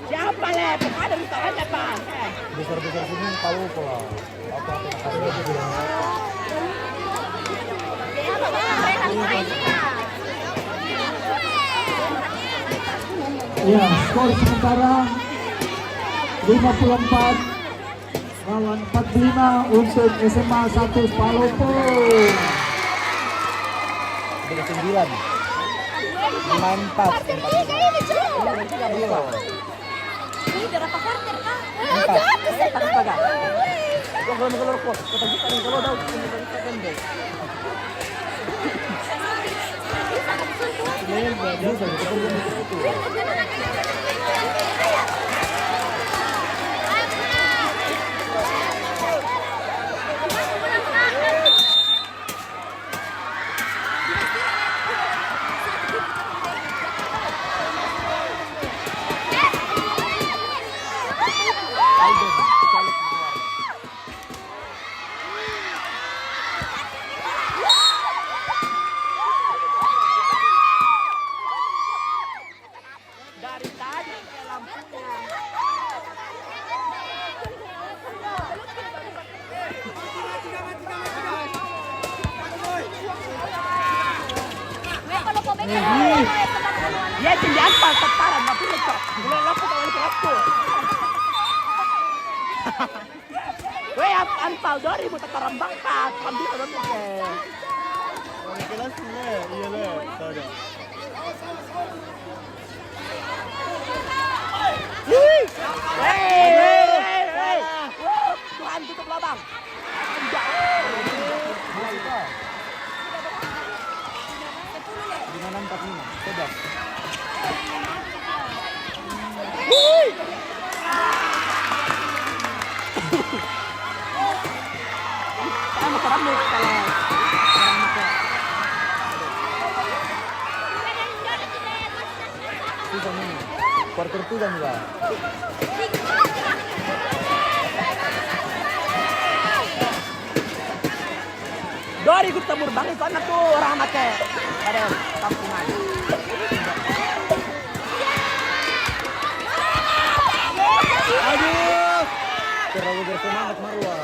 Siapa le? Ada di tangannya Pak. Besar-besar sini tahu pola. Ya, skor sementara 54 lawan 45 untuk SMA 1 Palopo. 9. Quarter 3 ini, Ju. Ini berapa quarter, Kak? Jahat ke sana. Huwag ka magkalorpot. Katagitan ng kalo daw. Dari tadi ke lampunya. Ya, hindi anpal, tataran, mapulog ka. Mula lampu, tawal ka lampu. Weh, anpal, dari mo tatarambang ka. Kambi ka naman eh. Kelas ni, iya le. Tahu. Hei. Tuhan tutup lubang. Di mana 45? Coba. Ay, masarap mo pala. Susah ni. Quarter 2 dah mula. Dori gusto mo bang ito na to orang mate. Ada kampungan. Aduh. Terlalu bersemangat Marwa.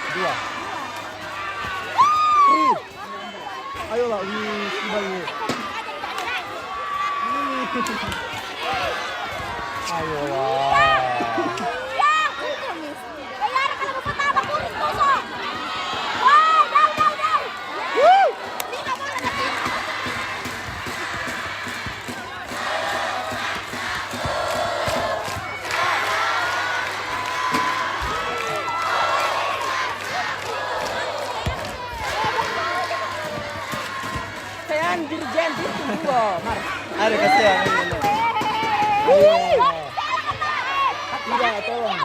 Dua. Ayolah, wih, sebagai. Ayolah. Sayan dirjen itu dua, Mar. Ada kasihan. Tidak, tolong.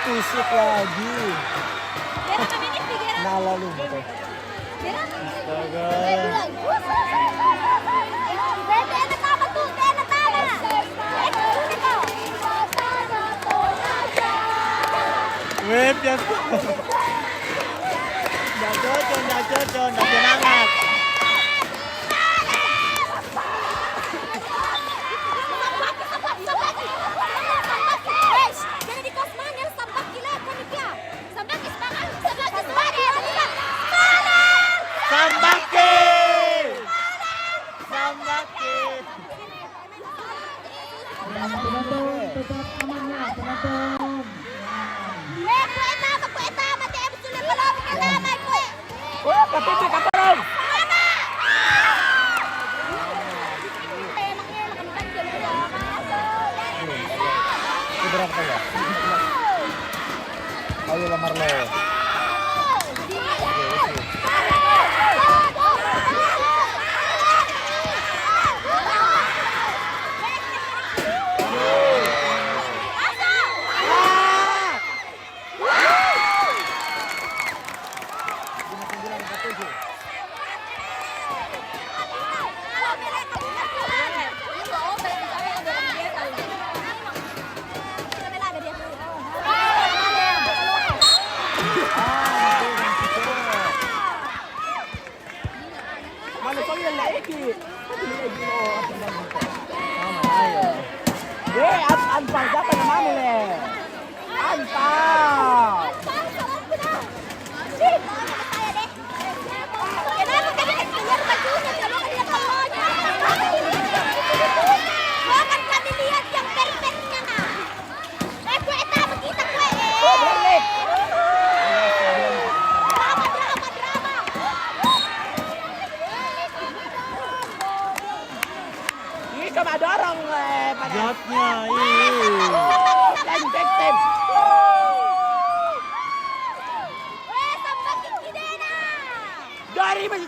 Tusuk lagi. Nah lalu betul. Astaga. Web ya. Nggak cocok, nggak semangat. Kapipi kaparong. Berapa ya? Ayolah Marlo. coba dorong pada Jatnya, dan victim. Weh, sampai gede na. Dari masih.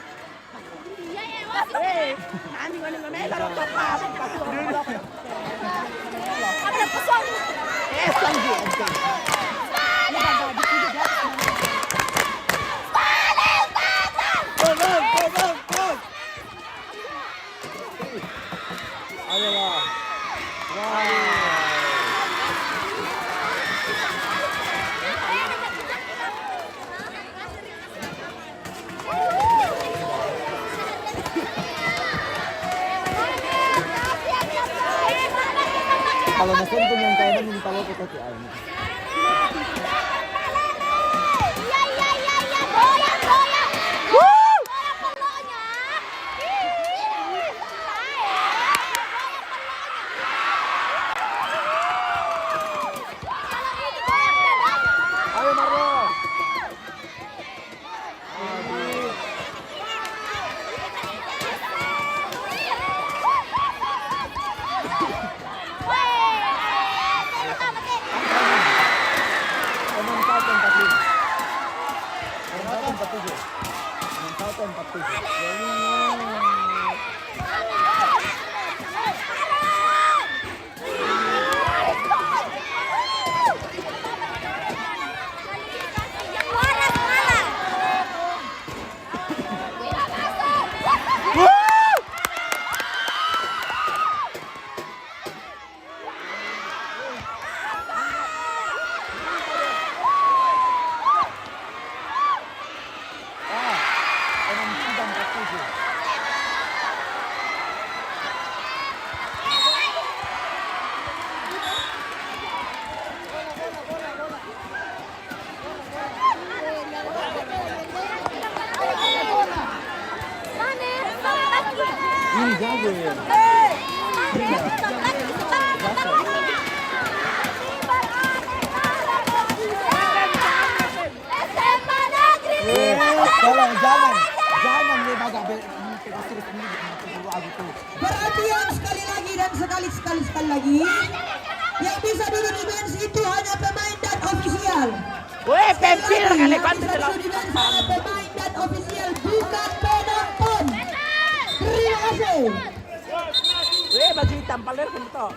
Iya, ya, wasit. Anjing ngamela ro kapap. Ada pesuang. Sanggi. Kalau nasentuh yang kanan minta lo kita ti ay. Iya, iya, iya, iya. Goyang, goyang. Goyang pelunya. Ayo Marlo. Ini jago ya. Tolong jangan nih bagak Perhatian sekali lagi dan sekali lagi. Yang bisa duduk di bench itu hanya pemain dan ofisial. Weh, pensil kali Yang bisa duduk di bench hanya pemain dan ofisial, bukan penonton. Terima kasih. Weh, baju hitam paler bentuk.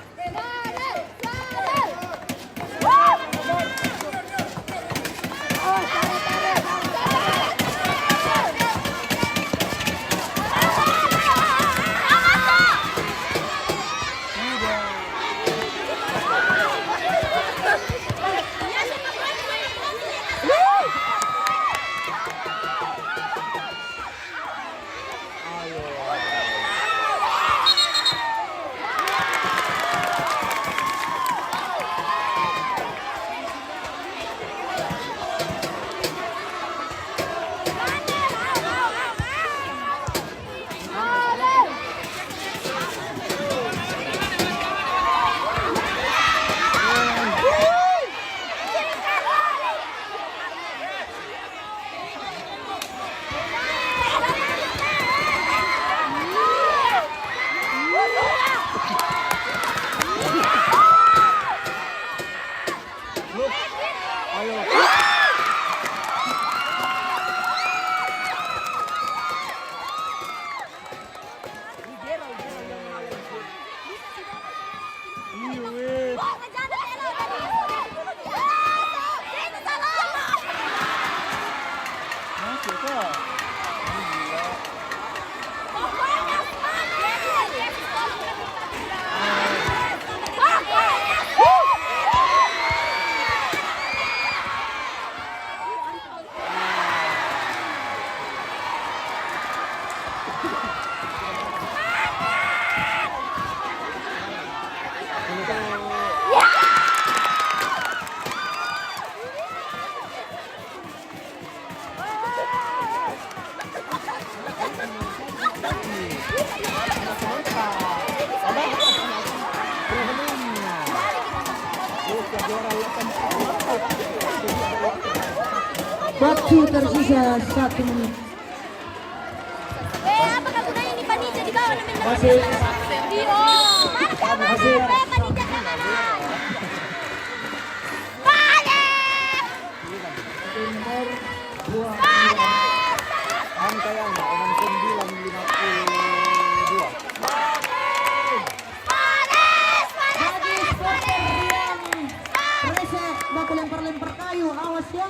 Waktu tersisa 1 menit. Apakah gunanya ini panitia di bawah namanya? Masih Masih. Timur 2. Angkanya 6952. Bagi supporter yang rese baku lempar-lempar kayu, awas ya.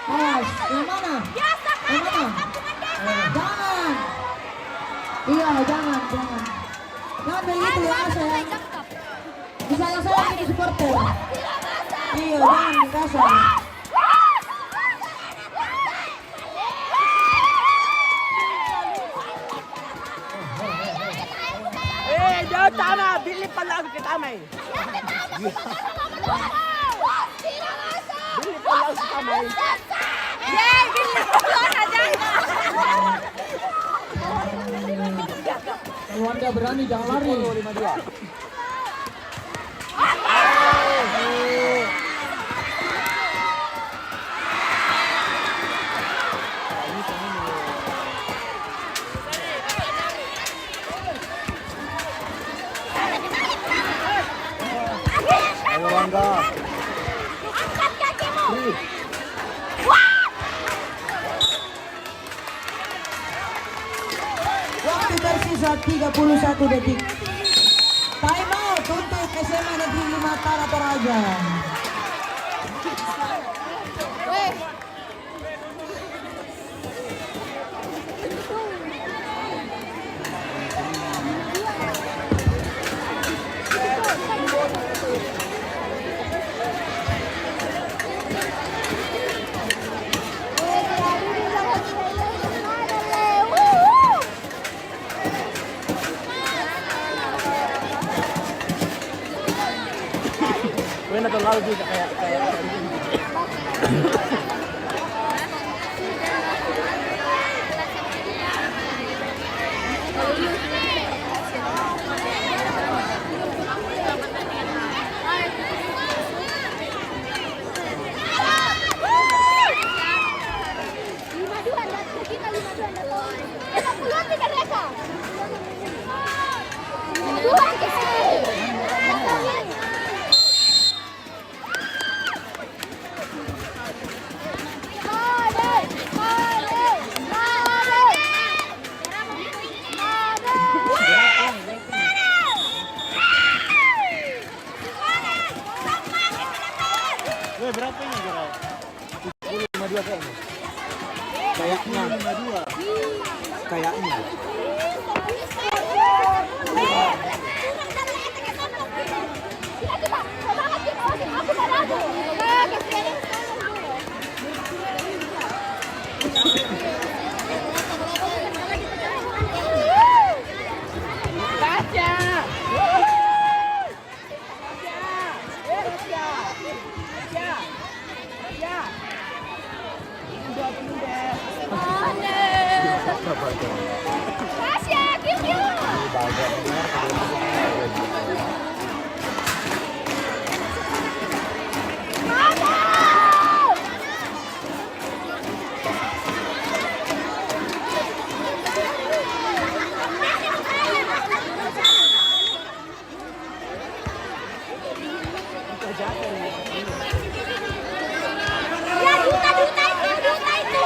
Awas, yang mana? Yang mana? Jangan. Iya, jangan. Jangan begitu ya, sayang. Bisa yang sayang ini supporter. Iya, jangan dikasar. Jauh tama, bili pala ako kita may. Bili pala ako kita may. Yay, bili ko na dyan. Kalau Anda berani jangan lari. 52. Ayo Wangga. Angkat kakimu. Waktu tersisa 31 detik. Time out untuk SMA Negeri 5 Tanah Toraja. Gue natural juga kayak berapa ini Geral? 10.52 kayaknya. Kayaknya 52. Kayaknya. Tasya, give you. Ya, duta itu.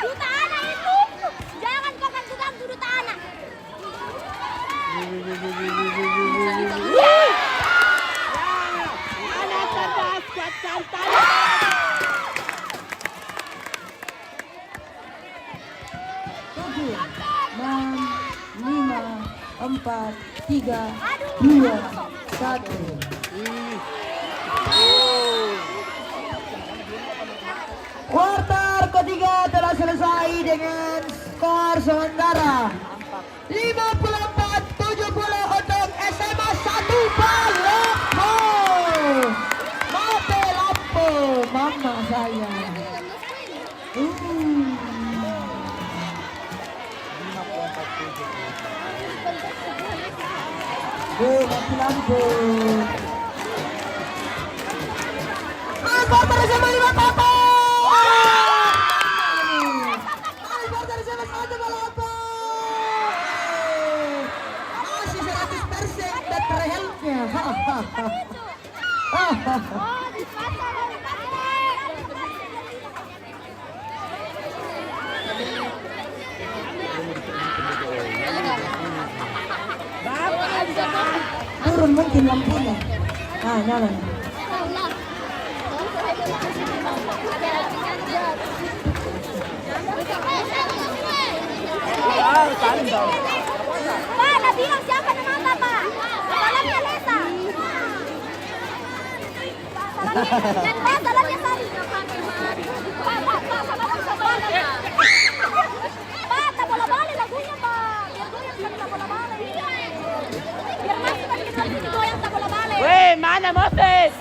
Duta anak itu. Jangan kau ganggu duta anak. Anak cerdas, kuat santai. 7, 6, 5, 4, 3, 2, 1. Kuarter ketiga telah selesai dengan skor sementara 54-70 untuk SMA 1 Palopo. Mate lampu mama saya. Mati lampu. Kuarter SMA 5 Palopo. Masih Turun mungkin lampunya. Nah, nyala. Pak, nabilang siapa namanya, Pak? Salamnya Lesa. Salamnya Sari. Pak, sama Pak, tak bola-balik lagunya, Pak. Biar goyang kan tak bola-balik. Biar masuk kan kita sini goyang tak bola-balik. Weh, mana Moses?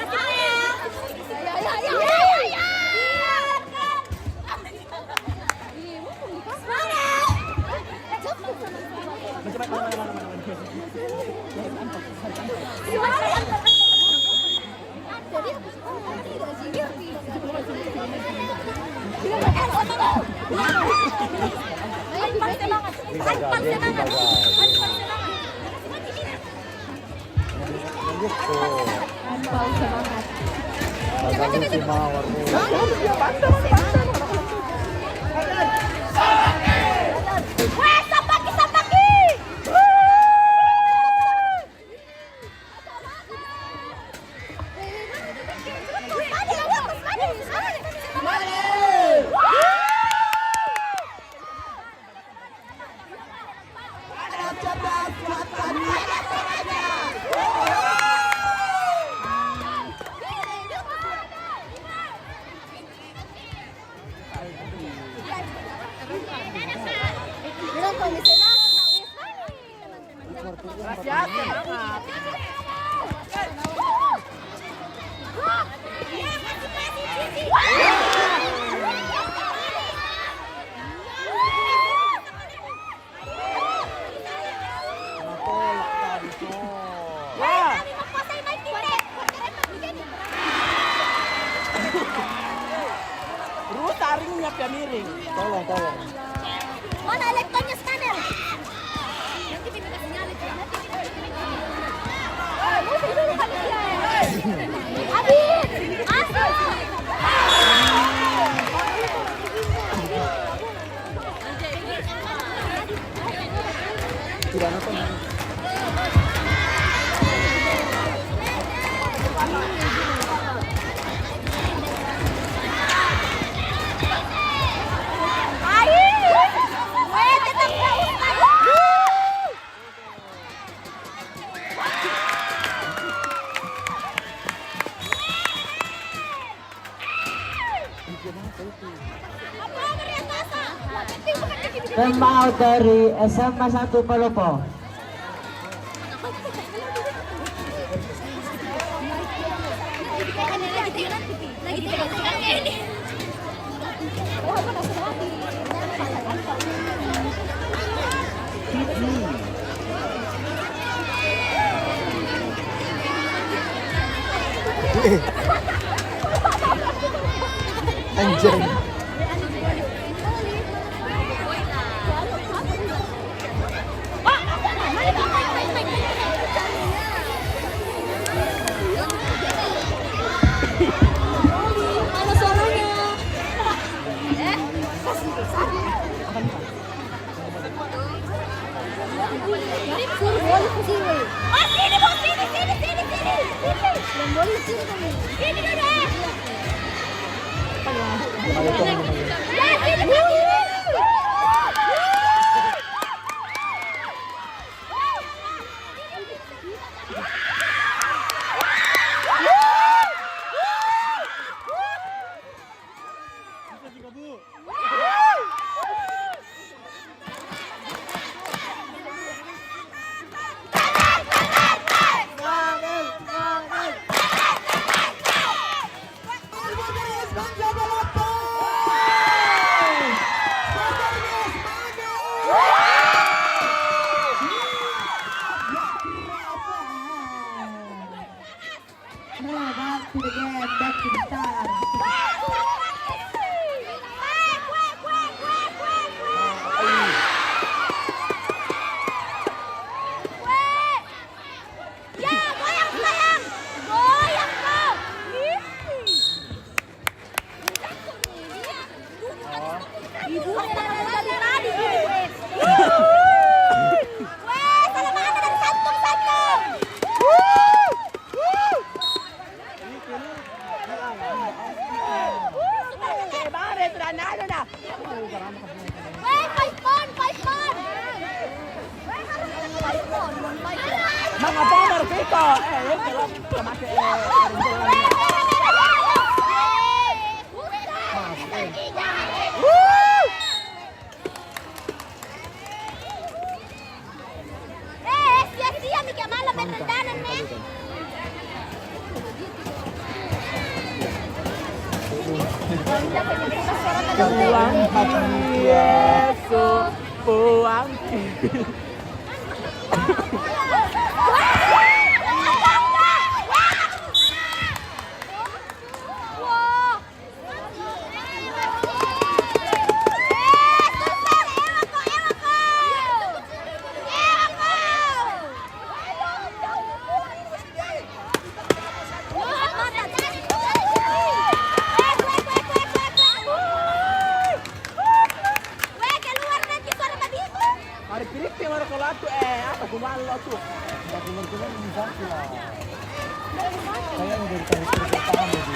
Taringnya pia miring. Tolong. Mana elektronya scanner? Nanti kita kasih nyali ya. Musik dulu kan dia. Adit, asal. Tidak nonton. Mau dari SMA 1 Palopo. Anjing. Mana suaranya? Oh, sini, Bos, sini. Yang boleh sini kami. Sini dulu. Ya, sini kami. Ya, goyang Mga bomber dito! Wait, lamaki sia-sia mi chiamala per rendanan me. Puang hati Yesus, puang Hari pilit yang mana kalau tu apa gumalo tu? Gumar-gumar ni Zaki lah. Kaya yang dari tadi pertama dia.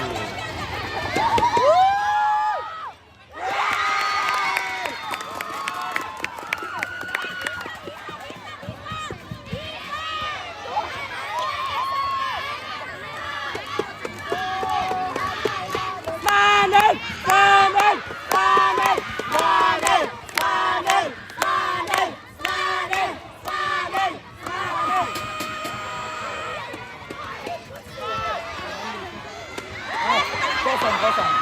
Manen, manen, manen, manen, manen, manen, manen, manen, manen. Kosong.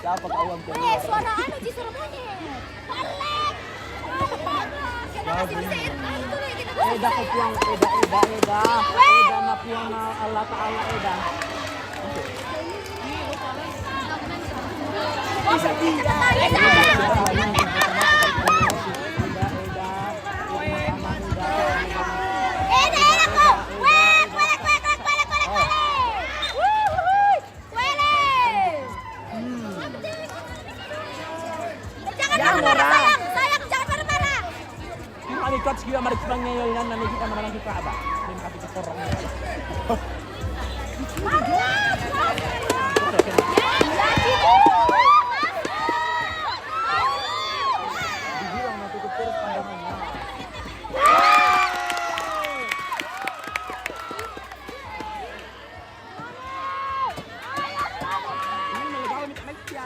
Siapa kawan tu? Suara anu ci suara monyet. Balik. Eda ko puang eda na puang na Allah Taala eda. Sayang, jangan marah-marah. Yung kami coach kita mari kita ngayon na kita naman kita ba. Yung kami kita korong. Dibilang natutup terus pandangannya. Ini nalagaw ni Malaysia.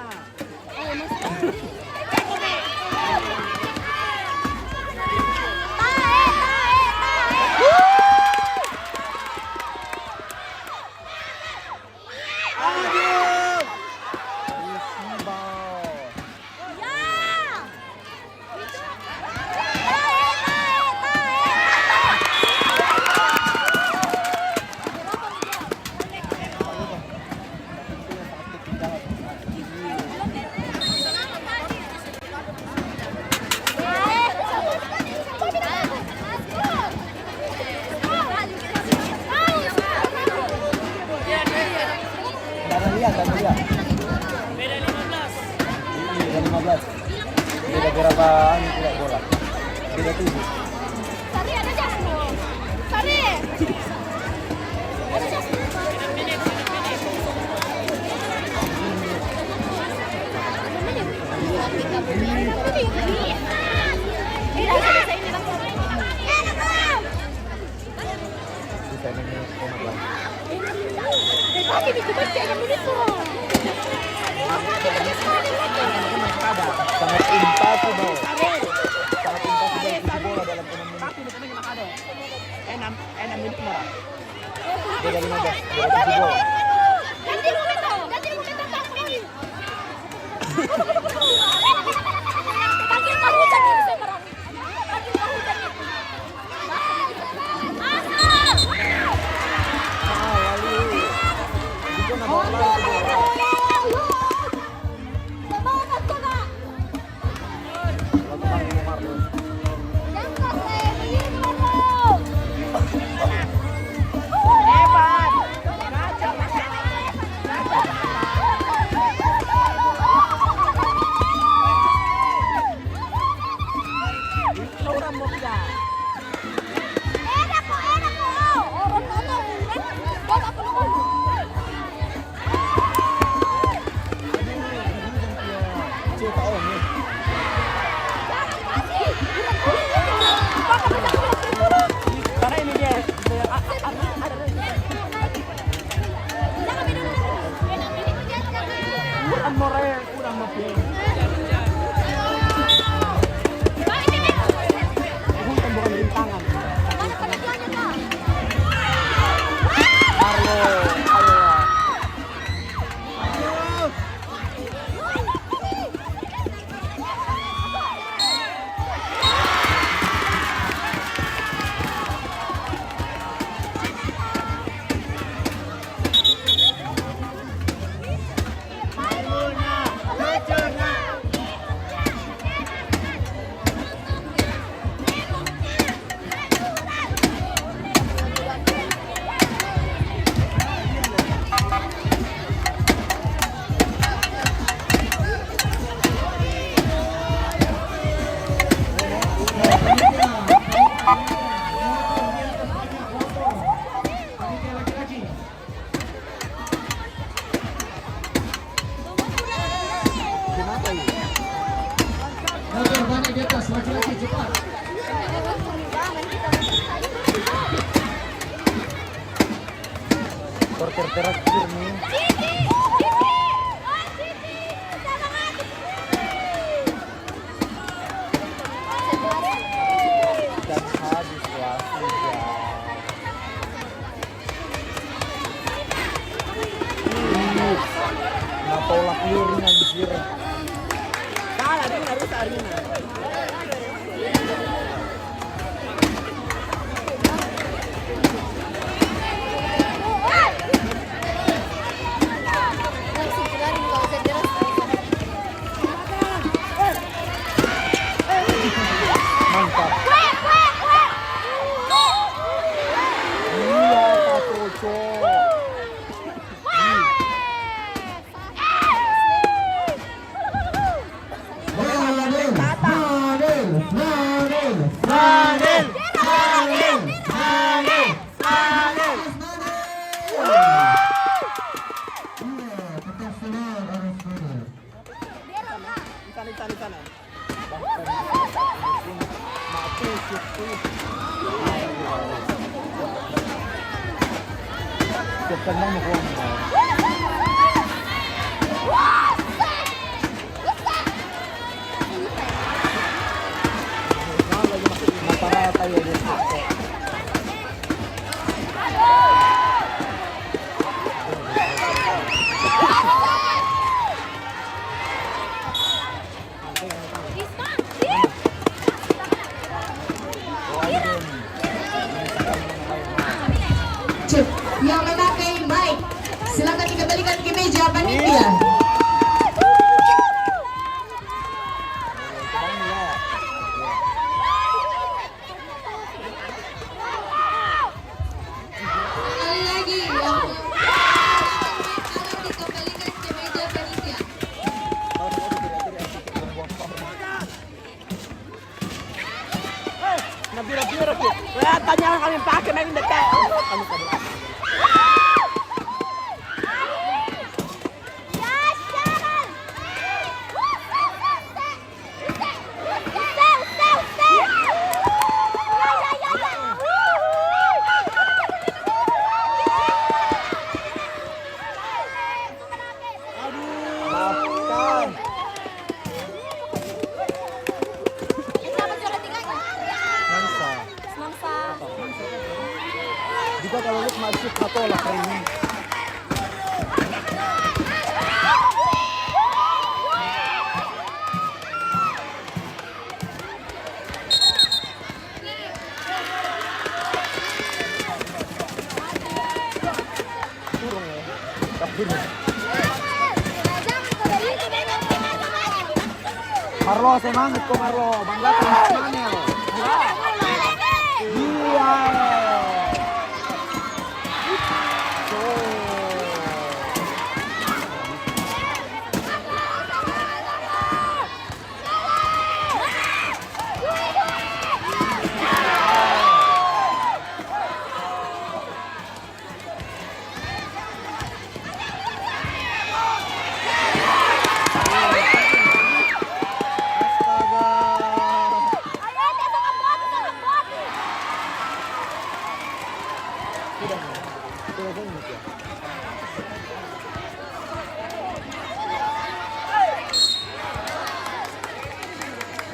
Beda 15. Beda berapa tidak bola? Beda 7. Sari ada jangan. Sari. Sangat impossible. Sangat impossible isi bola dalam 6 menit. Enam menit merah. Beda 15. Beda 7 bola. Ganti momento tampil. Panggil pahujan ini saya marah. Panggil pahujan itu. Porter terakhir nih. Dan habis waktunya. Nah, tolak liurnya anjir. Salah, dia harus Arina. Mantap. Iya, Pak Coco. Di sana. Tenang mo kung napara tayo dito. Cuk, yang memakai mic, silakan dikembalikan ke meja panitia. Sekali lagi, yang dikembalikan ke meja panitia. Nabira-bira po. Kaya tanya lang kami pakai main dekat. Kami kabila. Maafkan. Juga kalau lu masuk atau lah kayak ini. Turun ya. Tapi Marlo, semangat kok Marlo. Banggakan Ismail. Iya.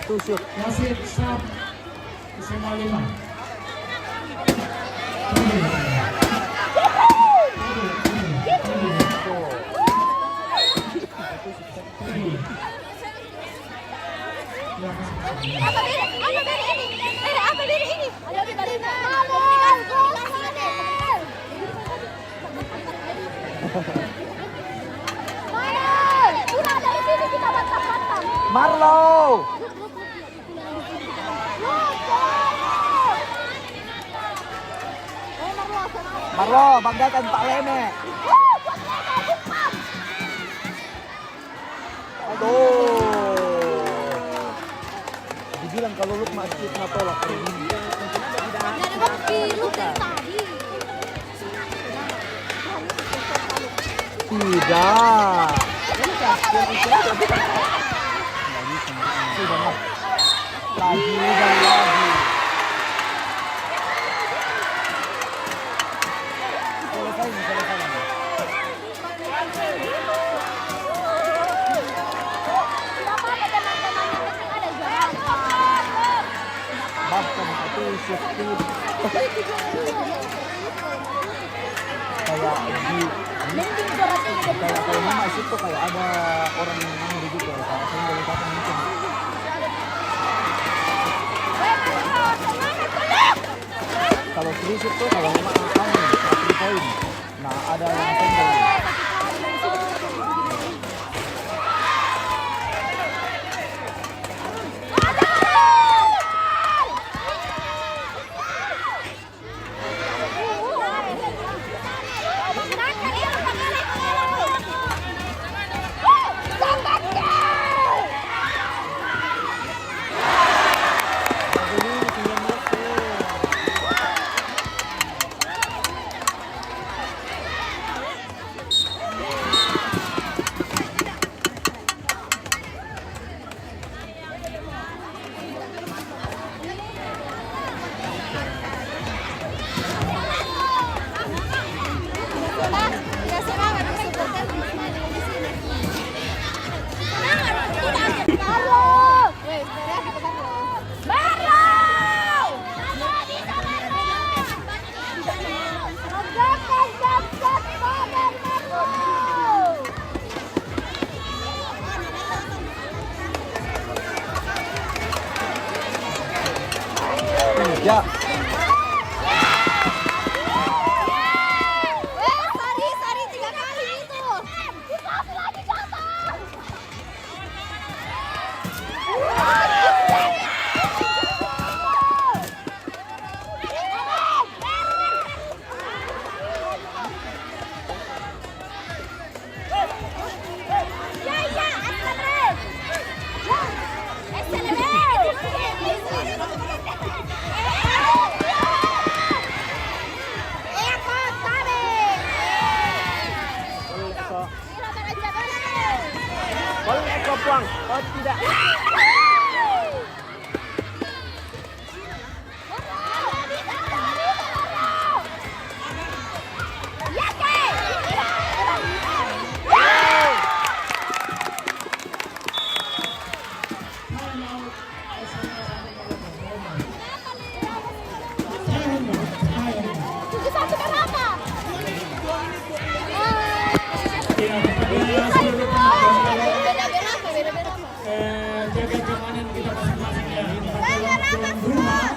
Tusuk. Wasit stop. SMA 5. Marlo. Marlo, banggakan Pak Leme. Aduh. Dibilang kalau lu masjid na tolak ini. Tidak. Lagi dan lagi. Selesai. Kayak kalau Mas itu kayak ada orang yang ngomong gitu ya. Kalau saya dari kata mungkin. Kalau serius itu kalau memang kamu 1 poin. Nah, ada yang single. Ya. Sari 3 kali itu. Dikasih lagi jatah. Boleh kau buang. Oh tidak. Jaga keamanan kita masing-masing ya. Tuan rumah.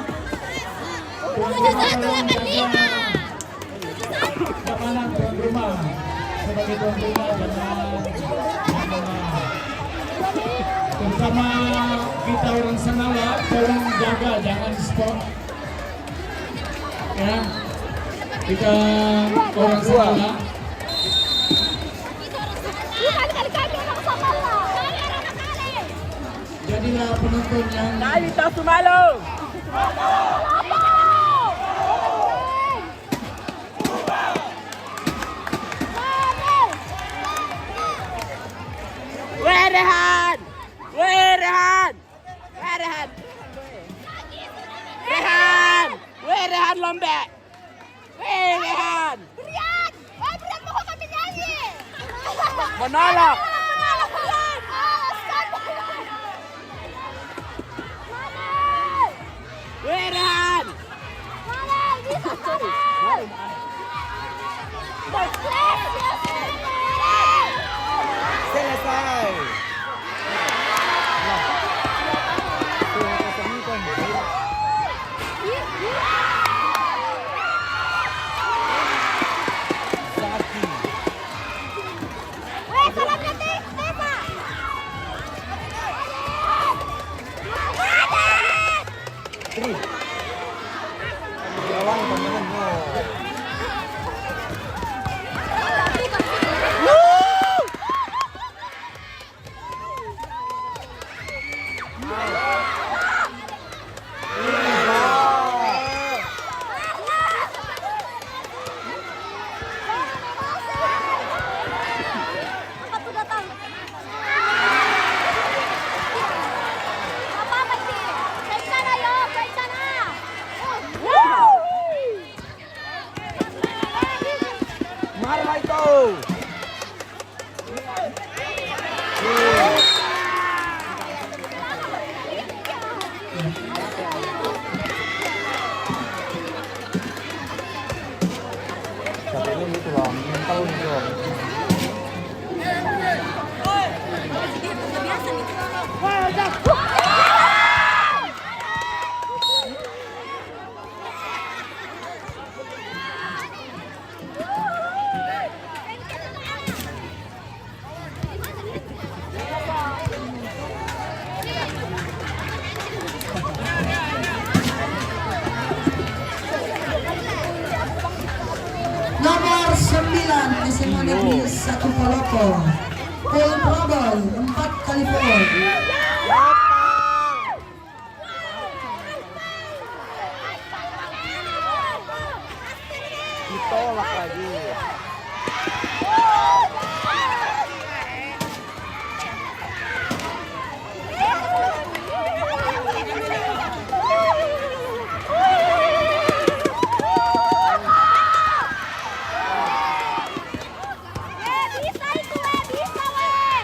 Keamanan tuan rumah. Sebagai tuan rumah terutama kita orang Sanala, tolong jaga jangan sport. Ya. Kita orang Sanala. Jadilah penonton yang Kali tak sumalo. Rehan. Rehan lombe. Rehan. Brian, Brian mau kami nyanyi. Monolog. Rehan. Selesai. Marah itu. Tapi ini gitu loh, mental gitu loh. Nomor 9 SMA Negeri 1 Palopo. Full trouble 4 kali foul. Ditolak lagi. Bisa itu bisa weh.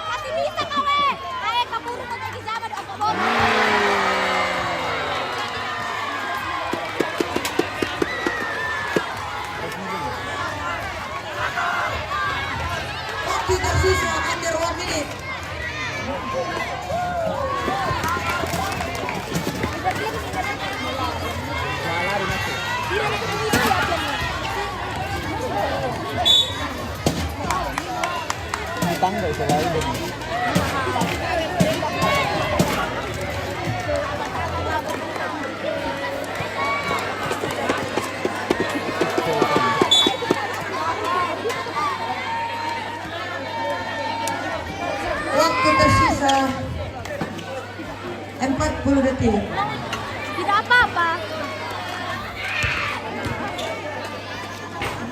Masih bisa kau weh. Kabur mau jadi zaman apa bola. Waktu tersisa under 1 minute. Tangga itu lagi deh. Waktu tersisa 40 detik. Tidak apa-apa.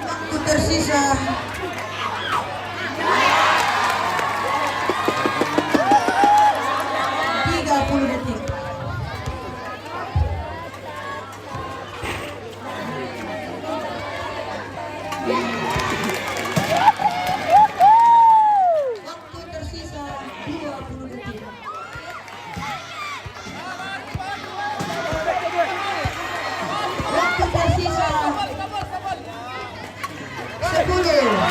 Waktu tersisa 30 detik. Waktu tersisa 20 detik. Waktu tersisa 10,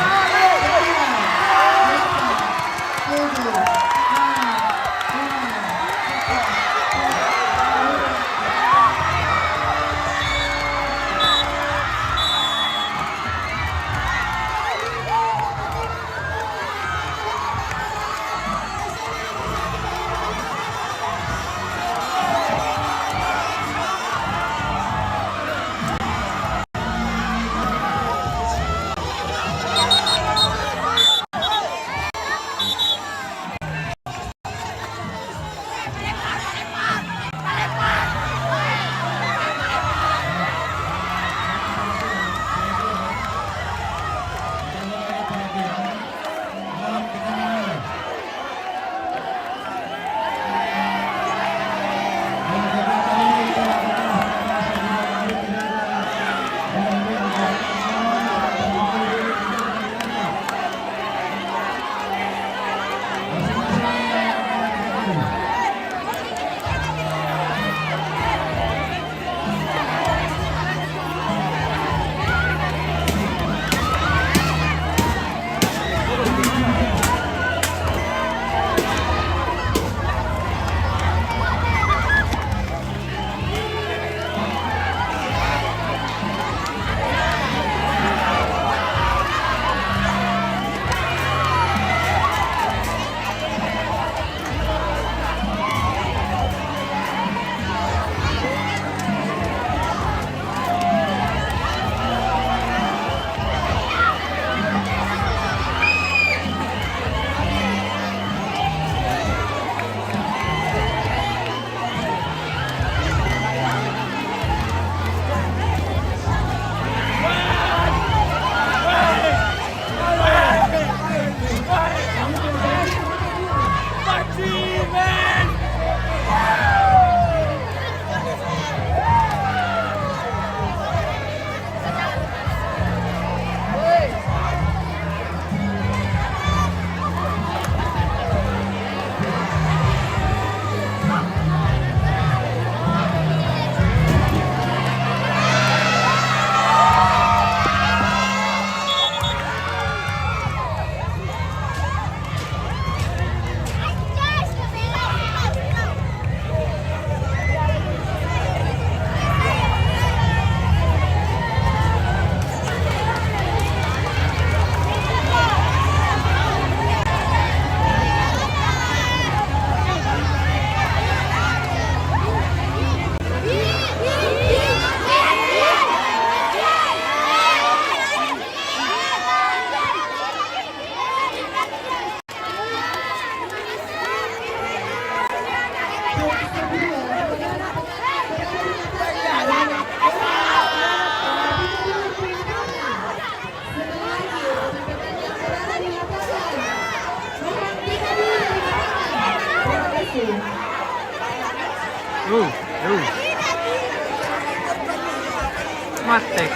Matek.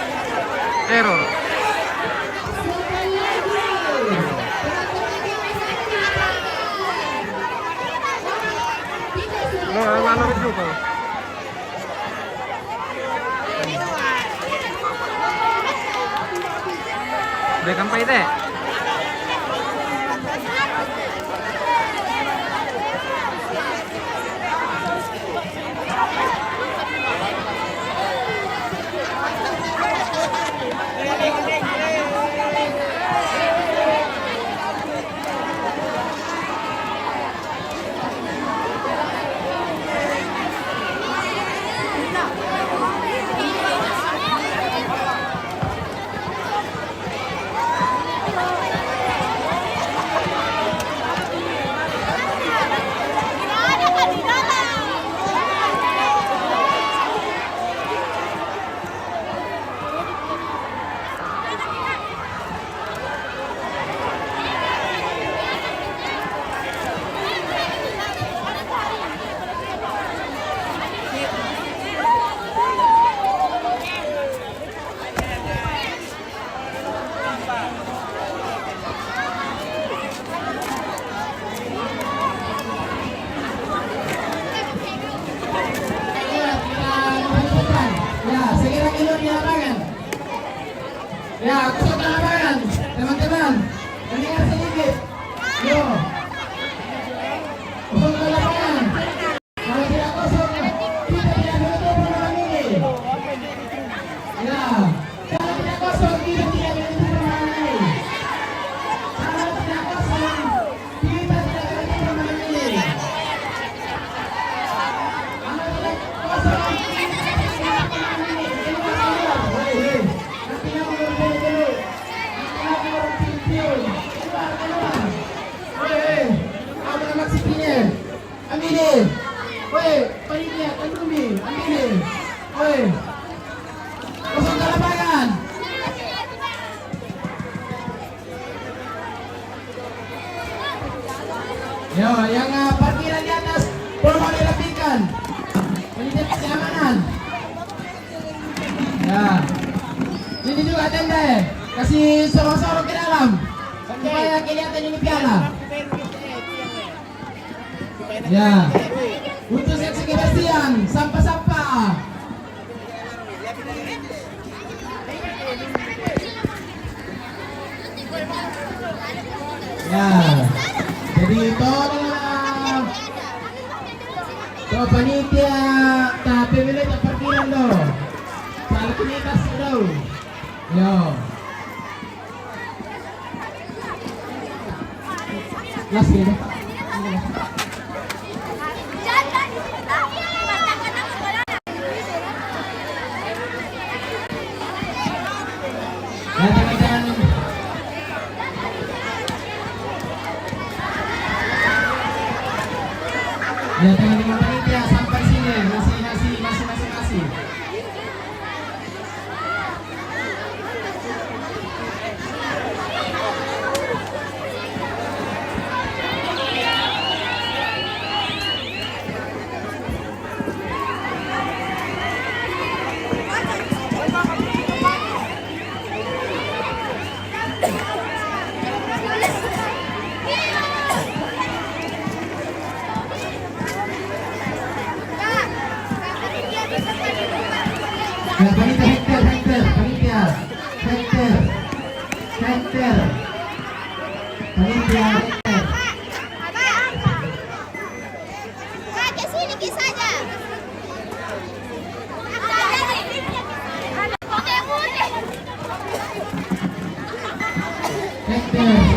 Error. Lo itu kok. Udah sampai deh. Ya, kusut lapangan, teman-teman. Dengar sedikit. Yo. Kusut lapangan. Kalau tidak kosong, kita tidak menutup permainan ini. Ya. Kalau tidak kosong, kita tidak menutup permainan ini. Kalau tidak kosong, kita tidak menutup permainan ini. Kalau tidak kosong, kita tidak menutup permainan ini. Ambilin, woi, panitia, tandumi, ambilin, woi, kosong ke lapangan. Yo, yang parkiran di atas, tolong dirapikan. Panitia keamanan. Ya, ini juga tenda, kasih sorong-sorong ke dalam, supaya kelihatan ini piala. Ya, untuk seksi kebersihan, sampah-sampah. Ya, jadi tolonglah, panitia, tapi pilih tak parkiran doh, salah kita sudah. Yo, last ini. Ya teman-teman, ya teman-teman panitia sampai sini masih. Ya panitia panitia. Kak, ke sini ke saja. Hektar.